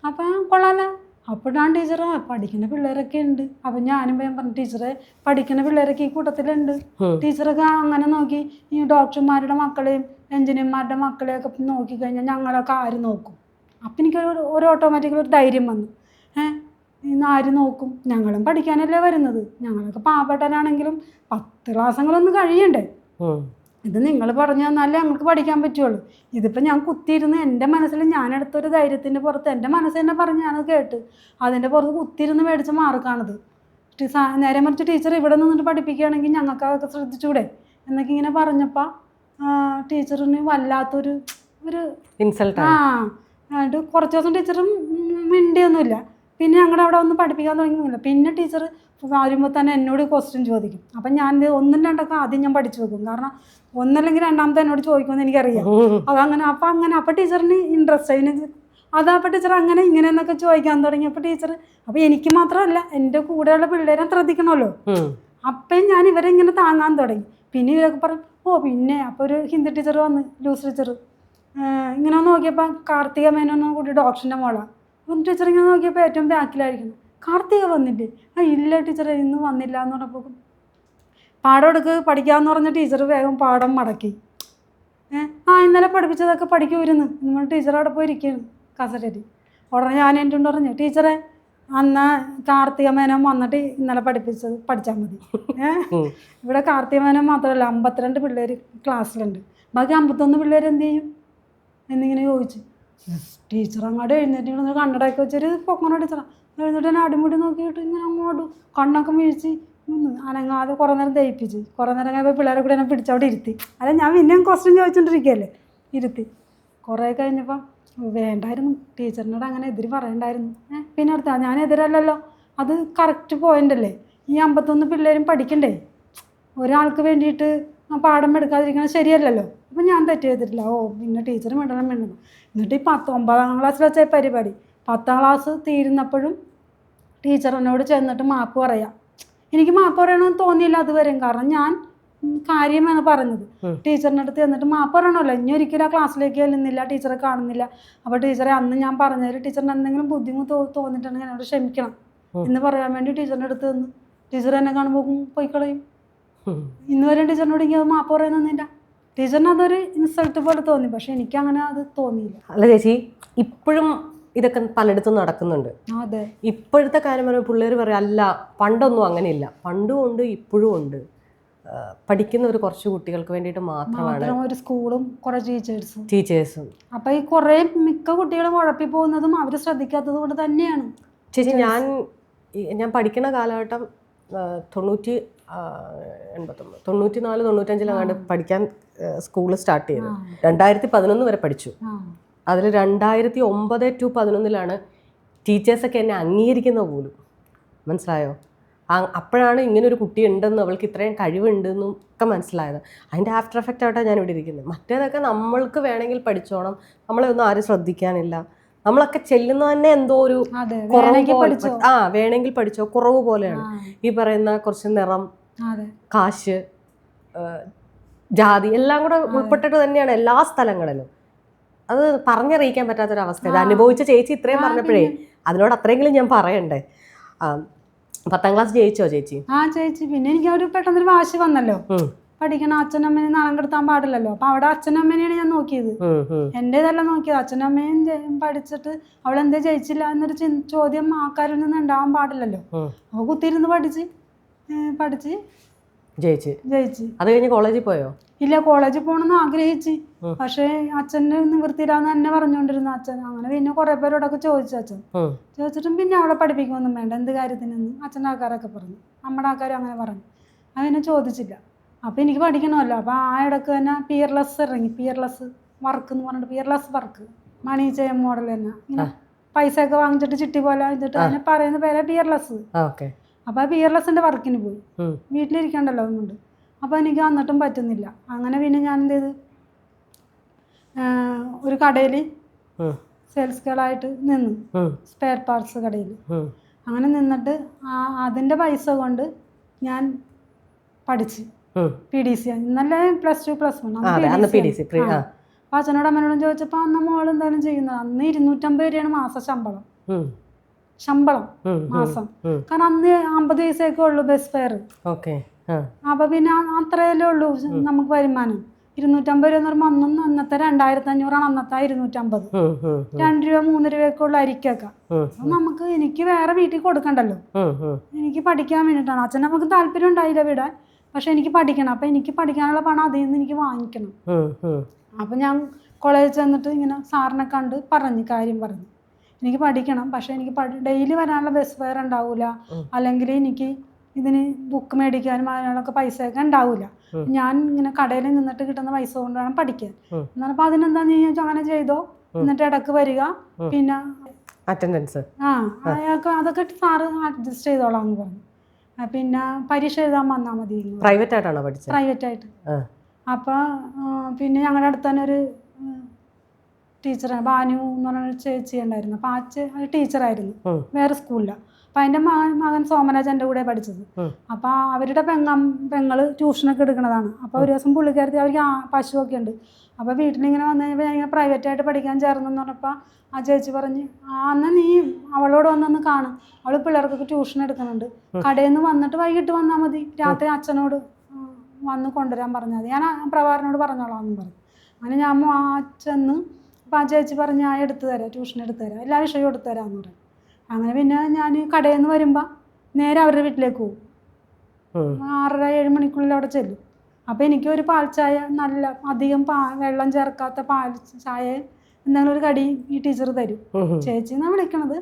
അപ്പം കൊള്ളാമല്ലോ. അപ്പോൾ ഞാൻ ടീച്ചർ പഠിക്കുന്ന പിള്ളേരൊക്കെ ഉണ്ട്. അപ്പം ഞാനും വേഗം പറഞ്ഞു, ടീച്ചറെ പഠിക്കുന്ന പിള്ളേരൊക്കെ ഈ കൂട്ടത്തിലുണ്ട്. ടീച്ചറൊക്കെ അങ്ങനെ നോക്കി ഈ ഡോക്ടർമാരുടെ മക്കളെയും എഞ്ചിനീയർമാരുടെ മക്കളെയൊക്കെ നോക്കിക്കഴിഞ്ഞാൽ ഞങ്ങളൊക്കെ ആര് നോക്കും? അപ്പം എനിക്കൊരു ഓട്ടോമാറ്റിക്കലി ഒരു ധൈര്യം വന്നു. ഇന്ന് ആര് നോക്കും? ഞങ്ങളും പഠിക്കാനല്ലേ വരുന്നത്. ഞങ്ങളൊക്കെ പാവപ്പെട്ടവരാണെങ്കിലും 10 ക്ലാസ്സങ്ങളൊന്ന് കഴിയണ്ടേ? ഇത് നിങ്ങൾ പറഞ്ഞു തന്നാലേ ഞങ്ങൾക്ക് പഠിക്കാൻ പറ്റുള്ളൂ. ഇതിപ്പോൾ ഞാൻ കുത്തിയിരുന്ന് എൻ്റെ മനസ്സിൽ ഞാനെടുത്തൊരു ധൈര്യത്തിൻ്റെ പുറത്ത് എൻ്റെ മനസ്സ് തന്നെ പറഞ്ഞ് ഞാനത് കേട്ട് അതിൻ്റെ പുറത്ത് കുത്തിയിരുന്ന് മേടിച്ച മാർക്കാണത്. നേരെ മറിച്ച് ടീച്ചർ ഇവിടെ നിന്നിട്ട് പഠിപ്പിക്കുകയാണെങ്കിൽ ഞങ്ങൾക്ക് അതൊക്കെ ശ്രദ്ധിച്ചൂടെ എന്നൊക്കെ ഇങ്ങനെ പറഞ്ഞപ്പോൾ ടീച്ചറിന് വല്ലാത്തൊരു ഇൻസൾട്ട്. എന്നിട്ട് കുറച്ച് ദിവസം ടീച്ചറും മിണ്ടിയൊന്നുമില്ല. പിന്നെ ഞങ്ങളുടെ അവിടെ ഒന്ന് പഠിപ്പിക്കാൻ തുടങ്ങിയില്ല. പിന്നെ ടീച്ചർ വരുമ്പോൾ തന്നെ എന്നോട് ക്വസ്റ്റ്യൻ ചോദിക്കും. അപ്പം ഞാൻ 1-2 ആദ്യം ഞാൻ പഠിച്ചു വെക്കും. കാരണം ഒന്നല്ലെങ്കിൽ രണ്ടാമത്തെ എന്നോട് ചോദിക്കുമെന്ന് എനിക്കറിയാം. അതങ്ങനെ അപ്പം ടീച്ചറിന് ഇൻട്രസ്റ്റ് അതിന്. അതപ്പോൾ ടീച്ചർ അങ്ങനെ ഇങ്ങനെ എന്നൊക്കെ ചോദിക്കാൻ തുടങ്ങി. അപ്പോൾ ടീച്ചർ അപ്പോൾ എനിക്ക് മാത്രമല്ല എൻ്റെ കൂടെയുള്ള പിള്ളേരെ ശ്രദ്ധിക്കണമല്ലോ. അപ്പം ഞാൻ ഇവരെ ഇങ്ങനെ താങ്ങാൻ തുടങ്ങി. പിന്നെ ഇവരൊക്കെ പറഞ്ഞു പിന്നെ അപ്പോൾ ഒരു ഹിന്ദി ടീച്ചർ വന്ന്, ലൂസ് ടീച്ചർ, ഇങ്ങനെ നോക്കിയപ്പോൾ കാർത്തിക മേനോന്ന് കൂടി ഡോക്ടറിൻ്റെ മോളാണ്. അപ്പം ടീച്ചർ ഇങ്ങനെ നോക്കിയപ്പോൾ ഏറ്റവും ബാക്കിലായിരിക്കുന്നു. കാർത്തിക വന്നില്ലേ? ഇല്ല ടീച്ചർ ഇന്ന് വന്നില്ല എന്ന് പറഞ്ഞപ്പോൾ പാഠം എടുക്ക് പഠിക്കാമെന്ന് പറഞ്ഞ ടീച്ചർ വേഗം പാഠം മടക്കി. ഇന്നലെ പഠിപ്പിച്ചതൊക്കെ പഠിക്കുമായിരുന്നു. നമ്മൾ ടീച്ചർ അവിടെ പോയി ഇരിക്കുകയാണ് കസരേറ്റ്. ഉടനെ ഞാൻ എൻ്റെ കൊണ്ട് പറഞ്ഞു, ടീച്ചറെ അന്ന് കാർത്തിക മേനോൻ വന്നിട്ട് ഇന്നലെ പഠിപ്പിച്ചത് പഠിച്ചാൽ മതി. ഇവിടെ കാർത്തിക മേനോൻ മാത്രമല്ല 52 പിള്ളേർ ക്ലാസ്സിലുണ്ട്. ബാക്കി 51 പിള്ളേർ എന്ത് ചെയ്യും എന്നിങ്ങനെ ചോദിച്ചു. ടീച്ചർ അങ്ങോട്ട് എഴുന്നേറ്റ് കണ്ണടയൊക്കെ വെച്ചൊരു പൊക്കണ ടീച്ചറാണ്. എഴുന്നേറ്റ് തന്നെ അടിമുടി നോക്കിയിട്ട് ഇങ്ങനെ അങ്ങോട്ട് കണ്ണൊക്കെ വീഴ്ച അനങ്ങാതെ കുറേ നേരം ദയിപ്പിച്ച്. കുറേ നേരം കഴിഞ്ഞപ്പോൾ പിള്ളേരെ കൂടെ എന്നെ പിടിച്ചവിടെ ഇരുത്തി. അല്ല ഞാൻ പിന്നെയും ക്വസ്റ്റ്യൻ ചോദിച്ചുകൊണ്ടിരിക്കുകയല്ലേ, ഇരുത്തി. കുറേ കഴിഞ്ഞപ്പം വേണ്ടായിരുന്നു, ടീച്ചറിനോട് അങ്ങനെ എതിര് പറയണ്ടായിരുന്നു. പിന്നെ അടുത്ത ഞാൻ എതിരല്ലല്ലോ, അത് കറക്റ്റ് പോയിൻ്റ് അല്ലേ. ഈ 51 പിള്ളേരും പഠിക്കണ്ടേ? ഒരാൾക്ക് വേണ്ടിയിട്ട് പാഠം എടുക്കാതിരിക്കുന്നത് ശരിയല്ലല്ലോ. അപ്പം ഞാൻ തെറ്റ് ചെയ്തിട്ടില്ല. പിന്നെ ടീച്ചർ മിണ്ടണം. എന്നിട്ട് ഈ 9ാം ക്ലാസ്സിൽ വെച്ച പരിപാടി 10ാം ക്ലാസ് തീരുന്നപ്പോഴും ടീച്ചർ എന്നോട് ചെന്നിട്ട് മാപ്പ് പറയാം. എനിക്ക് മാപ്പ് പറയണമെന്ന് തോന്നിയില്ല അതുവരെയും. കാരണം ഞാൻ കാര്യമാണ് പറഞ്ഞത്. ടീച്ചറിൻ്റെ അടുത്ത് ചെന്നിട്ട് മാപ്പ് പറയണമല്ലോ. ഇനി ഒരിക്കലും ആ ക്ലാസ്സിലേക്ക് ചെല്ലുന്നില്ല, ടീച്ചറെ കാണുന്നില്ല. അപ്പോൾ ടീച്ചറെ അന്ന് ഞാൻ പറഞ്ഞതിൽ ടീച്ചറിന് എന്തെങ്കിലും ബുദ്ധിമുട്ട് തോന്നിയിട്ടുണ്ടെങ്കിൽ എന്നോട് ക്ഷമിക്കണം എന്ന് പറയാൻ വേണ്ടി ടീച്ചറിൻ്റെ അടുത്ത് നിന്ന് ടീച്ചർ എന്നെ കാണുമ്പോൾ പോയി കളയും. ഇന്ന് വരെ ടീച്ചറിനോട് എനിക്ക് അത് മാപ്പ് പറയുന്നില്ല. ടീച്ചറിന് അതൊരു ഇൻസൾട്ട് പോലെ തോന്നി. പക്ഷെ എനിക്കങ്ങനെ അത് തോന്നിയില്ല. അല്ല ചേച്ചി, ഇപ്പോഴും ഇതൊക്കെ പലയിടത്തും നടക്കുന്നുണ്ട്. അതെ, ഇപ്പോഴത്തെ കാര്യം പറയുമ്പോൾ പിള്ളേർ പറയും അല്ല പണ്ടൊന്നും അങ്ങനെയില്ല. പണ്ടും ഉണ്ട് ഇപ്പോഴും ഉണ്ട്. പഠിക്കുന്ന ഒരു കുറച്ച് കുട്ടികൾക്ക് വേണ്ടിയിട്ട് മാത്രമാണ് ഒരു സ്കൂളും കുറേ ടീച്ചേഴ്സും. അപ്പം ഈ കുറേ മിക്ക കുട്ടികളും ഉഴപ്പി പോകുന്നതും അവർ ശ്രദ്ധിക്കാത്തത് കൊണ്ട് തന്നെയാണ്. ചേച്ചി ഞാൻ പഠിക്കുന്ന കാലഘട്ടം 94-95 പഠിക്കാൻ സ്കൂൾ സ്റ്റാർട്ട് ചെയ്തു. 2011 വരെ പഠിച്ചു. അതിൽ 2009 to 2011 ടീച്ചേഴ്സൊക്കെ എന്നെ അംഗീകരിക്കുന്നത് പോലും. മനസ്സിലായോ? അപ്പോഴാണ് ഇങ്ങനൊരു കുട്ടി ഉണ്ടെന്നും അവൾക്ക് ഇത്രയും കഴിവുണ്ടെന്നും ഒക്കെ മനസ്സിലായത്. അതിൻ്റെ ആഫ്റ്റർ എഫക്റ്റ് ആയിട്ടാണ് ഞാൻ ഇവിടെ ഇരിക്കുന്നത്. മറ്റേതൊക്കെ നമ്മൾക്ക് വേണമെങ്കിൽ പഠിച്ചോണം, നമ്മളെ ഒന്നും ആരും ശ്രദ്ധിക്കാനില്ല, നമ്മളൊക്കെ ചെല്ലുന്ന തന്നെ എന്തോ ഒരു വേണമെങ്കിൽ പഠിച്ചോ കുറവ് പോലെയാണ്. ഈ പറയുന്ന കുറച്ച് നിറം, കാശ്, ജാതി എല്ലാം കൂടെ ഉൾപ്പെട്ടിട്ട് തന്നെയാണ് എല്ലാ സ്ഥലങ്ങളിലും. അത് പറഞ്ഞറിയിക്കാൻ പറ്റാത്തൊരവസ്ഥ. അത് അനുഭവിച്ച ചേച്ചി ഇത്രയും പറഞ്ഞപ്പോഴേ അതിനോട് അത്രയെങ്കിലും ഞാൻ പറയണ്ടേ. 10ാം ക്ലാസ് ജയിച്ചോ ചേച്ചി? ചേച്ചി പിന്നെ എനിക്ക് ഒരു പെട്ടെന്നൊരു വാശി വന്നല്ലോ. പഠിക്കണം, അച്ഛനമ്മേനെ നാണം കെടുത്താൻ പാടില്ലല്ലോ. അപ്പൊ അവിടെ അച്ഛനമ്മേനെയാണ് ഞാൻ നോക്കിയത്, എന്റേതല്ല നോക്കിയത്. അച്ഛനമ്മയും പഠിച്ചിട്ട് അവളെന്തേ ജയിച്ചില്ല എന്നൊരു ചോദ്യം ആൾക്കാരിൽ നിന്ന് ഉണ്ടാവാൻ പാടില്ലല്ലോ. അപ്പോൾ കുത്തിയിരുന്ന് പഠിച്ച് ജയിച്ച്. അത് കഴിഞ്ഞ് കോളേജിൽ പോയോ? ഇല്ല, കോളേജിൽ പോകണമെന്ന് ആഗ്രഹിച്ച്, പക്ഷേ അച്ഛൻ്റെ നിവൃത്തിയില്ലാന്ന് തന്നെ പറഞ്ഞുകൊണ്ടിരുന്ന അച്ഛൻ. അങ്ങനെ പിന്നെ കുറേ പേരോടൊക്കെ ചോദിച്ചു അച്ഛൻ. ചോദിച്ചിട്ടും പിന്നെ അവളെ പഠിപ്പിക്കൊന്നും വേണ്ട, എന്ത് കാര്യത്തിനെന്ന് അച്ഛൻ്റെ ആൾക്കാരൊക്കെ പറഞ്ഞു, നമ്മുടെ ആൾക്കാരും അങ്ങനെ പറഞ്ഞു. അതിനെ ചോദിച്ചില്ല. അപ്പോൾ എനിക്ക് പഠിക്കണമല്ലോ. അപ്പോൾ ആ ഇടയ്ക്ക് തന്നെ പിയർലെസ് ഇറങ്ങി. പിയർലെസ് വർക്ക് എന്ന് പറഞ്ഞിട്ട്, പിയർലെസ് വർക്ക് മണി ചെയ്യാൻ മോഡൽ തന്നെ, ഇങ്ങനെ പൈസയൊക്കെ വാങ്ങിച്ചിട്ട് ചിട്ടി പോലെ വാങ്ങിച്ചിട്ട് അതിനെ പറയുന്ന പേരെ പിയർലെസ്. അപ്പോൾ ആ പിയർലെസ്സിൻ്റെ വർക്കിന് പോയി. വീട്ടിലിരിക്കണ്ടല്ലോ അതുകൊണ്ട്. അപ്പോൾ എനിക്ക് എന്നിട്ടും പറ്റുന്നില്ല. അങ്ങനെ പിന്നെ ഞാൻ എന്ത് ചെയ്ത്, ഒരു കടയിൽ സെയിൽസ് ഗേളായിട്ട് നിന്ന്, സ്പെയർ പാർട്സ് കടയിൽ. അങ്ങനെ നിന്നിട്ട് അതിൻ്റെ പൈസ കൊണ്ട് ഞാൻ പഠിച്ച് PDC. ഇന്നലെ +2 +1. അപ്പോൾ അച്ഛനോടും അമ്മനോടും ചോദിച്ചപ്പോൾ അന്ന് മോൾ എന്തായാലും ചെയ്യുന്നത്. അന്ന് 250 രൂപയാണ് മാസം ശമ്പളം മാസം. കാരണം അന്ന് 50 പൈസയൊക്കെ ഉള്ളൂ ബസ് ഫെയർ. അപ്പോൾ പിന്നെ അത്രയല്ലേ ഉള്ളൂ നമുക്ക് വരുമാനം. 250 രൂപ എന്ന് പറയുമ്പോൾ അന്നത്തെ 2500 അന്നത്തെ 250. 2 രൂപ 3 രൂപയൊക്കെ ഉള്ള അരിക്കൊക്കെ. അപ്പം നമുക്ക്, എനിക്ക് വേറെ വീട്ടിൽ കൊടുക്കണ്ടല്ലോ, എനിക്ക് പഠിക്കാൻ വേണ്ടിയിട്ടാണ്. അച്ഛൻ നമുക്ക് താല്പര്യം ഉണ്ടായില്ല വിടാൻ, പക്ഷെ എനിക്ക് പഠിക്കണം. അപ്പം എനിക്ക് പഠിക്കാനുള്ള പണം അതിൽ നിന്ന് എനിക്ക് വാങ്ങിക്കണം. അപ്പം ഞാൻ കോളേജിൽ ചെന്നിട്ട് ഇങ്ങനെ സാറിനെ കണ്ട് കാര്യം പറഞ്ഞു, എനിക്ക് പഠിക്കണം, പക്ഷേ എനിക്ക് ഡെയിലി വരാനുള്ള ബസ് ഫെയർ ഉണ്ടാവില്ല, അല്ലെങ്കിൽ എനിക്ക് ഇതിന് ബുക്ക് മേടിക്കാനും അതിനൊക്കെ പൈസയൊക്കെ ഉണ്ടാവില്ല. ഞാൻ ഇങ്ങനെ കടയിൽ നിന്നിട്ട് കിട്ടുന്ന പൈസ കൊണ്ട് വേണം പഠിക്കാൻ. എന്നപ്പോൾ അതിനെന്താന്ന് ചോദിച്ചാൽ അങ്ങനെ ചെയ്തോ, എന്നിട്ട് ഇടക്ക് വരിക, പിന്നെ അറ്റൻഡൻസ് അയാൾക്ക് അതൊക്കെ സാറ് അഡ്ജസ്റ്റ് ചെയ്തോളാം എന്ന് പറഞ്ഞു. പിന്നെ പരീക്ഷ എഴുതാൻ വന്നാൽ മതി. പ്രൈവറ്റ് ആയിട്ടാണോ പഠിച്ചത്? പ്രൈവറ്റ് ആയിട്ട്. അപ്പോൾ പിന്നെ ഞങ്ങളുടെ അടുത്ത് തന്നെ ഒരു ടീച്ചറാണ്, ബാനു എന്ന് പറഞ്ഞൊരു ചേച്ചി ഉണ്ടായിരുന്നു. അപ്പോൾ ആ ടീച്ചറായിരുന്നു, വേറെ സ്കൂളിലാണ്. അപ്പം അതിൻ്റെ മകൻ സോമരാജ് എൻ്റെ കൂടെ പഠിച്ചത്. അപ്പോൾ അവരുടെ പെങ്ങള് ട്യൂഷനൊക്കെ എടുക്കുന്നതാണ്. അപ്പോൾ ഒരു ദിവസം പുള്ളിക്കാരത്തി, അവർക്ക് പശുവൊക്കെ ഉണ്ട്. അപ്പോൾ വീട്ടിലിങ്ങനെ വന്നു കഴിഞ്ഞപ്പോൾ ഞാൻ ഇങ്ങനെ പ്രൈവറ്റായിട്ട് പഠിക്കാൻ ചേർന്നെന്ന് പറഞ്ഞപ്പോൾ ആ ചേച്ചി പറഞ്ഞ്, എന്നാൽ നീ അവളോട് വന്നൊന്ന് കാണും, അവൾ പിള്ളേർക്കൊക്കെ ട്യൂഷൻ എടുക്കുന്നുണ്ട്, കടയിൽ നിന്ന് വന്നിട്ട് വൈകിട്ട് വന്നാൽ മതി, രാത്രി അച്ഛനോട് വന്ന് കൊണ്ടുവരാൻ പറഞ്ഞാൽ മതി, ഞാൻ പ്രഭാകരനോട് പറഞ്ഞോളാം എന്ന് പറഞ്ഞു. അങ്ങനെ ഞാൻ ചെന്ന്, അപ്പോൾ ആ ചേച്ചി പറഞ്ഞ് ഞാൻ എടുത്തു തരാം, ട്യൂഷൻ എടുത്തു തരാം, എല്ലാ വിഷയവും എടുത്തു തരാമെന്ന് പറയും. അങ്ങനെ പിന്നെ ഞാൻ കടയിൽ നിന്ന് വരുമ്പോൾ നേരെ അവരുടെ വീട്ടിലേക്ക് പോകും. 6:30-7 മണിക്കുള്ളിൽ അവിടെ ചെല്ലും. അപ്പോൾ എനിക്ക് ഒരു പാൽ ചായ, നല്ല അധികം വെള്ളം ചേർക്കാത്ത പാൽ ചായ എന്തെങ്കിലും ഒരു കടി ഈ ടീച്ചർ തരും. ചേച്ചി എന്നാണ് വിളിക്കണത്,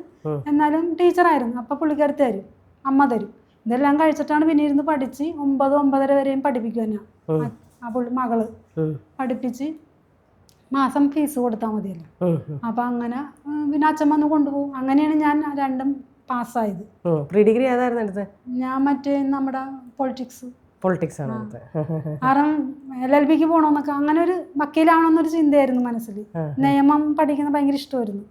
എന്നാലും ടീച്ചറായിരുന്നു. അപ്പോൾ പുള്ളിക്കാരത്തി തരും, അമ്മ തരും. ഇതെല്ലാം കഴിച്ചിട്ടാണ് പിന്നെ ഇരുന്ന് പഠിച്ച് 9-9:30 വരെയും പഠിപ്പിക്കും എന്നെ ആ മകള് പഠിപ്പിച്ച്. മാസം ഫീസ് കൊടുത്താൽ മതിയല്ലോ. അപ്പം അങ്ങനെ പിന്നെ അച്ഛൻ വന്ന് കൊണ്ടുപോകും. അങ്ങനെയാണ് ഞാൻ രണ്ടും പാസ്സായത്. പ്രീ ഡിഗ്രി ഏതായിരുന്നു എടുത്തത്? ഞാൻ മറ്റേ നമ്മുടെ പൊളിറ്റിക്സ് ആണ്. കാരണം LLBക്ക് പോകണമെന്നൊക്കെ, അങ്ങനെ ഒരു വക്കീലാണെന്നൊരു ചിന്തയായിരുന്നു മനസ്സിൽ. നിയമം പഠിക്കുന്നത് ഭയങ്കര ഇഷ്ടമായിരുന്നു.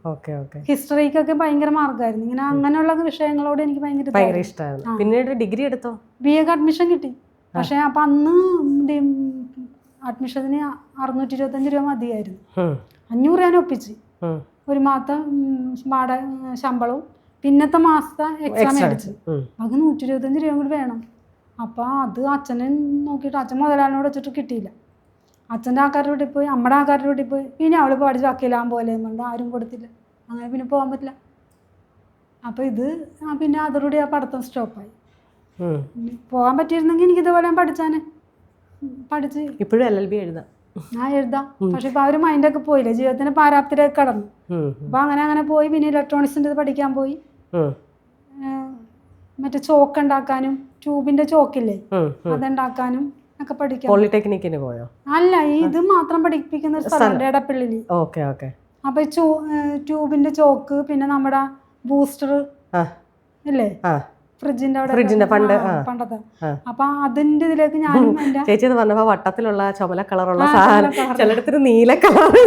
ഹിസ്റ്ററിക്കൊക്കെ ഭയങ്കര മാർഗമായിരുന്നു. ഇങ്ങനെ അങ്ങനെയുള്ള വിഷയങ്ങളോട് എനിക്ക് ഭയങ്കര ഇഷ്ടമായിരുന്നു. പിന്നീട് ഡിഗ്രി എടുത്തോ? BA അഡ്മിഷൻ കിട്ടി. പക്ഷെ അപ്പം അന്ന് അഡ്മിഷന് 625 രൂപ മതിയായിരുന്നു. 500 ഞാൻ ഒപ്പിച്ച്. ഒരു മാസം ശമ്പളവും പിന്നത്തെ മാസത്തെ എക്സാം അടിച്ചു. അത് 125 രൂപ കൂടി വേണം. അപ്പോൾ അത് അച്ഛനെ നോക്കിയിട്ട് അച്ഛൻ മുതലാളിനോട് വെച്ചിട്ട് കിട്ടിയില്ല. അച്ഛൻ്റെ ആൾക്കാരുടെ വീട്ടിൽ പോയി, അമ്മയുടെ ആൾക്കാരുടെ വീട്ടിൽ പോയി. പിന്നെ അവൾ പഠിച്ച് വക്കീലാൻ പോലെ എന്നുണ്ട്, ആരും കൊടുത്തില്ല. അങ്ങനെ പിന്നെ പോകാൻ പറ്റില്ല. അപ്പോൾ ഇത് പിന്നെ അതോടുകൂടി ആ പഠിത്തം സ്റ്റോപ്പായി. പോകാൻ പറ്റിയിരുന്നെങ്കിൽ എനിക്ക് ഇതുപോലെ പഠിച്ച് ഇപ്പോഴും LLB എഴുതാം. ഞാൻ എഴുതാം. പക്ഷെ ഇപ്പോൾ ആ ഒരു മൈൻഡൊക്കെ പോയില്ലേ, ജീവിതത്തിന് പാരാപ്തിയിലേക്ക് കടന്നു. അപ്പോൾ അങ്ങനെ പോയി. പിന്നെ ഇലക്ട്രോണിക്സിൻ്റെ ഇത് പഠിക്കാൻ പോയി. മറ്റേ ചോക്ക് ഉണ്ടാക്കാനും, ട്യൂബിന്റെ ചോക്കില്ലേ, അതുണ്ടാക്കാനും ഒക്കെ പഠിക്കാം. പോളിടെക്നിക്കിന് പോയോ? അല്ല, ഇത് മാത്രം പഠിപ്പിക്കുന്ന ഒരു സ്ഥലമുണ്ട് എടപ്പള്ളിയിൽ. അപ്പൊ ട്യൂബിന്റെ ചോക്ക്, പിന്നെ നമ്മുടെ ബൂസ്റ്റർ ഇല്ലേ, ഫ്രിഡ്ജിന്റെ പണ്ടത്തെ, അപ്പൊ അതിന്റെ ഇതിലേക്ക് ഞാനും ചേച്ചി പറഞ്ഞപ്പോ വട്ടത്തിലുള്ള ചുമല കളറുള്ള സാധനം, ചിലടത്തിന് നീല കളർ,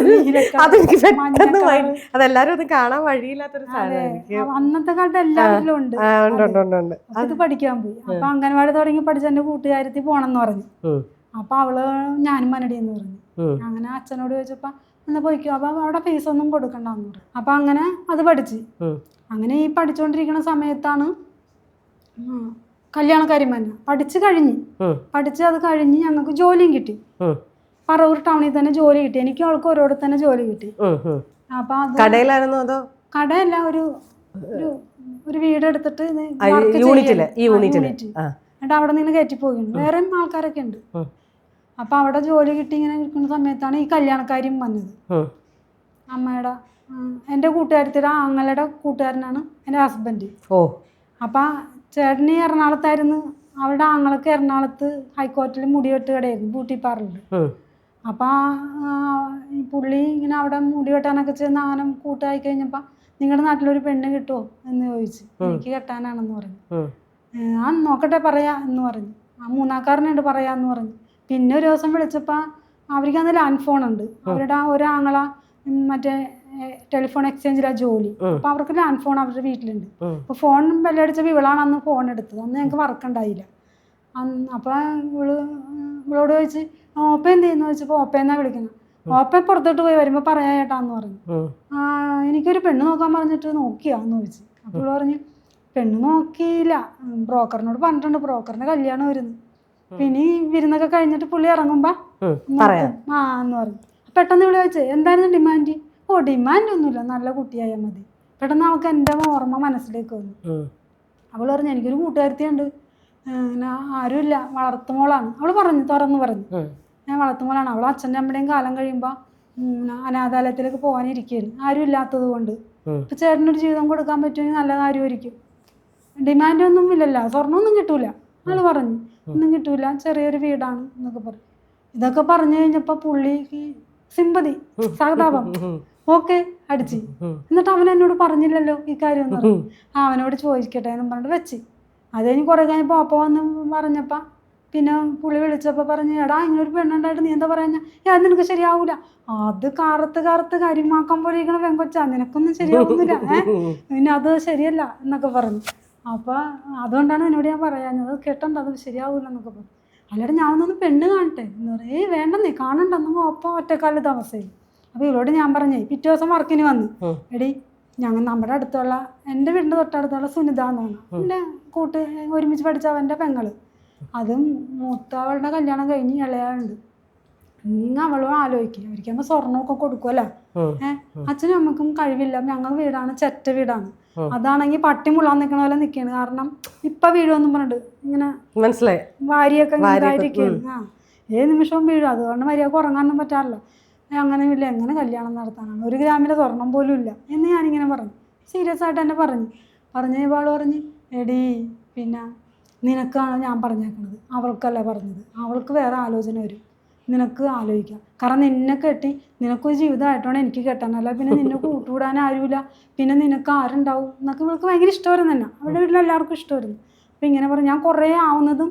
അതെല്ലാരും അത് കാണാൻ വഴിയില്ലാത്തൊരു സാധനം. അന്നത്തെ കാലത്ത് എല്ലാവരിലും ഉണ്ട്. അത് പഠിക്കാൻ പോയി. അപ്പൊ അംഗൻവാടി തുടങ്ങി പഠിച്ച എന്റെ കൂട്ടുകാരത്തി പോണെന്ന് പറഞ്ഞു. അപ്പൊ അവള് ഞാനും മനടിയെന്ന് പറഞ്ഞു. അങ്ങനെ അച്ഛനോട് ചോദിച്ചപ്പോ എന്നാ പോയിക്കോ, അപ്പൊ അവിടെ ഫീസ് ഒന്നും കൊടുക്കണ്ടെന്ന് പറഞ്ഞു. അപ്പൊ അങ്ങനെ അത് പഠിച്ച്. അങ്ങനെ ഈ പഠിച്ചുകൊണ്ടിരിക്കുന്ന സമയത്താണ് കല്യാണക്കാര്യം തന്നെ. പഠിച്ച് അത് കഴിഞ്ഞ് ഞങ്ങൾക്ക് ജോലിയും കിട്ടി. പറവൂർ ടൗണിൽ തന്നെ ജോലി കിട്ടി. എനിക്ക് അവൾക്ക് ഓരോട് തന്നെ ജോലി കിട്ടി. അപ്പൊ അത് കടയിലായിരുന്നോ അതോ? കടയല്ല, ഒരു വീട് എടുത്തിട്ട് എന്നിട്ട് അവിടെ നിന്ന് കയറ്റി പോവുകയാണ്. വേറെയും ആൾക്കാരൊക്കെ ഉണ്ട്. അപ്പം അവിടെ ജോലി കിട്ടി ഇങ്ങനെ നിൽക്കുന്ന സമയത്താണ് ഈ കല്യാണക്കാരിയും വന്നത്. അമ്മയുടെ എൻ്റെ കൂട്ടുകാരത്തിയുടെ ആങ്ങളുടെ കൂട്ടുകാരനാണ് എൻ്റെ ഹസ്ബൻഡ്. അപ്പം ചേട്ടന് എറണാകുളത്തായിരുന്നു. അവരുടെ ആങ്ങൾക്ക് എറണാകുളത്ത് ഹൈക്കോർട്ടിൽ മുടിവെട്ട് കടയായിരുന്നു, ബ്യൂട്ടി പാർലർ. അപ്പം ഈ പുള്ളി ഇങ്ങനെ അവിടെ മുടിവെട്ടാനൊക്കെ ചെന്ന് അങ്ങനെ കൂട്ടായി കഴിഞ്ഞപ്പോൾ നിങ്ങളുടെ നാട്ടിലൊരു പെണ്ണ് കിട്ടുമോ എന്ന് ചോദിച്ചു. എനിക്ക് കെട്ടാനാണെന്ന് പറഞ്ഞു. ആ നോക്കട്ടെ പറയാ എന്ന് പറഞ്ഞു. ആ മൂന്നാക്കാരനുണ്ട് പറയാമെന്ന് പറഞ്ഞു. പിന്നെ ഒരു ദിവസം വിളിച്ചപ്പോൾ അവർക്ക് അന്ന് ലാൻഡ് ഫോൺ ഉണ്ട്. അവരുടെ ഒരാങ്ങള മറ്റേ ടെലിഫോൺ എക്സ്ചേഞ്ചിലാണ് ജോലി. അപ്പോൾ അവർക്ക് ലാൻഡ് ഫോൺ അവരുടെ വീട്ടിലുണ്ട്. അപ്പോൾ ഫോൺ ബെല്ലടിച്ചപ്പോൾ ഇവളാണ് അന്ന് ഫോൺ എടുത്തത്. അന്ന് ഞങ്ങൾക്ക് വർക്കുണ്ടായില്ല. അപ്പോൾ ഇവളോട് ചോദിച്ച് ഓപ്പ എന്ത് ചെയ്യുന്നു ചോദിച്ചപ്പോൾ ഓപ്പയെന്നാണ് വിളിക്കുന്നത്. ഓപ്പ പുറത്തോട്ട് പോയി വരുമ്പോൾ പറയാ ചേട്ടാന്ന് പറഞ്ഞു. എനിക്കൊരു പെണ്ണ് നോക്കാൻ പറഞ്ഞിട്ട് നോക്കിയാന്ന് ചോദിച്ചു. അപ്പോൾ ഇവള് പറഞ്ഞു പെണ്ണ് നോക്കിയില്ല, ബ്രോക്കറിനോട് പറഞ്ഞിട്ടുണ്ട്, ബ്രോക്കറിൻ്റെ കല്യാണം വരുന്നു. പിന്നെ ഈ വിരുന്നൊക്കെ കഴിഞ്ഞിട്ട് പുള്ളി ഇറങ്ങുമ്പോൾ എന്ന് പറഞ്ഞു. പെട്ടെന്ന് ഇവള് ചോദിച്ചേ എന്തായിരുന്നു ഡിമാൻഡ്? ഡിമാൻഡ് ഒന്നുമില്ല, നല്ല കുട്ടിയായാൽ മതി. പെട്ടെന്ന് അവൾക്ക് എൻ്റെ ഓർമ്മ മനസ്സിലേക്ക് വന്നു. അവൾ പറഞ്ഞു എനിക്കൊരു കൂട്ടുകാരത്തിയുണ്ട്, പിന്നെ ആരുമില്ല, വളർത്തുമോളാണ്. അവൾ തുറന്നു പറഞ്ഞു ഞാൻ വളർത്തുമോളാണ്. അവൾ അച്ഛൻ്റെ അമ്മയുടെയും കാലം കഴിയുമ്പോൾ അനാഥാലയത്തിലേക്ക് പോകാനിരിക്കുകയാണ്, ആരും ഇല്ലാത്തത് കൊണ്ട്. ഇപ്പം ചേട്ടനൊരു ജീവിതം കൊടുക്കാൻ പറ്റുമെങ്കിൽ നല്ല കാര്യമായിരിക്കും. ഡിമാൻഡൊന്നും ഇല്ലല്ലോ, സ്വർണ്ണമൊന്നും കിട്ടൂല. അവൾ പറഞ്ഞു ഒന്നും കിട്ടൂല, ചെറിയൊരു വീടാണ് എന്നൊക്കെ പറഞ്ഞു. ഇതൊക്കെ പറഞ്ഞു കഴിഞ്ഞപ്പോൾ പുള്ളിക്ക് സിമ്പതി, സഹതാപം. ഓക്കെ അടിച്ച്. എന്നിട്ട് അവൻ എന്നോട് പറഞ്ഞില്ലല്ലോ ഈ കാര്യം എന്ന് പറഞ്ഞു. അവനോട് ചോദിക്കട്ടെ എന്ന് പറഞ്ഞിട്ട് വെച്ച്. അത് കഴിഞ്ഞ് കുറേ കഴിഞ്ഞപ്പോൾ അപ്പ വന്ന് പറഞ്ഞപ്പോൾ പിന്നെ പുള്ളി വിളിച്ചപ്പോൾ പറഞ്ഞു എടാ ഇങ്ങനൊരു പെണ്ണുണ്ടായിട്ട് നീ എന്താ പറയുക? അത് നിനക്ക് ശരിയാവൂല, അത് കറുത്ത് കരിമാക്കാൻ പോലെ ഇരിക്കണ പെങ്കൊച്ചാ, നിനക്കൊന്നും ശരിയാവുന്നില്ല, പിന്നെ അത് ശരിയല്ല എന്നൊക്കെ പറഞ്ഞു. അപ്പോൾ അതുകൊണ്ടാണ് എന്നോട് ഞാൻ പറയാഞ്ഞത്, കേട്ടണ്ട അത് ശരിയാവൂല എന്നൊക്കെ പറഞ്ഞു. അല്ലാതെ ഞാൻ ഒന്നൊന്ന് പെണ്ണ് കാണട്ടെ എന്ന് പറയും. വേണ്ടെന്നേ കാണണ്ടെന്നും ഒപ്പം ഒറ്റക്കാലിൽ താമസമായി. അപ്പോൾ ഇവളോട് ഞാൻ പറഞ്ഞേ പിറ്റേ ദിവസം വർക്കിന് വന്നു. എടി ഞങ്ങൾ നമ്മുടെ അടുത്തുള്ള എൻ്റെ വീടിൻ്റെ തൊട്ടടുത്തുള്ള സുനിത എന്ന് പറഞ്ഞു, എൻ്റെ ഒരുമിച്ച് പഠിച്ച അവൻ്റെ പെങ്ങള്. അതും മൂത്തവളുടെ കല്യാണം കഴിഞ്ഞ് ഇളയാളുണ്ട്. നിങ്ങൾ അവളും ആലോചിക്കുക, അവർക്കാകുമ്പോൾ സ്വർണ്ണമൊക്കെ കൊടുക്കുമല്ലോ. അച്ഛനും അമ്മക്കും കഴിവില്ല. ഞങ്ങൾ വീടാണ് ചെറ്റ വീടാണ്. അതാണെങ്കിൽ പട്ടി മുള്ളാൻ നിൽക്കണ പോലെ നിൽക്കുകയാണ്. കാരണം ഇപ്പം വീഴുമെന്നും പറഞ്ഞിട്ട് ഇങ്ങനെ മനസ്സിലായി വാരിയൊക്കെ ഇതായിരിക്കുകയാണ്. ഏത് നിമിഷവും വീഴും. അതുകൊണ്ട് മര്യാദക്ക് ഉറങ്ങാനൊന്നും പറ്റാറില്ല. അങ്ങനെ ഇല്ല, എങ്ങനെ കല്യാണം നടത്താനാണ്, 1 ഗ്രാമിൻ്റെ സ്വർണം പോലും ഇല്ല എന്ന് ഞാനിങ്ങനെ പറഞ്ഞു. സീരിയസ് ആയിട്ട് എന്നെ പറഞ്ഞു ഇവാൾ പറഞ്ഞ് എടീ പിന്നെ നിനക്കാണ് ഞാൻ പറഞ്ഞേക്കണത്, അവൾക്കല്ല പറഞ്ഞത്. അവൾക്ക് വേറെ ആലോചന വരും, നിനക്ക് ആലോചിക്കാം. കാരണം നിന്നെ കെട്ടി നിനക്കൊരു ജീവിതമായിട്ടാണ് എനിക്ക് കെട്ടാനല്ല, പിന്നെ നിന്നെ കൂട്ടുകൂടാൻ ആരുമില്ല, പിന്നെ നിനക്ക് ആരുണ്ടാവും എന്നൊക്കെ ഇവൾക്ക് ഭയങ്കര ഇഷ്ടമായിരുന്നു തന്നെ. അവരുടെ വീട്ടിലെല്ലാവർക്കും ഇഷ്ടമായിരുന്നു. അപ്പം ഇങ്ങനെ പറഞ്ഞു ഞാൻ കുറേ ആവുന്നതും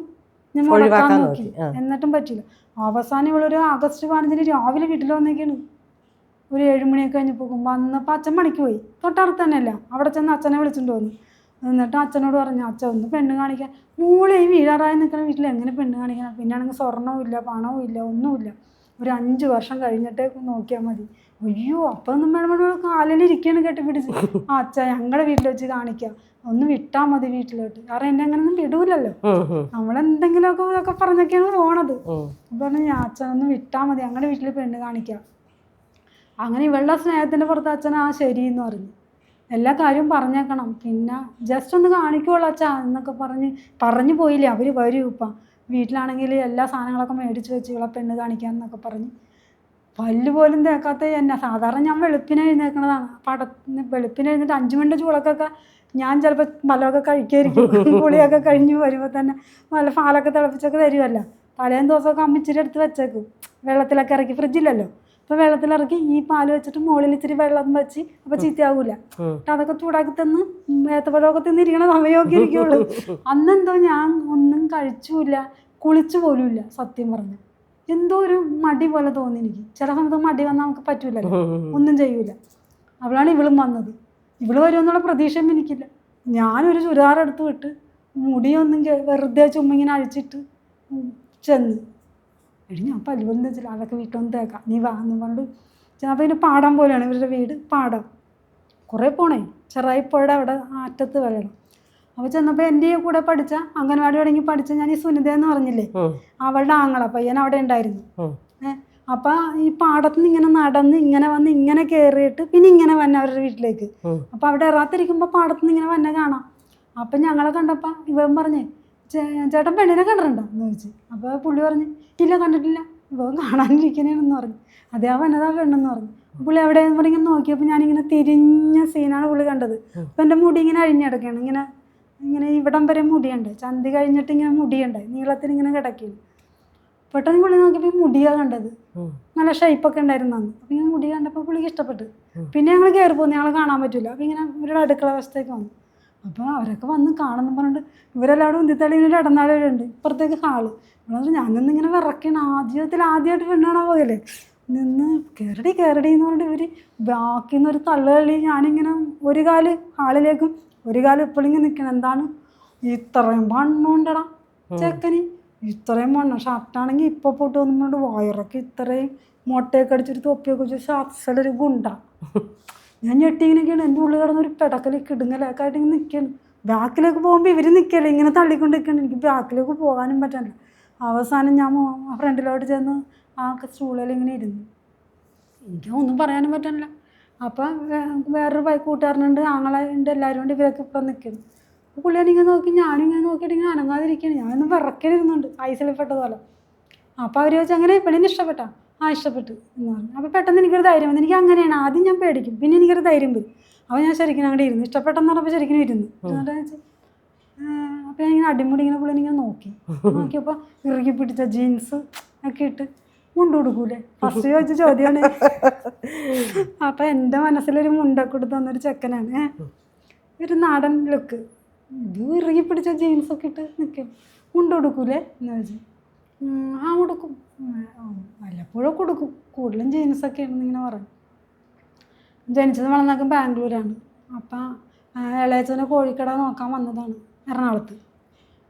ഞാൻ മുടക്കാൻ നോക്കി, എന്നിട്ടും പറ്റില്ല. അവസാനം ഇവളൊരു ആഗസ്റ്റ് 15 രാവിലെ വീട്ടിൽ വന്നേക്കാണ്. ഒരു 7 മണിയൊക്കെ കഴിഞ്ഞ് പോകുമ്പോൾ അന്നപ്പോൾ അച്ഛൻ പണിക്ക് പോയി, തൊട്ടടുത്ത് തന്നെയല്ല. അവിടെ ചെന്ന് അച്ഛനെ വിളിച്ചിട്ട് വന്നു. എന്നിട്ട് അച്ഛനോട് പറഞ്ഞു അച്ഛൻ ഒന്ന് പെണ്ണ് കാണിക്കാൻ. മോളെ ഈ വീഴാറായി നിൽക്കുന്ന വീട്ടിൽ എങ്ങനെ പെണ്ണ് കാണിക്കണം? പിന്നെ ആണെങ്കിൽ സ്വർണ്ണവും ഇല്ല, പണവും ഇല്ല, ഒന്നുമില്ല. ഒരു 5 വർഷം കഴിഞ്ഞിട്ടേ നോക്കിയാൽ മതി. അയ്യോ അപ്പം നമ്മുടെ കാലിലിരിക്കുകയാണ് കെട്ടിപ്പിടിച്ച്. അച്ഛ ഞങ്ങളുടെ വീട്ടിൽ വെച്ച് കാണിക്കാം, ഒന്ന് വിട്ടാൽ മതി വീട്ടിലോട്ട്. കാരണം എന്നെ അങ്ങനെയൊന്നും വിടൂലല്ലോ, നമ്മളെന്തെങ്കിലുമൊക്കെ പറഞ്ഞൊക്കെയാണ് പോണത്. അപ്പം പറഞ്ഞു ഞാൻ അച്ഛനൊന്ന് വിട്ടാൽ മതി, ഞങ്ങളുടെ വീട്ടിൽ പെണ്ണ് കാണിക്കാം. അങ്ങനെ ഇവളുടെ സ്നേഹത്തിൻ്റെ പുറത്ത് അച്ഛൻ ശരി എന്ന് പറഞ്ഞു. എല്ലാ കാര്യവും പറഞ്ഞേക്കണം, പിന്നെ ജസ്റ്റ് ഒന്ന് കാണിക്കുള്ളൂ അച്ഛാ എന്നൊക്കെ പറഞ്ഞു പോയില്ലേ. അവർ വരും ഇപ്പം വീട്ടിലാണെങ്കിൽ എല്ലാ സാധനങ്ങളൊക്കെ മേടിച്ച് വെച്ച് ഇവളെ പെണ്ണ് കാണിക്കാമെന്നൊക്കെ പറഞ്ഞ്. പല്ല് പോലും തേക്കാത്ത എന്നെ. സാധാരണ ഞാൻ വെളുപ്പിനെ എഴുന്നേൽക്കണതാണ്. വെളുപ്പിനെ എഴുന്നേറ്റ് 5 മണിൻ്റെ ചൂളക്കൊക്കെ ഞാൻ ചിലപ്പോൾ പലമൊക്കെ കഴിക്കായിരിക്കും. കുളിയൊക്കെ കഴിഞ്ഞ് വരുമ്പോൾ തന്നെ നല്ല പാലൊക്കെ തിളപ്പിച്ചൊക്കെ തരുമല്ലോ. തലേന്ന് ദിവസമൊക്കെ അമ്മ ഇച്ചിരി എടുത്ത് വെച്ചേക്കും, വെള്ളത്തിലൊക്കെ ഇറക്കി, ഫ്രിഡ്ജിലല്ലോ. അപ്പോൾ വെള്ളത്തിലിറക്കി ഈ പാല് വെച്ചിട്ട് മുകളിൽ ഇച്ചിരി വെള്ളം വെച്ച്, അപ്പോൾ ചീത്തയാവില്ല. അതൊക്കെ ചൂടാക്കി തന്ന് ഏത്തപ്പഴമൊക്കെ തിന്നിരിക്കണ സമയമൊക്കെ ഇരിക്കുള്ളൂ. അന്നെന്തോ ഞാൻ ഒന്നും കഴിച്ചുമില്ല, കുളിച്ചു പോലും ഇല്ല. സത്യം പറഞ്ഞു എന്തോ ഒരു മടി പോലെ തോന്നി എനിക്ക്. ചില സമയത്ത് മടി വന്നാൽ നമുക്ക് പറ്റൂലല്ലോ, ഒന്നും ചെയ്യൂല. അവളാണ് ഇവളും വന്നത്. ഇവള് വരുമെന്നുള്ള പ്രതീക്ഷയും എനിക്കില്ല. ഞാനൊരു ചുരിദാർ എടുത്ത് വിട്ട് മുടിയൊന്നും വെറുതെ ചുമ്മിങ്ങനെ അഴിച്ചിട്ട് ചെന്ന് എടി ഞാൻ പല്ലുവൊന്നും വെച്ചില്ല, അതൊക്കെ വീട്ടിലൊന്നും തേക്കാം, നീ വാ എന്ന് പറഞ്ഞിട്ട് ചെന്നപ്പോൾ പിന്നെ പാടം പോലെയാണ് ഇവരുടെ വീട്. പാടം കുറേ പോണേ, ചെറായിപ്പോഴുടെ അവിടെ അറ്റത്ത് വെള്ളം. അപ്പോൾ ചെന്നപ്പോൾ എൻ്റെ കൂടെ പഠിച്ച അംഗൻവാടി തുടങ്ങി പഠിച്ച ഞാൻ ഈ സുനിത എന്ന് പറഞ്ഞില്ലേ, അവളുടെ ആങ്ങള പയ്യൻ അവിടെ ഉണ്ടായിരുന്നു. അപ്പം ഈ പാടത്ത് നിന്ന് ഇങ്ങനെ നടന്ന് ഇങ്ങനെ വന്ന് ഇങ്ങനെ കയറിയിട്ട് പിന്നെ ഇങ്ങനെ വന്നെ അവരുടെ വീട്ടിലേക്ക്. അപ്പം അവിടെ എറാത്തിരിക്കുമ്പോൾ പാടത്ത് നിന്ന് ഇങ്ങനെ വന്നെ കാണാം. അപ്പം ഞങ്ങളെ കണ്ടപ്പോൾ ഇവൻ പറഞ്ഞേ ചേട്ടൻ പെണ്ണിനെ കണ്ടിട്ടുണ്ടോ എന്ന് ചോദിച്ചു. അപ്പോൾ പുള്ളി പറഞ്ഞു ഇല്ല കണ്ടിട്ടില്ല, ഇപ്പോൾ കാണാനിരിക്കണേന്ന് പറഞ്ഞു. അതേ ആ വന്നതാ പെണ്ണെന്ന് പറഞ്ഞു. പുള്ളി എവിടെയെന്ന് പറഞ്ഞ് ഇങ്ങനെ നോക്കിയപ്പോൾ ഞാനിങ്ങനെ തിരിഞ്ഞ സീനാണ് പുള്ളി കണ്ടത്. അപ്പം എൻ്റെ മുടി ഇങ്ങനെ അഴിഞ്ഞിടക്കുകയാണ്, ഇങ്ങനെ ഇങ്ങനെ ഇവിടം വരെ മുടിയുണ്ട്, ചന്തി കഴിഞ്ഞിട്ട് ഇങ്ങനെ മുടിയുണ്ട്, നീളത്തിൽ ഇങ്ങനെ കിടക്കുകയാണ്. പെട്ടെന്ന് പുള്ളി നോക്കിയപ്പോൾ ഈ മുടിയാണ് കണ്ടത്, നല്ല ഷേപ്പൊക്കെ ഉണ്ടായിരുന്നു അന്ന്. അപ്പം ഇങ്ങനെ മുടി കണ്ടപ്പോൾ പുള്ളിക്ക് ഇഷ്ടപ്പെട്ടു. പിന്നെ ഞങ്ങൾ കയറി പോകുന്നു, ഞങ്ങളെ കാണാൻ പറ്റില്ല. അപ്പം ഇങ്ങനെ ഒരു അടുക്കള വശത്തേക്ക് വന്നു. അപ്പോൾ അവരൊക്കെ വന്ന് കാണുന്നു പറഞ്ഞിട്ട് ഇവരെല്ലാവരും ഉന്തിത്തള്ളി ഇങ്ങനെ ഇടനാടുണ്ട്, ഇപ്പുറത്തേക്ക് ഹാള്. ഞാനൊന്നും ഇങ്ങനെ വിറക്കണം, ആദ്യമായിട്ട് പെണ്ണാണാ പോകല്ലേ, നിന്ന് കയറടി എന്ന് പറഞ്ഞിട്ട് ഇവർ ബാക്കിൽ നിന്നൊരു തള്ളുകളി. ഞാനിങ്ങനെ ഒരു കാല് ഹാളിലേക്കും ഒരു കാല് ഇപ്പോഴിങ്ങനെ നിൽക്കണം. എന്താണ് ഇത്രയും വണ്ണമുണ്ടടാ ചെക്കന്, ഇത്രയും വണ്ണം. ഷർട്ടാണെങ്കിൽ ഇപ്പോൾ പോട്ട് വന്നുകൊണ്ട് വയറൊക്കെ ഇത്രയും മുട്ടയൊക്കെ അടിച്ചൊരു തൊപ്പിയൊക്കെ വെച്ച് ഷർട്ട്സിലൊരു ഗുണ്ട. ഞാൻ ഞെട്ടിങ്ങനെയൊക്കെയാണ്. എൻ്റെ ഉള്ളിൽ കിടന്നൊരു പിടക്കൽ കിടുങ്ങലൊക്കെ ആയിട്ട് ഇങ്ങനെ നിൽക്കുകയാണ്. ബാക്കിലേക്ക് പോകുമ്പോൾ ഇവർ നിൽക്കല്ലേ, ഇങ്ങനെ തള്ളിക്കൊണ്ട് നിൽക്കുകയാണ്. എനിക്ക് ബാക്കിലേക്ക് പോകാനും പറ്റില്ല. അവസാനം ഞാൻ ഫ്രണ്ടിലോട്ട് ചെന്ന് ആ സ്റ്റൂളിൽ ഇങ്ങനെ ഇരുന്നു. എനിക്കൊന്നും പറയാനും പറ്റില്ല. അപ്പം വേറൊരു കൂട്ടുകാരനുണ്ട്, ആങ്ങളുണ്ട്, എല്ലാവരും കൊണ്ട് ഇവരൊക്കെ ഇപ്പം നിൽക്കുന്നു. അപ്പോൾ പുള്ളിയാണിങ്ങനെ നോക്കി, ഞാനും ഇങ്ങനെ നോക്കിയിട്ട് ഇങ്ങനെ അനങ്ങാതിരിക്കുകയാണ്. ഞാനൊന്നും വിറക്കലിരുന്നുണ്ട് ഐസിൽപ്പെട്ടതുപോലെ. അപ്പോൾ അവർ ചോദിച്ചാൽ അങ്ങനെ പെണ്ണിന് ഇഷ്ടപ്പെട്ടാ? ആ ഇഷ്ടപ്പെട്ടു എന്ന് പറഞ്ഞു. അപ്പോൾ പെട്ടെന്ന് എനിക്കൊരു ധൈര്യം വന്നു. എനിക്ക് അങ്ങനെയാണ്, ആദ്യം ഞാൻ പേടിക്കും, പിന്നെ എനിക്കൊരു ധൈര്യം വരും. അപ്പോൾ ഞാൻ ശരിക്കും അങ്ങോട്ട് ഇരുന്നു. ഇഷ്ടപ്പെട്ടെന്ന് പറഞ്ഞപ്പോൾ ശരിക്കും ഇരുന്നു. എന്നിട്ട് അപ്പോൾ ഞാൻ ഇങ്ങനെ അടിമുടി ഇങ്ങനെ പുള്ളി ഇങ്ങനെ നോക്കിയപ്പോൾ ഇറുകി പിടിച്ച ജീൻസ് ഒക്കെ ഇട്ട് മുണ്ട് കൊടുക്കൂലേ, ഫസ്റ്റ് ചോദിച്ച ചോദ്യമാണ്. അപ്പം എൻ്റെ മനസ്സിലൊരു മുണ്ടൊക്കെ എടുത്ത് തന്നൊരു ചെക്കനാണ്, ഒരു നാടൻ ലുക്ക്. ഇത് ഇറുകി പിടിച്ച ജീൻസൊക്കെ ഇട്ട് നിൽക്കും, മുണ്ട് കൊടുക്കൂലേ എന്ന് ചോദിച്ചു. ആ കൊടുക്കും, വല്ലപ്പോഴും കൊടുക്കും, കൂടുതലും ജീൻസൊക്കെ ആണെന്ന് ഇങ്ങനെ പറയും. ജനിച്ചത് വളർന്നൊക്കെ ബാംഗ്ലൂരാണ്. അപ്പം ഇളയച്ചനെ കോഴിക്കട നോക്കാൻ വന്നതാണ് എറണാകുളത്ത്.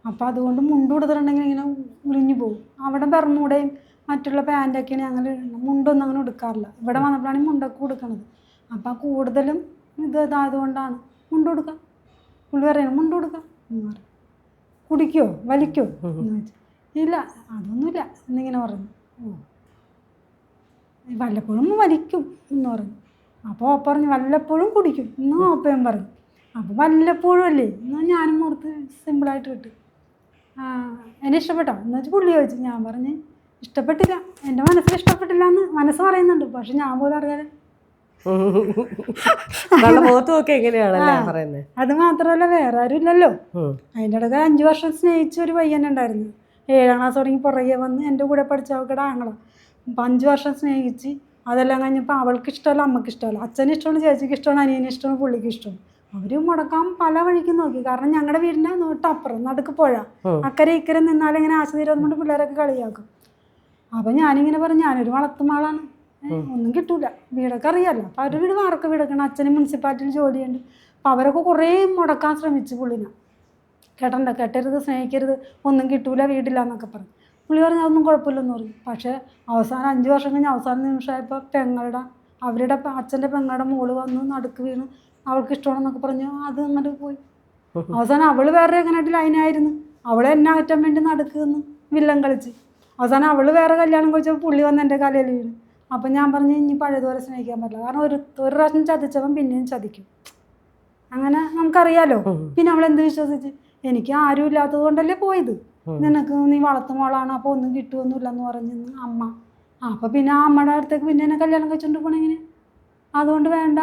അപ്പോൾ അതുകൊണ്ട് മുണ്ട് കൊടുത്തിട്ടുണ്ടെങ്കിൽ ഇങ്ങനെ ഉരിഞ്ഞു പോകും. അവിടെ ബർമൂടയും മറ്റുള്ള പാൻറ്റൊക്കെയാണ് ഞങ്ങൾ ഇടുന്നത്, മുണ്ടൊന്നും അങ്ങനെ എടുക്കാറില്ല. ഇവിടെ വന്നപ്പോഴാണ് മുണ്ടൊക്കെ കൊടുക്കണത്. അപ്പം കൂടുതലും ഇതായതുകൊണ്ടാണ് മുണ്ട് കൊടുക്കാം. പുള്ളി പറയണം മുണ്ട് കൊടുക്കാം എന്ന് പറയും. കുടിക്കുമോ വലിക്കുമോ എന്ന് ചോദിച്ചു. ഇല്ല അതൊന്നുമില്ല എന്നിങ്ങനെ പറഞ്ഞു. വല്ലപ്പോഴും വലിക്കും എന്ന് പറഞ്ഞു. അപ്പോൾ പറഞ്ഞു വല്ലപ്പോഴും കുടിക്കും എന്ന് ഓപ്പയും പറഞ്ഞു. അപ്പോൾ വല്ലപ്പോഴും അല്ലേ എന്നാൽ ഞാനും ഓർത്ത് സിമ്പിളായിട്ട് വിട്ടു. എന്നെ ഇഷ്ടപ്പെട്ടോ എന്ന് വെച്ചാൽ പുള്ളി ചോദിച്ചു. ഞാൻ പറഞ്ഞ് ഇഷ്ടപ്പെട്ടില്ല, എൻ്റെ മനസ്സിൽ ഇഷ്ടപ്പെട്ടില്ല എന്ന് മനസ്സ് പറയുന്നുണ്ട്, പക്ഷെ ഞാൻ പോലും അറിയാതെ. അത് മാത്രമല്ല വേറെ ആരും ഇല്ലല്ലോ. അതിൻ്റെ ഇടയ്ക്ക് 5 വർഷം സ്നേഹിച്ച ഒരു പയ്യനുണ്ടായിരുന്നു. 7ാം ക്ലാസ് തുടങ്ങി പുറകെ വന്ന് എൻ്റെ കൂടെ പഠിച്ച അവക്കടെ ആങ്ങളാ. അപ്പം 5 വർഷം സ്നേഹിച്ച് അതെല്ലാം കഴിഞ്ഞപ്പോൾ അവൾക്ക് ഇഷ്ടമല്ല, അമ്മയ്ക്ക് ഇഷ്ടമല്ല, അച്ഛന് ഇഷ്ടമാണ്, ചേച്ചിക്ക് ഇഷ്ടമാണ്, അനിയന് ഇഷ്ടമാണ്, പുള്ളിക്ക് ഇഷ്ടമാണ്. അവർ മുടക്കാൻ പല വഴിക്കും നോക്കി. കാരണം ഞങ്ങളുടെ വീടിൻ്റെ തൊട്ടപ്പുറം നടുക്ക് പുഴ, അക്കരെ ഇക്കരെ നിന്നാലിങ്ങനെ ആശുപത്രി പിള്ളേരൊക്കെ കളിയാക്കും. അപ്പം ഞാനിങ്ങനെ പറഞ്ഞു ഞാനൊരു വളർത്തുമാളാണ്, ഒന്നും കിട്ടൂല, വീടൊക്കെ അറിയാമല്ലോ. അപ്പോൾ അവരുടെ വീട് വാർക്ക വീടൊക്കെയാണ്, അച്ഛന് മുനിസിപ്പാലിറ്റിയിൽ ജോലിയുണ്ട്. അപ്പോൾ അവരൊക്കെ കുറേ മുടക്കാൻ ശ്രമിച്ചു പുള്ളിനെ. കെട്ടരുത്, സ്നേഹിക്കരുത്, ഒന്നും കിട്ടൂല, വീടില്ല എന്നൊക്കെ പറഞ്ഞു. പുള്ളി പറഞ്ഞു അതൊന്നും കുഴപ്പമില്ലെന്ന് പറഞ്ഞു. പക്ഷേ അവസാനം 5 വർഷം കഴിഞ്ഞ് അവസാന നിമിഷമായപ്പോൾ അവരുടെ അച്ഛൻ്റെ പെങ്ങളുടെ മോള് വന്ന് നടുക്ക് വീണ് അവൾക്ക് ഇഷ്ടമാണെന്നൊക്കെ പറഞ്ഞു. അത് അങ്ങോട്ട് പോയി. അവസാനം അവൾ വേറെ എങ്ങനെയായിട്ട് ലൈനായിരുന്നു. അവളെ എന്നെ അകറ്റാൻ വേണ്ടി നടുക്ക് നിന്ന് വില്ലൻ കളിച്ച്. അവസാനം അവൾ വേറെ കല്യാണം കഴിച്ചപ്പോൾ പുള്ളി വന്ന് എൻ്റെ കലയിൽ വീണു. അപ്പം ഞാൻ പറഞ്ഞു ഇനി പഴയതുപോലെ സ്നേഹിക്കാൻ പറ്റില്ല, കാരണം ഒരു പ്രാവശ്യം ചതിച്ചവൻ പിന്നെയും ചതിക്കും, അങ്ങനെ നമുക്കറിയാലോ. പിന്നെ അവളെന്ത് വിശ്വസിച്ച്, എനിക്ക് ആരും ഇല്ലാത്തത് കൊണ്ടല്ലേ പോയത്, നിനക്ക് നീ വളർത്തുമോളാണ് അപ്പോൾ ഒന്നും കിട്ടുമൊന്നുമില്ലെന്ന് പറഞ്ഞെന്ന് അമ്മ. അപ്പോൾ പിന്നെ ആ അമ്മയുടെ അടുത്തേക്ക് പിന്നെ എന്നെ കല്യാണം കഴിച്ചുകൊണ്ട് പോകണമെങ്കിൽ അതുകൊണ്ട് വേണ്ട,